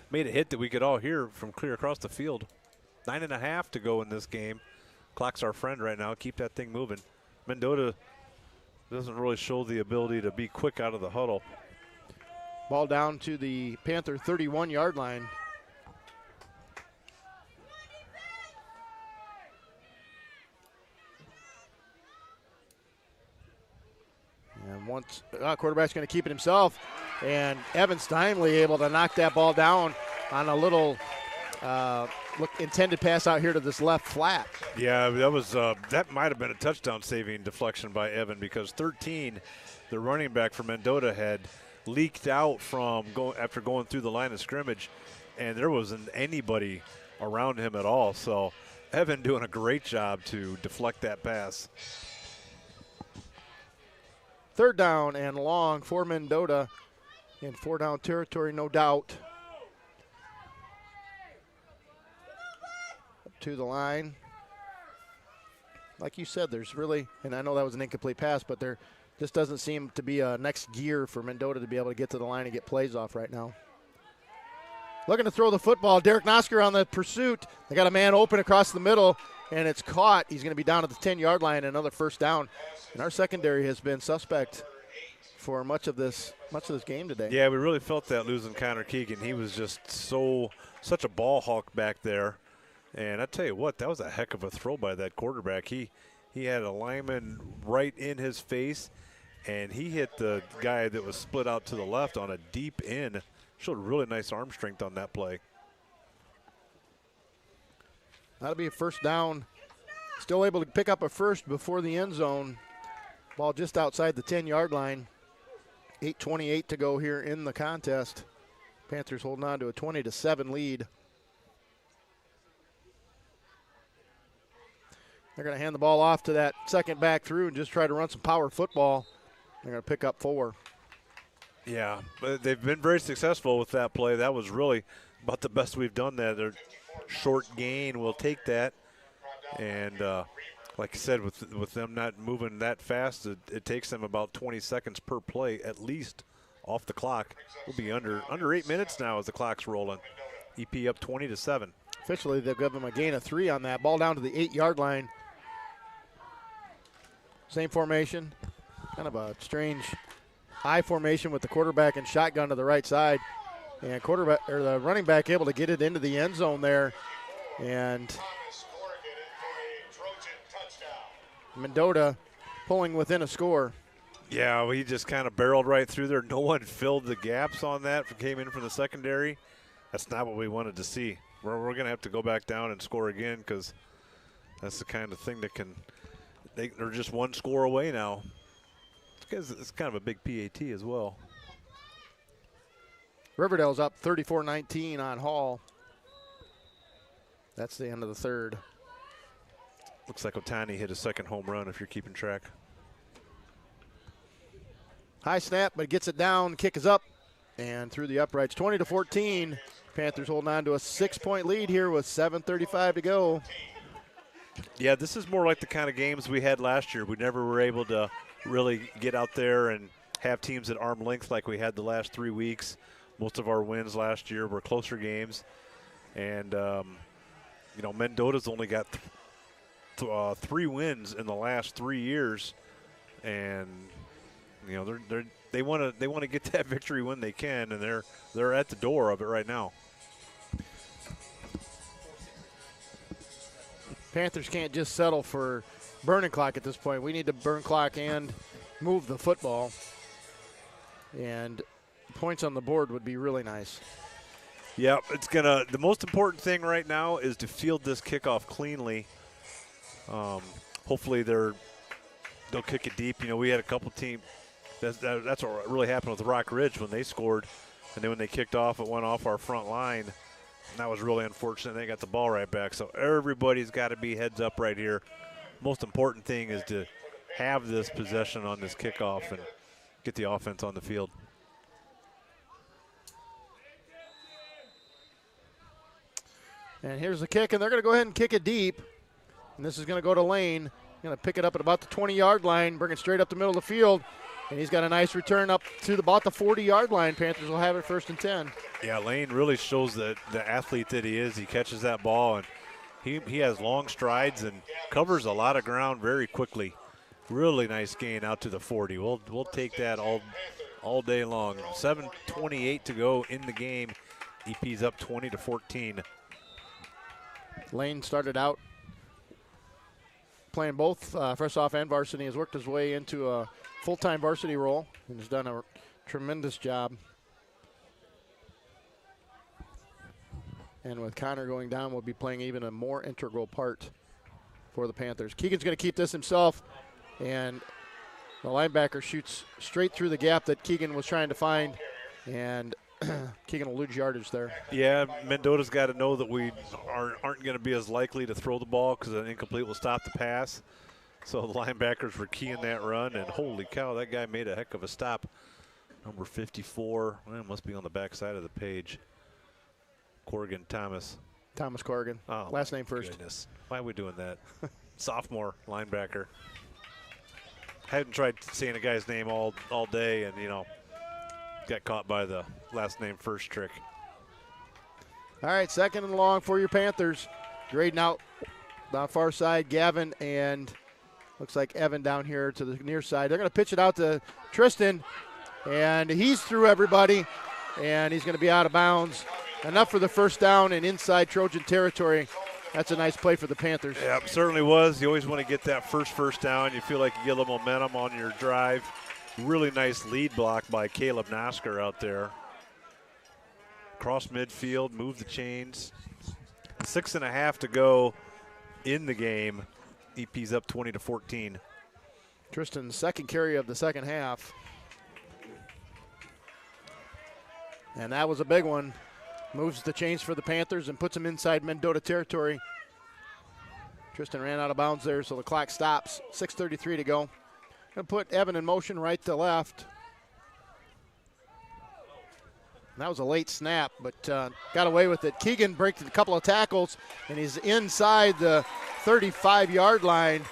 made a hit that we could all hear from clear across the field. 9.5 to go in this game. Clock's our friend right now. Keep that thing moving. Mendota doesn't really show the ability to be quick out of the huddle. Ball down to the Panther 31-yard line. And once quarterback's going to keep it himself, and Evan Steinley able to knock that ball down on a little intended pass out here to this left flat. Yeah, that might have been a touchdown saving deflection by Evan, because 13, the running back for Mendota, had leaked out after going through the line of scrimmage, and there wasn't anybody around him at all. So Evan doing a great job to deflect that pass. Third down and long for Mendota in 4-down territory, no doubt. Up to the line. Like you said, there's really, and I know that was an incomplete pass, but there just doesn't seem to be a next gear for Mendota to be able to get to the line and get plays off right now. Looking to throw the football. Derek Nosker on the pursuit. They got a man open across the middle, and it's caught. He's going to be down at the 10-yard line, another first down. And our secondary has been suspect for much of this game today. Yeah, we really felt that losing Connor Keegan. He was just such a ball hawk back there. And I tell you what, that was a heck of a throw by that quarterback. He had a lineman right in his face, and he hit the guy that was split out to the left on a deep in. Showed really nice arm strength on that play. That'll be a first down. Still able to pick up a first before the end zone. Ball just outside the 10-yard line. 8:28 to go here in the contest. Panthers holding on to a 20-7 lead. They're going to hand the ball off to that second back through and just try to run some power football. They're going to pick up 4. Yeah, but they've been very successful with that play. That was really about the best we've done there. Their short gain, we'll take that. And like I said, with them not moving that fast, it takes them about 20 seconds per play at least off the clock. We'll be under 8 minutes now as the clock's rolling. EP up 20-7. Officially, they'll give them a gain of 3 on that. Ball down to the 8-yard line. Same formation. Kind of a strange I formation with the quarterback and shotgun to the right side. And the running back able to get it into the end zone there. And Mendota pulling within a score. Yeah, well, he just kind of barreled right through there. No one filled the gaps on that. Came in from the secondary. That's not what we wanted to see. We're going to have to go back down and score again, because that's the kind of thing that they're just one score away now. It's kind of a big PAT as well. Riverdale's up 34-19 on Hall. That's the end of the third. Looks like Otani hit his second home run, if you're keeping track. High snap, but gets it down. Kick is up and through the uprights. 20-14. Panthers holding on to a 6-point lead here with 7:35 to go. Yeah, this is more like the kind of games we had last year. We never were able to really get out there and have teams at arm length like we had the last 3 weeks. Most of our wins last year were closer games. And, Mendota's only got 3 wins in the last 3 years. And, they want to get that victory when they can, and they're at the door of it right now. Panthers can't just settle for burning clock at this point. We need to burn clock and move the football. And points on the board would be really nice. Yeah, the most important thing right now is to field this kickoff cleanly. Hopefully they'll kick it deep. We had a couple teams. That's what really happened with Rock Ridge when they scored, and then when they kicked off, it went off our front line. And that was really unfortunate. They got the ball right back. So everybody's got to be heads up right here. Most important thing is to have this possession on this kickoff and get the offense on the field. And here's the kick, and they're going to go ahead and kick it deep. And this is going to go to Lane. Going to pick it up at about the 20-yard line, bring it straight up the middle of the field. And he's got a nice return up to about the 40-yard line. Panthers will have it 1st and 10. Yeah, Lane really shows the athlete that he is. He catches that ball, and he has long strides and covers a lot of ground very quickly. Really nice gain out to the 40. We'll take that all day long. 7:28 to go in the game. EP's up 20-14. Lane started out playing both first off and varsity. Has worked his way into a full-time varsity role and has done a tremendous job. And with Connor going down, we'll be playing even a more integral part for the Panthers. Keegan's going to keep this himself, and the linebacker shoots straight through the gap that Keegan was trying to find, and Keegan will lose yardage there. Yeah, Mendota's got to know that we aren't going to be as likely to throw the ball because an incomplete will stop the pass. So the linebackers were keying that run, and holy cow, that guy made a heck of a stop. Number 54, well, it must be on the back side of the page. Corrigan Thomas. Thomas Corrigan. Oh, last name first. Goodness. Why are we doing that? Sophomore linebacker. I hadn't tried saying a guy's name all day, and, got caught by the last name first trick. All right, 2nd and long for your Panthers. Grading out the far side, Gavin and looks like Evan down here to the near side. They're going to pitch it out to Tristan, and he's through everybody, and he's going to be out of bounds. Enough for the first down and inside Trojan territory. That's a nice play for the Panthers. Yeah, it certainly was. You always want to get that first down. You feel like you get a little momentum on your drive. Really nice lead block by Caleb Nosker out there. Cross midfield, move the chains. 6.5 to go in the game. EP's up 20-14. Tristan's second carry of the second half. And that was a big one. Moves the chains for the Panthers and puts them inside Mendota territory. Tristan ran out of bounds there, so the clock stops. 6:33 to go. Going to put Evan in motion right to left. And that was a late snap, but got away with it. Keegan breaks a couple of tackles, and he's inside the 35-yard line.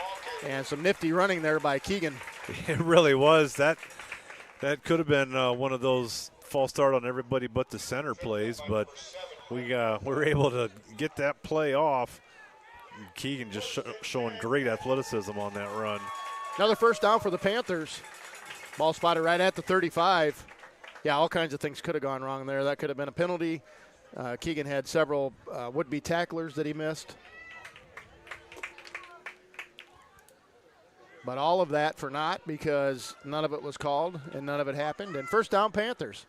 And some nifty running there by Keegan. It really was. That could have been one of those false start on everybody but the center plays, but we were able to get that play off. Keegan just showing great athleticism on that run. Another first down for the Panthers. Ball spotted right at the 35. Yeah, all kinds of things could have gone wrong there. That could have been a penalty. Keegan had several would-be tacklers that he missed. But all of that for naught because none of it was called and none of it happened. And first down, Panthers.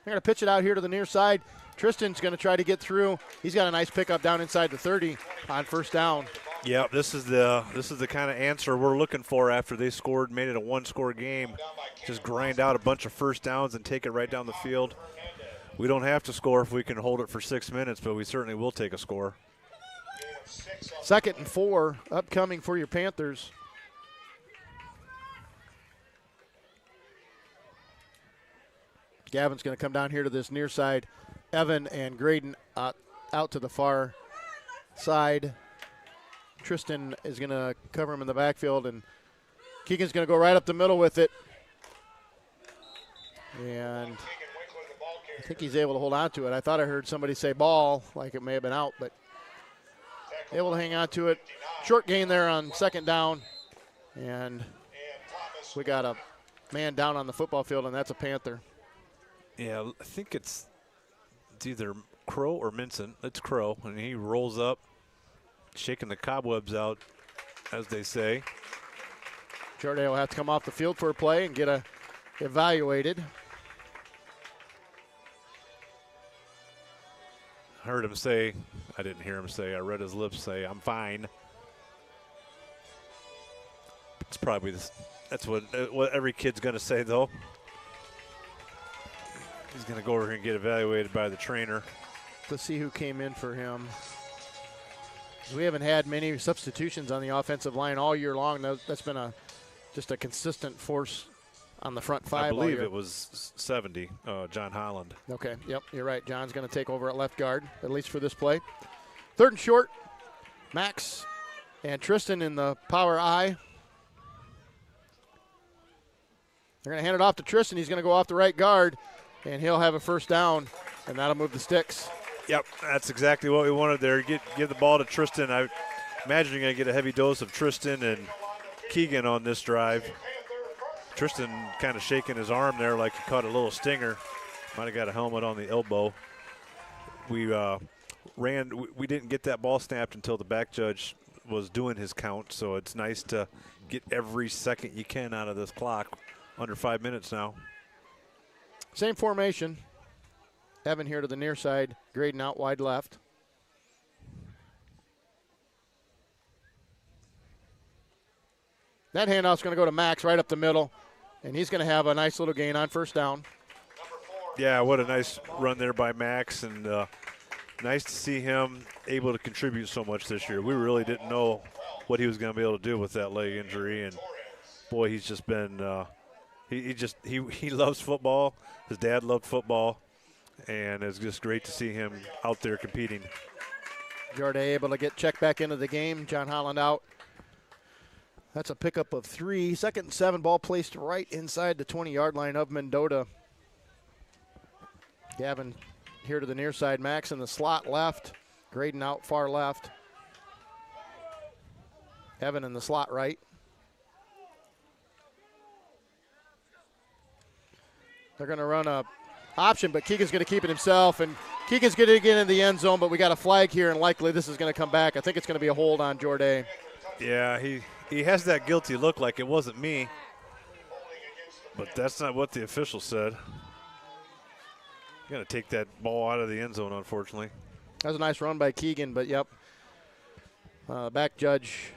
They're going to pitch it out here to the near side. Tristan's going to try to get through. He's got a nice pickup down inside the 30 on first down. Yeah, this is the kind of answer we're looking for after they scored, made it a one-score game. Just grind out a bunch of first downs and take it right down the field. We don't have to score if we can hold it for 6 minutes, but we certainly will take a score. 2nd and 4 upcoming for your Panthers. Gavin's going to come down here to this near side. Evan and Graydon out to the far side. Tristan is going to cover him in the backfield, and Keegan's going to go right up the middle with it. And I think he's able to hold on to it. I thought I heard somebody say ball, like it may have been out, but able to hang on to it. Short gain there on second down, and we got a man down on the football field, and that's a Panther. Yeah, I think it's either Crow or Minson. It's Crow, and he rolls up, shaking the cobwebs out, as they say. Jordan will have to come off the field for a play and get evaluated. I heard him say, I didn't hear him say, I read his lips say, I'm fine. It's probably that's what every kid's going to say, though. He's going to go over here and get evaluated by the trainer. To see who came in for him. We haven't had many substitutions on the offensive line all year long. That's been just a consistent force on the front five. I believe it was 70, John Holland. Okay, yep, you're right. John's going to take over at left guard, at least for this play. Third and short. Max and Tristan in the power I. They're going to hand it off to Tristan. He's going to go off the right guard, and he'll have a first down, and that'll move the sticks. Yep, that's exactly what we wanted there. Give the ball to Tristan. I imagine you're going to get a heavy dose of Tristan and Keegan on this drive. Tristan kind of shaking his arm there like he caught a little stinger. Might have got a helmet on the elbow. We didn't get that ball snapped until the back judge was doing his count, so it's nice to get every second you can out of this clock. Under 5 minutes now. Same formation. Evan here to the near side, Graydon out wide left. That handoff's going to go to Max right up the middle, and he's going to have a nice little gain on first down. Yeah, what a nice run there by Max, and nice to see him able to contribute so much this year. We really didn't know what he was going to be able to do with that leg injury, and boy, he's just been he loves football. His dad loved football, and it's just great to see him out there competing. Jordan able to get checked back into the game. John Holland out. That's a pickup of 3. Second and 7, ball placed right inside the 20-yard line of Mendota. Gavin here to the near side. Max in the slot left. Graydon out far left. Evan in the slot right. They're going to run a option, but Keegan's going to keep it himself, and Keegan's going to get in the end zone, but we got a flag here, and likely this is going to come back. I think it's going to be a hold on Jordan. Yeah, he has that guilty look like it wasn't me, but that's not what the official said. Got to take that ball out of the end zone, unfortunately. That was a nice run by Keegan, but yep. Back judge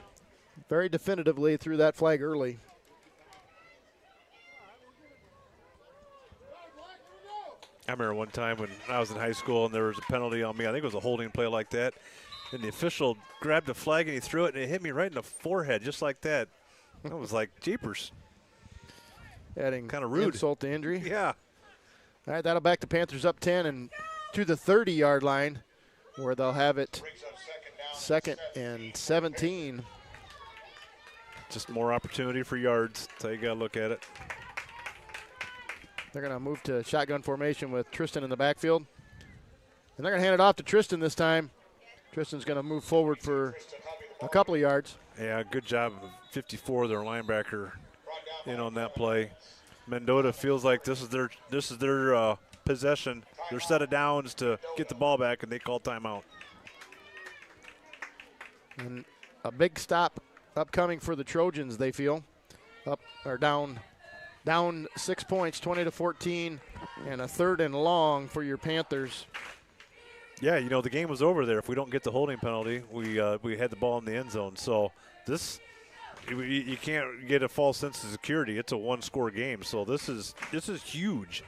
very definitively threw that flag early. I remember one time when I was in high school and there was a penalty on me. I think it was a holding play like that. And the official grabbed the flag and he threw it, and it hit me right in the forehead just like that. That was like jeepers. Adding kind of rude. Insult to injury. Yeah. All right, that'll back the Panthers up 10 and to the 30-yard line where they'll have it second and 17. Just more opportunity for yards. That's how you got to look at it. They're going to move to shotgun formation with Tristan in the backfield. And they're going to hand it off to Tristan this time. Tristan's going to move forward for a couple of yards. Yeah, good job of 54, their linebacker, in on that play. Mendota feels like this is their possession, their set of downs to get the ball back, and they call timeout. And a big stop upcoming for the Trojans, they feel. Up or down 6 points, 20-14, and a third and long for your Panthers. Yeah, you know, the game was over there. If we don't get the holding penalty, we had the ball in the end zone. So this, you can't get a false sense of security. It's a one-score game. So this is huge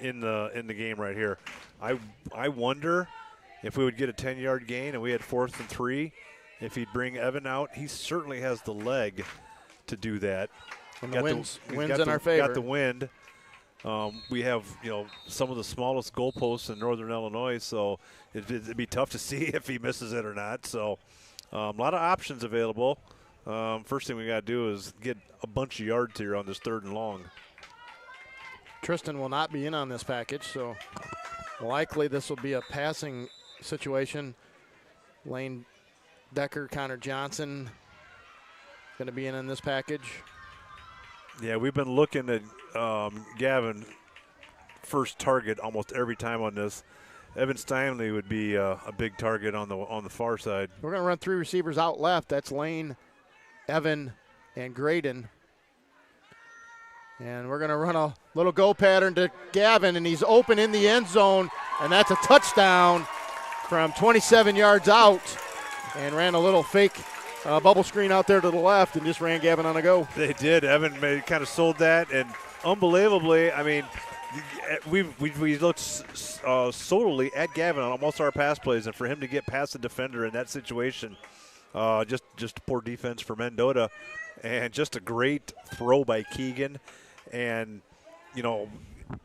in the game right here. I wonder if we would get a 10-yard gain and we had 4th and 3, if he'd bring Evan out. He certainly has the leg to do that. And the wind's in our favor. Got the wind. We have, some of the smallest goalposts in Northern Illinois, so it'd be tough to see if he misses it or not. So A lot of options available. First thing we got to do is get a bunch of yards here on this 3rd and long. Tristan will not be in on this package, so likely this will be a passing situation. Lane Decker, Connor Johnson going to be in this package. Yeah, we've been looking at Gavin first target almost every time on this. Evan Steinley would be a big target on the far side. We're going to run 3 receivers out left. That's Lane, Evan, and Graydon. And we're going to run a little go pattern to Gavin, and he's open in the end zone, and that's a touchdown from 27 yards out, and ran a little fake bubble screen out there to the left and just ran Gavin on a go. They did. Evan kind of sold that, and unbelievably, I mean, we looked solely at Gavin on almost our pass plays, and for him to get past the defender in that situation, just poor defense for Mendota, and just a great throw by Keegan. And, you know,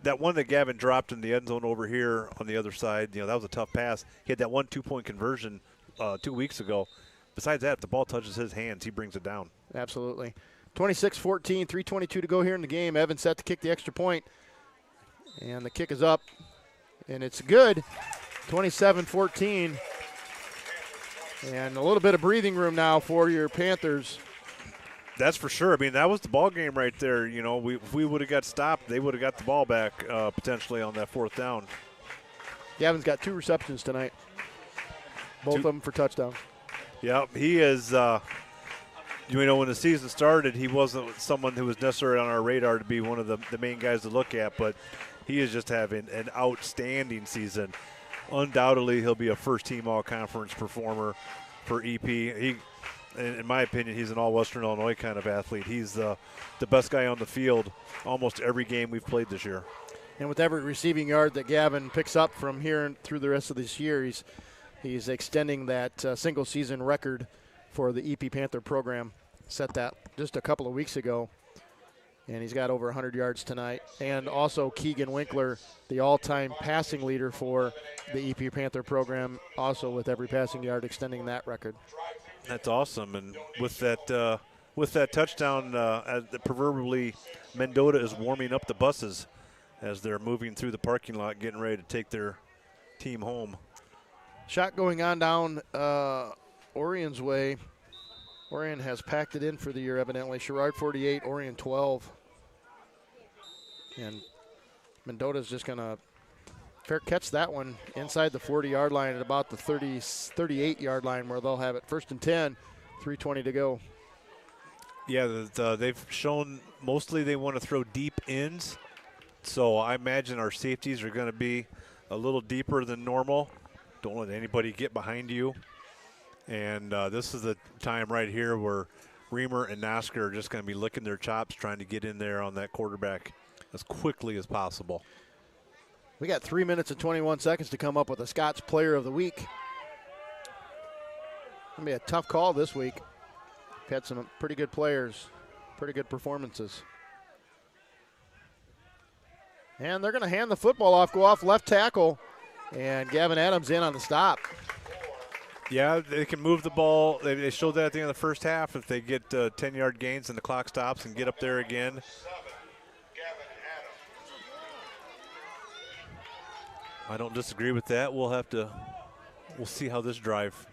that one that Gavin dropped in the end zone over here on the other side, you know, that was a tough pass. He had that 1 2-point conversion 2 weeks ago. Besides that, if the ball touches his hands, he brings it down. Absolutely. 26-14, 3:22 to go here in the game. Evan set to kick the extra point, and the kick is up, and it's good. 27-14, and a little bit of breathing room now for your Panthers. That's for sure. I mean, that was the ball game right there. You know, if we would have got stopped, they would have got the ball back potentially on that 4th down. Gavin's got 2 receptions tonight, both of them for touchdowns. Yeah, he is. You know, when the season started, he wasn't someone who was necessarily on our radar to be one of the main guys to look at, but he is just having an outstanding season. Undoubtedly, he'll be a first-team all-conference performer for EP. In my opinion, he's an all-Western Illinois kind of athlete. He's the best guy on the field almost every game we've played this year. And with every receiving yard that Gavin picks up from here and through the rest of this year, he's extending that single-season record for the EP Panther program. Set that just a couple of weeks ago, and he's got over 100 yards tonight. And also Keegan Winkler, the all-time passing leader for the EP Panther program, also with every passing yard extending that record. That's awesome, and with that touchdown, proverbially, Mendota is warming up the buses as they're moving through the parking lot, getting ready to take their team home. Shot going on down Orion's way. Orion has packed it in for the year, evidently. Sherrard 48, Orion 12. And Mendota's just going to fair catch that one inside the 40-yard line at about the 38-yard line where they'll have it. 1st and 10, 3:20 to go. Yeah, they've shown mostly they want to throw deep ends. So I imagine our safeties are going to be a little deeper than normal. Don't let anybody get behind you. And this is the time right here where Reamer and Nasker are just going to be licking their chops trying to get in there on that quarterback as quickly as possible. We got 3 minutes and 21 seconds to come up with a Scott's Player of the Week. Going to be a tough call this week. We've had some pretty good players, pretty good performances. And they're going to hand the football off, go off left tackle, and Gavin Adams in on the stop. Yeah, they can move the ball. They showed that at the end of the first half. If they get 10-yard gains and the clock stops and get up there again. I don't disagree with that. We'll see how this drive.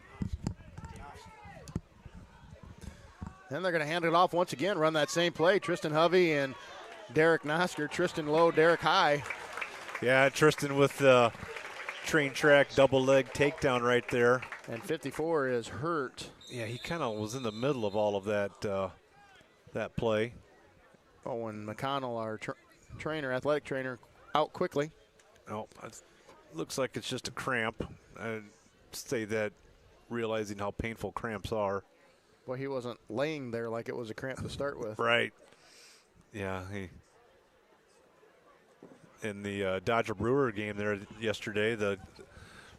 And they're going to hand it off once again, run that same play. Tristan Hovey and Derek Nosker. Tristan low, Derek high. Yeah, Tristan with the train track double leg takedown right there. And 54 is hurt. Yeah, he kind of was in the middle of all of that play. Owen McConnell, our athletic trainer, out quickly. Oh, it looks like it's just a cramp. I say that realizing how painful cramps are. Well, he wasn't laying there like it was a cramp to start with. Right. Yeah, in the Dodger Brewer game there yesterday, the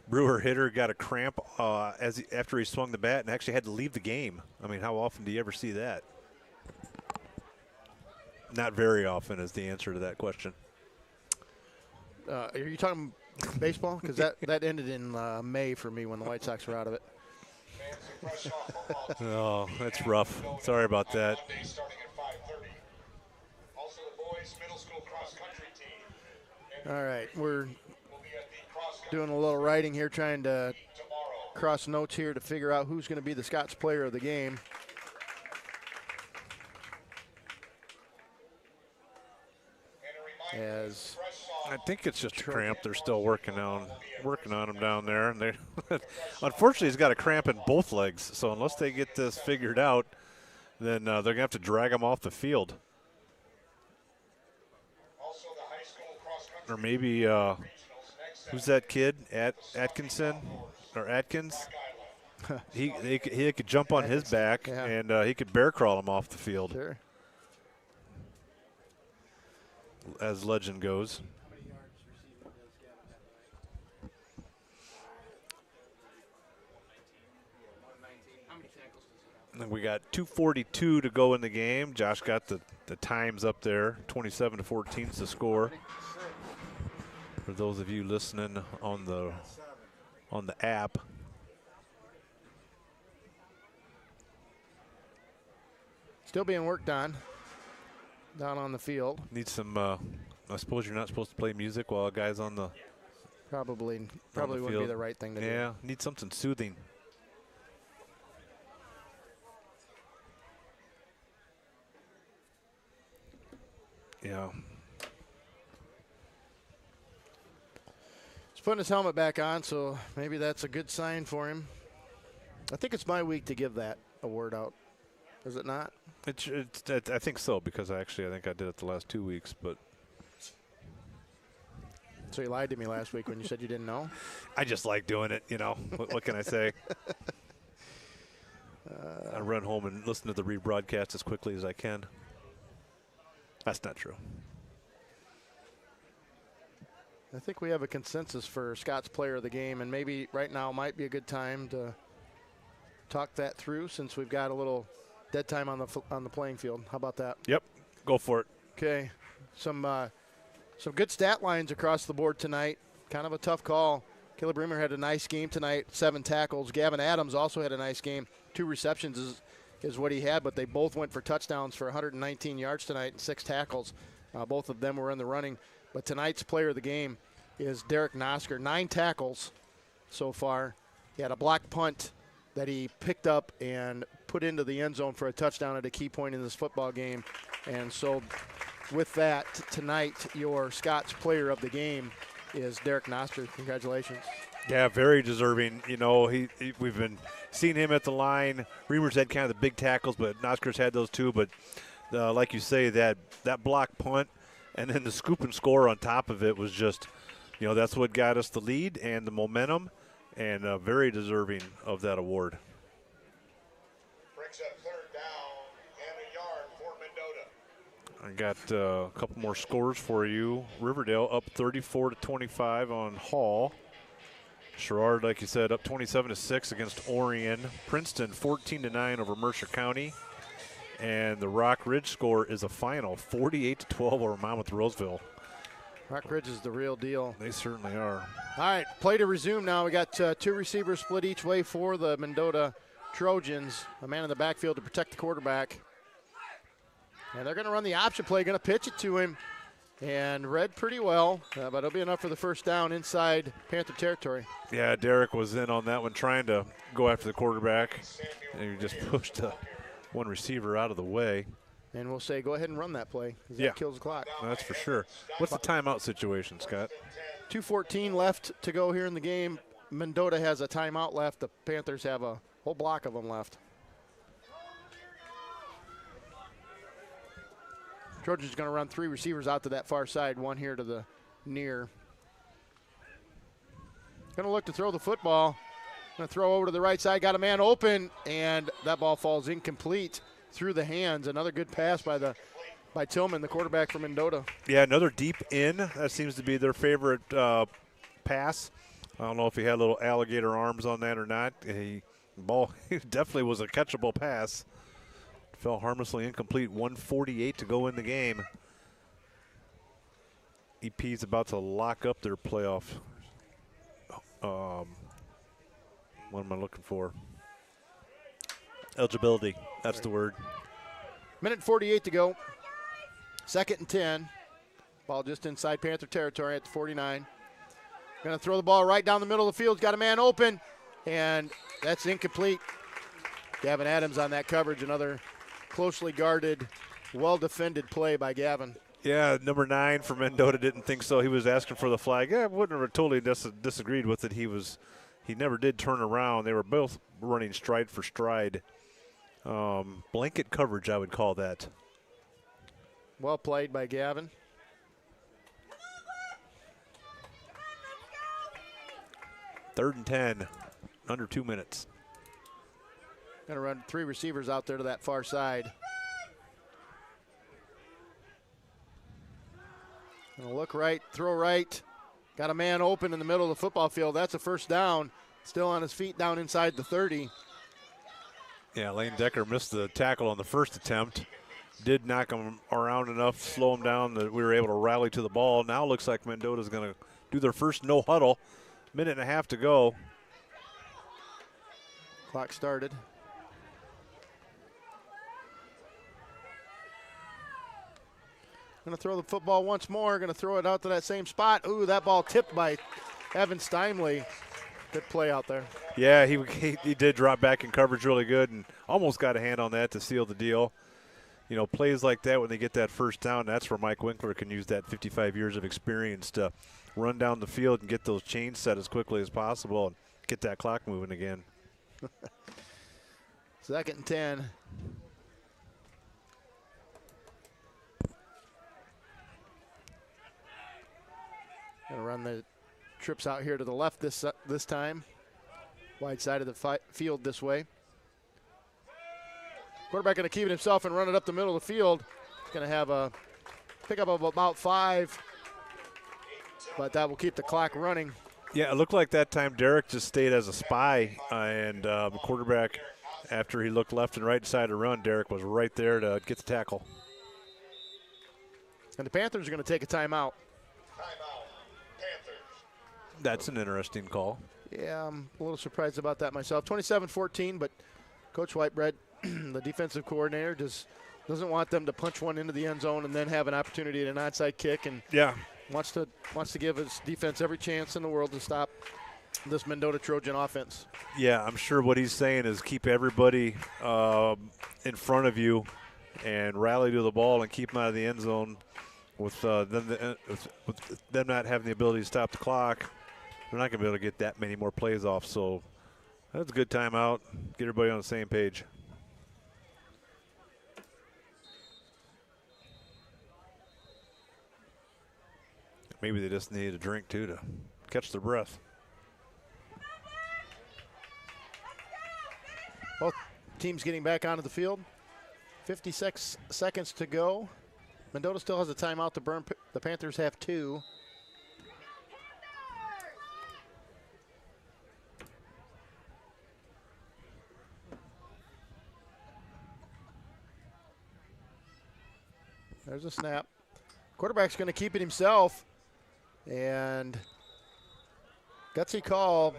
Brewer hitter got a cramp after he swung the bat and actually had to leave the game. I mean, how often do you ever see that? Not very often is the answer to that question. Are you talking baseball? Because that ended in May for me when the White Sox were out of it. Oh, that's rough. Sorry about that. Monday starting at 5:30. Also the boys middle school cross country team All right, we're will be at the cross country doing a little writing here, trying to tomorrow. cross notes here to figure out who's going to be the Scots player of the game. And a reminder, As fresh song I think it's just a cramp. They're still working on him down there. And they, unfortunately, he's got a cramp in both legs. So unless they get this figured out, then they're going to have to drag him off the field. also the high school cross country Or maybe, who's that kid? Atkinson or Atkins? he could jump on his back, yeah. and he could bear crawl him off the field, sure. as legend goes. And we got 2:42 to go in the game. Josh got the times up there. 27-14 is the score. For those of you listening on the app. Still being worked on down on the field. Need some. I suppose you're not supposed to play music while a guy's on the. Probably the wouldn't be field. the right thing to do. Yeah, need something soothing. Yeah. He's putting his helmet back on, so maybe that's a good sign for him. I think it's my week to give that award out. Is it not? I think so, because I think I did it the last 2 weeks, but So you lied to me last week when you said you didn't know? I just like doing it, you know. What can I say? I run home and listen to the rebroadcast as quickly as I can. That's not true. I think we have a consensus for Scott's player of the game, and maybe right now might be a good time to talk that through since we've got a little dead time on the playing field. How about that? Yep, go for it. Okay, some good stat lines across the board tonight. Kind of a tough call. Caleb Reamer had a nice game tonight, 7 tackles. Gavin Adams also had a nice game. 2 receptions is what he had, but they both went for touchdowns for 119 yards tonight and 6 tackles. Both of them were in the running. But tonight's player of the game is Derek Nosker. 9 tackles so far. He had a block punt that he picked up and put into the end zone for a touchdown at a key point in this football game. And so with that, tonight, your Scott's player of the game is Derek Nosker. Congratulations. Yeah, very deserving. You know, we've been seeing him at the line. Reamer's had kind of the big tackles, but Nosker's had those too. But like you say, that block punt and then the scoop and score on top of it was just, you know, that's what got us the lead and the momentum, and very deserving of that award. brings up third down and a yard for Mendota. I got a couple more scores for you. Riverdale up 34-25 on Hall. Sherrard, like you said, up 27-6 against Orion. Princeton 14-9 over Mercer County. And the Rock Ridge score is a final 48-12 over Monmouth Roseville. Rock Ridge is the real deal. They certainly are. All right, play to resume now. We got 2 receivers split each way for the Mendota Trojans. A man in the backfield to protect the quarterback. And they're going to run the option play, going to pitch it to him. And read pretty well, but it'll be enough for the first down inside Panther territory. Yeah, Derek was in on that one trying to go after the quarterback. And he just pushed one receiver out of the way. And we'll say go ahead and run that play. 'Cause Yeah. that kills the clock. That's for sure. What's the timeout situation, Scott? 2:14 left to go here in the game. Mendota has a timeout left. The Panthers have a whole block of them left. Trojans going to run 3 receivers out to that far side, 1 here to the near. Going to look to throw the football. Going to throw over to the right side. Got a man open, and that ball falls incomplete through the hands. Another good pass by Tillman, the quarterback from Mendota. Yeah, another deep in. That seems to be their favorite pass. I don't know if he had little alligator arms on that or not. Ball definitely was a catchable pass. Fell harmlessly incomplete. 1:48 to go in the game. EP's about to lock up their playoff. What am I looking for? Eligibility, that's the word. Minute 48 to go. 2nd and 10. Ball just inside Panther territory at the 49. Going to throw the ball right down the middle of the field. Got a man open, and that's incomplete. Gavin Adams on that coverage. Another closely guarded, well-defended play by Gavin. Yeah, number 9 for Mendota didn't think so. He was asking for the flag. Yeah, I wouldn't have totally disagreed with it. He never did turn around. They were both running stride for stride. Blanket coverage, I would call that. Well played by Gavin. Third and 10, under 2 minutes. Going to run 3 receivers out there to that far side. Going to look right, throw right. Got a man open in the middle of the football field. That's a first down. Still on his feet down inside the 30. Yeah, Lane Decker missed the tackle on the first attempt. Did knock him around enough, slow him down that we were able to rally to the ball. Now it looks like Mendota's going to do their first no huddle. Minute and a half to go. Clock started. Going to throw the football once more. Going to throw it out to that same spot. Ooh, that ball tipped by Evan Steinley. Good play out there. Yeah, he did drop back in coverage really good and almost got a hand on that to seal the deal. You know, plays like that when they get that first down, that's where Mike Winkler can use that 55 years of experience to run down the field and get those chains set as quickly as possible and get that clock moving again. 2nd and 10. Going to run the trips out here to the left this time. Wide side of the field this way. Quarterback going to keep it himself and run it up the middle of the field. Going to have a pickup of about 5. But that will keep the clock running. Yeah, it looked like that time Derek just stayed as a spy, and the quarterback, after he looked left and right side to run, Derek was right there to get the tackle. And the Panthers are going to take a timeout. That's an interesting call. Yeah, I'm a little surprised about that myself. 27-14, but Coach Whitebread, the defensive coordinator, just doesn't want them to punch one into the end zone and then have an opportunity at an onside kick, and yeah, wants to give his defense every chance in the world to stop this Mendota Trojan offense. Yeah, I'm sure what he's saying is keep everybody in front of you and rally to the ball and keep them out of the end zone. With them not having the ability to stop the clock, they're not going to be able to get that many more plays off. So that's a good timeout. Get everybody on the same page. Maybe they just need a drink, too, to catch their breath. Both teams getting back onto the field. 56 seconds to go. Mendota still has a timeout to burn. The Panthers have 2. There's a snap. Quarterback's going to keep it himself. And gutsy call,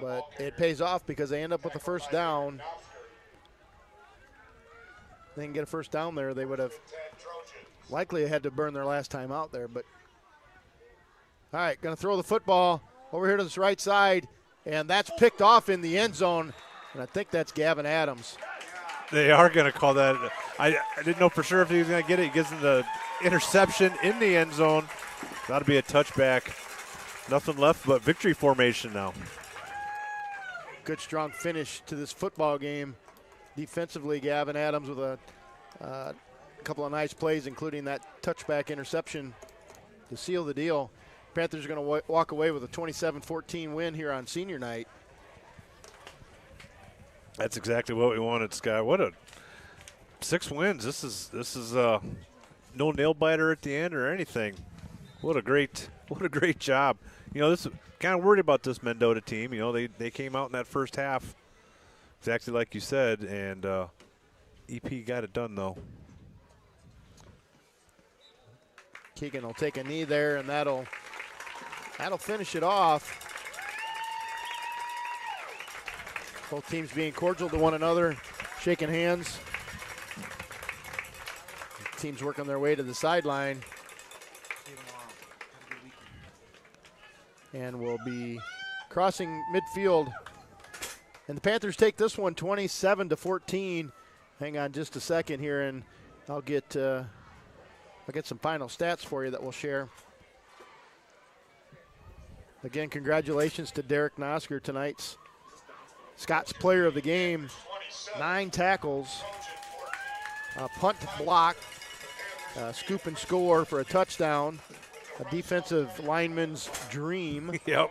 but it pays off because they end up with a first down. They can get a first down there. They would have likely had to burn their last time out there. But all right, going to throw the football over here to this right side, and that's picked off in the end zone, and I think that's Gavin Adams. They are going to call that. I didn't know for sure if he was going to get it. He gets the interception in the end zone. That'll be a touchback. Nothing left but victory formation now. Good, strong finish to this football game. Defensively, Gavin Adams with a couple of nice plays, including that touchback interception to seal the deal. Panthers are going to walk away with a 27-14 win here on senior night. That's exactly what we wanted, Scott. What a 6 wins. This is no nail biter at the end or anything. What a great job. You know, this kind of worried about this Mendota team. You know, they came out in that first half exactly like you said, and EP got it done though. Keegan will take a knee there, and that'll finish it off. Both teams being cordial to one another, shaking hands. Teams working their way to the sideline. And will be crossing midfield. And the Panthers take this one 27-14. Hang on just a second here, and I'll get some final stats for you that we'll share. Again, congratulations to Derek Nosker, tonight's Scott's player of the game. 9 tackles, a punt block, scoop and score for a touchdown, a defensive lineman's dream. Yep.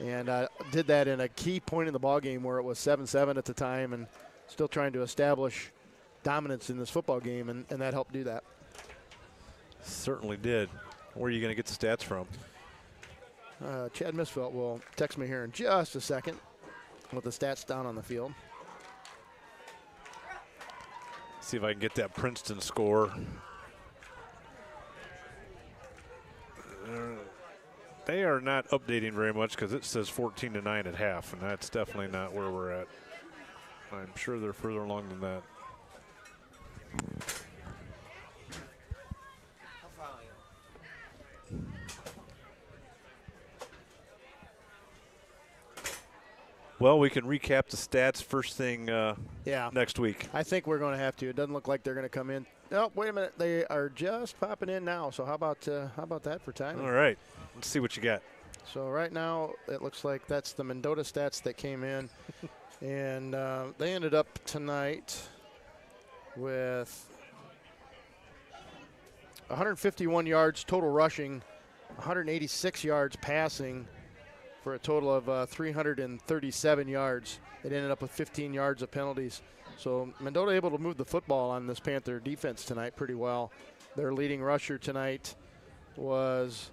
And did that in a key point in the ballgame where it was 7-7 at the time and still trying to establish dominance in this football game, and that helped do that. Certainly did. Where are you going to get the stats from? Chad Misfelt will text me here in just a second with the stats down on the field. See if I can get that Princeton score. They are not updating very much because it says 14-9 at half, and that's definitely not where we're at. I'm sure they're further along than that. Well, we can recap the stats first thing next week. I think we're going to have to. It doesn't look like they're going to come in. Oh, wait a minute. They are just popping in now. So how about that for timing? All right. Let's see what you got. So right now it looks like that's the Mendota stats that came in. And they ended up tonight with 151 yards total rushing, 186 yards passing, for a total of 337 yards. It ended up with 15 yards of penalties. So Mendota able to move the football on this Panther defense tonight pretty well. Their leading rusher tonight was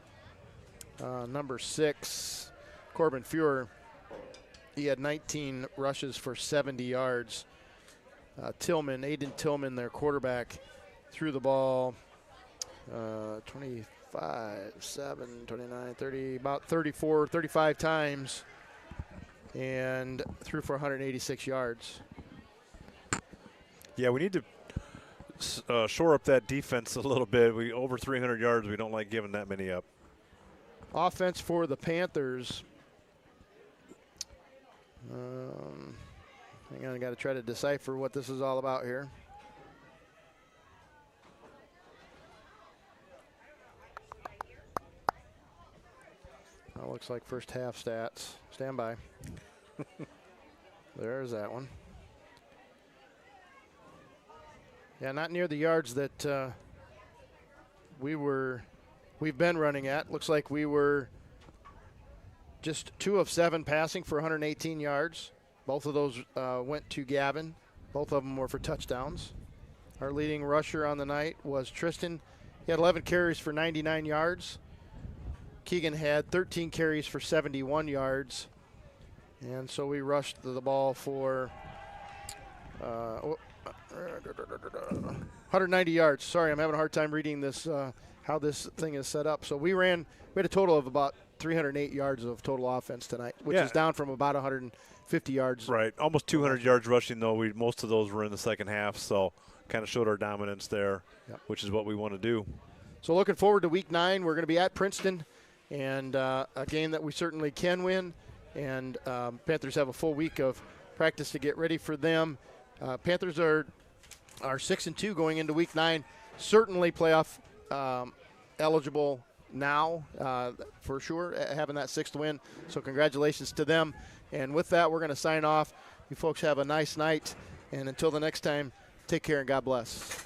number 6, Corbin Fuhrer. He had 19 rushes for 70 yards. Aiden Tillman, their quarterback, threw the ball 25, 7, 29, 30, about 34, 35 times, and threw for 186 yards. Yeah, we need to shore up that defense a little bit. We over 300 yards. We don't like giving that many up. Offense for the Panthers. Hang on, I got to try to decipher what this is all about here. That looks like first half stats. Stand by. There's that one. Yeah, not near the yards that we've been running at. Looks like we were just 2 of 7 passing for 118 yards. Both of those went to Gavin. Both of them were for touchdowns. Our leading rusher on the night was Tristan. He had 11 carries for 99 yards. Keegan had 13 carries for 71 yards. And so we rushed the ball for 190 yards. Sorry, I'm having a hard time reading this, how this thing is set up. So we had a total of about 308 yards of total offense tonight, which is down from about 150 yards. Right, almost 200 yards rushing, though. Most of those were in the second half, so kind of showed our dominance there, which is what we want to do. So looking forward to Week 9. We're going to be at Princeton, and a game that we certainly can win. And Panthers have a full week of practice to get ready for them. Panthers are 6-2 going into Week 9. Certainly playoff eligible now, for sure, having that 6th win. So congratulations to them. And with that, we're going to sign off. You folks have a nice night. And until the next time, take care and God bless.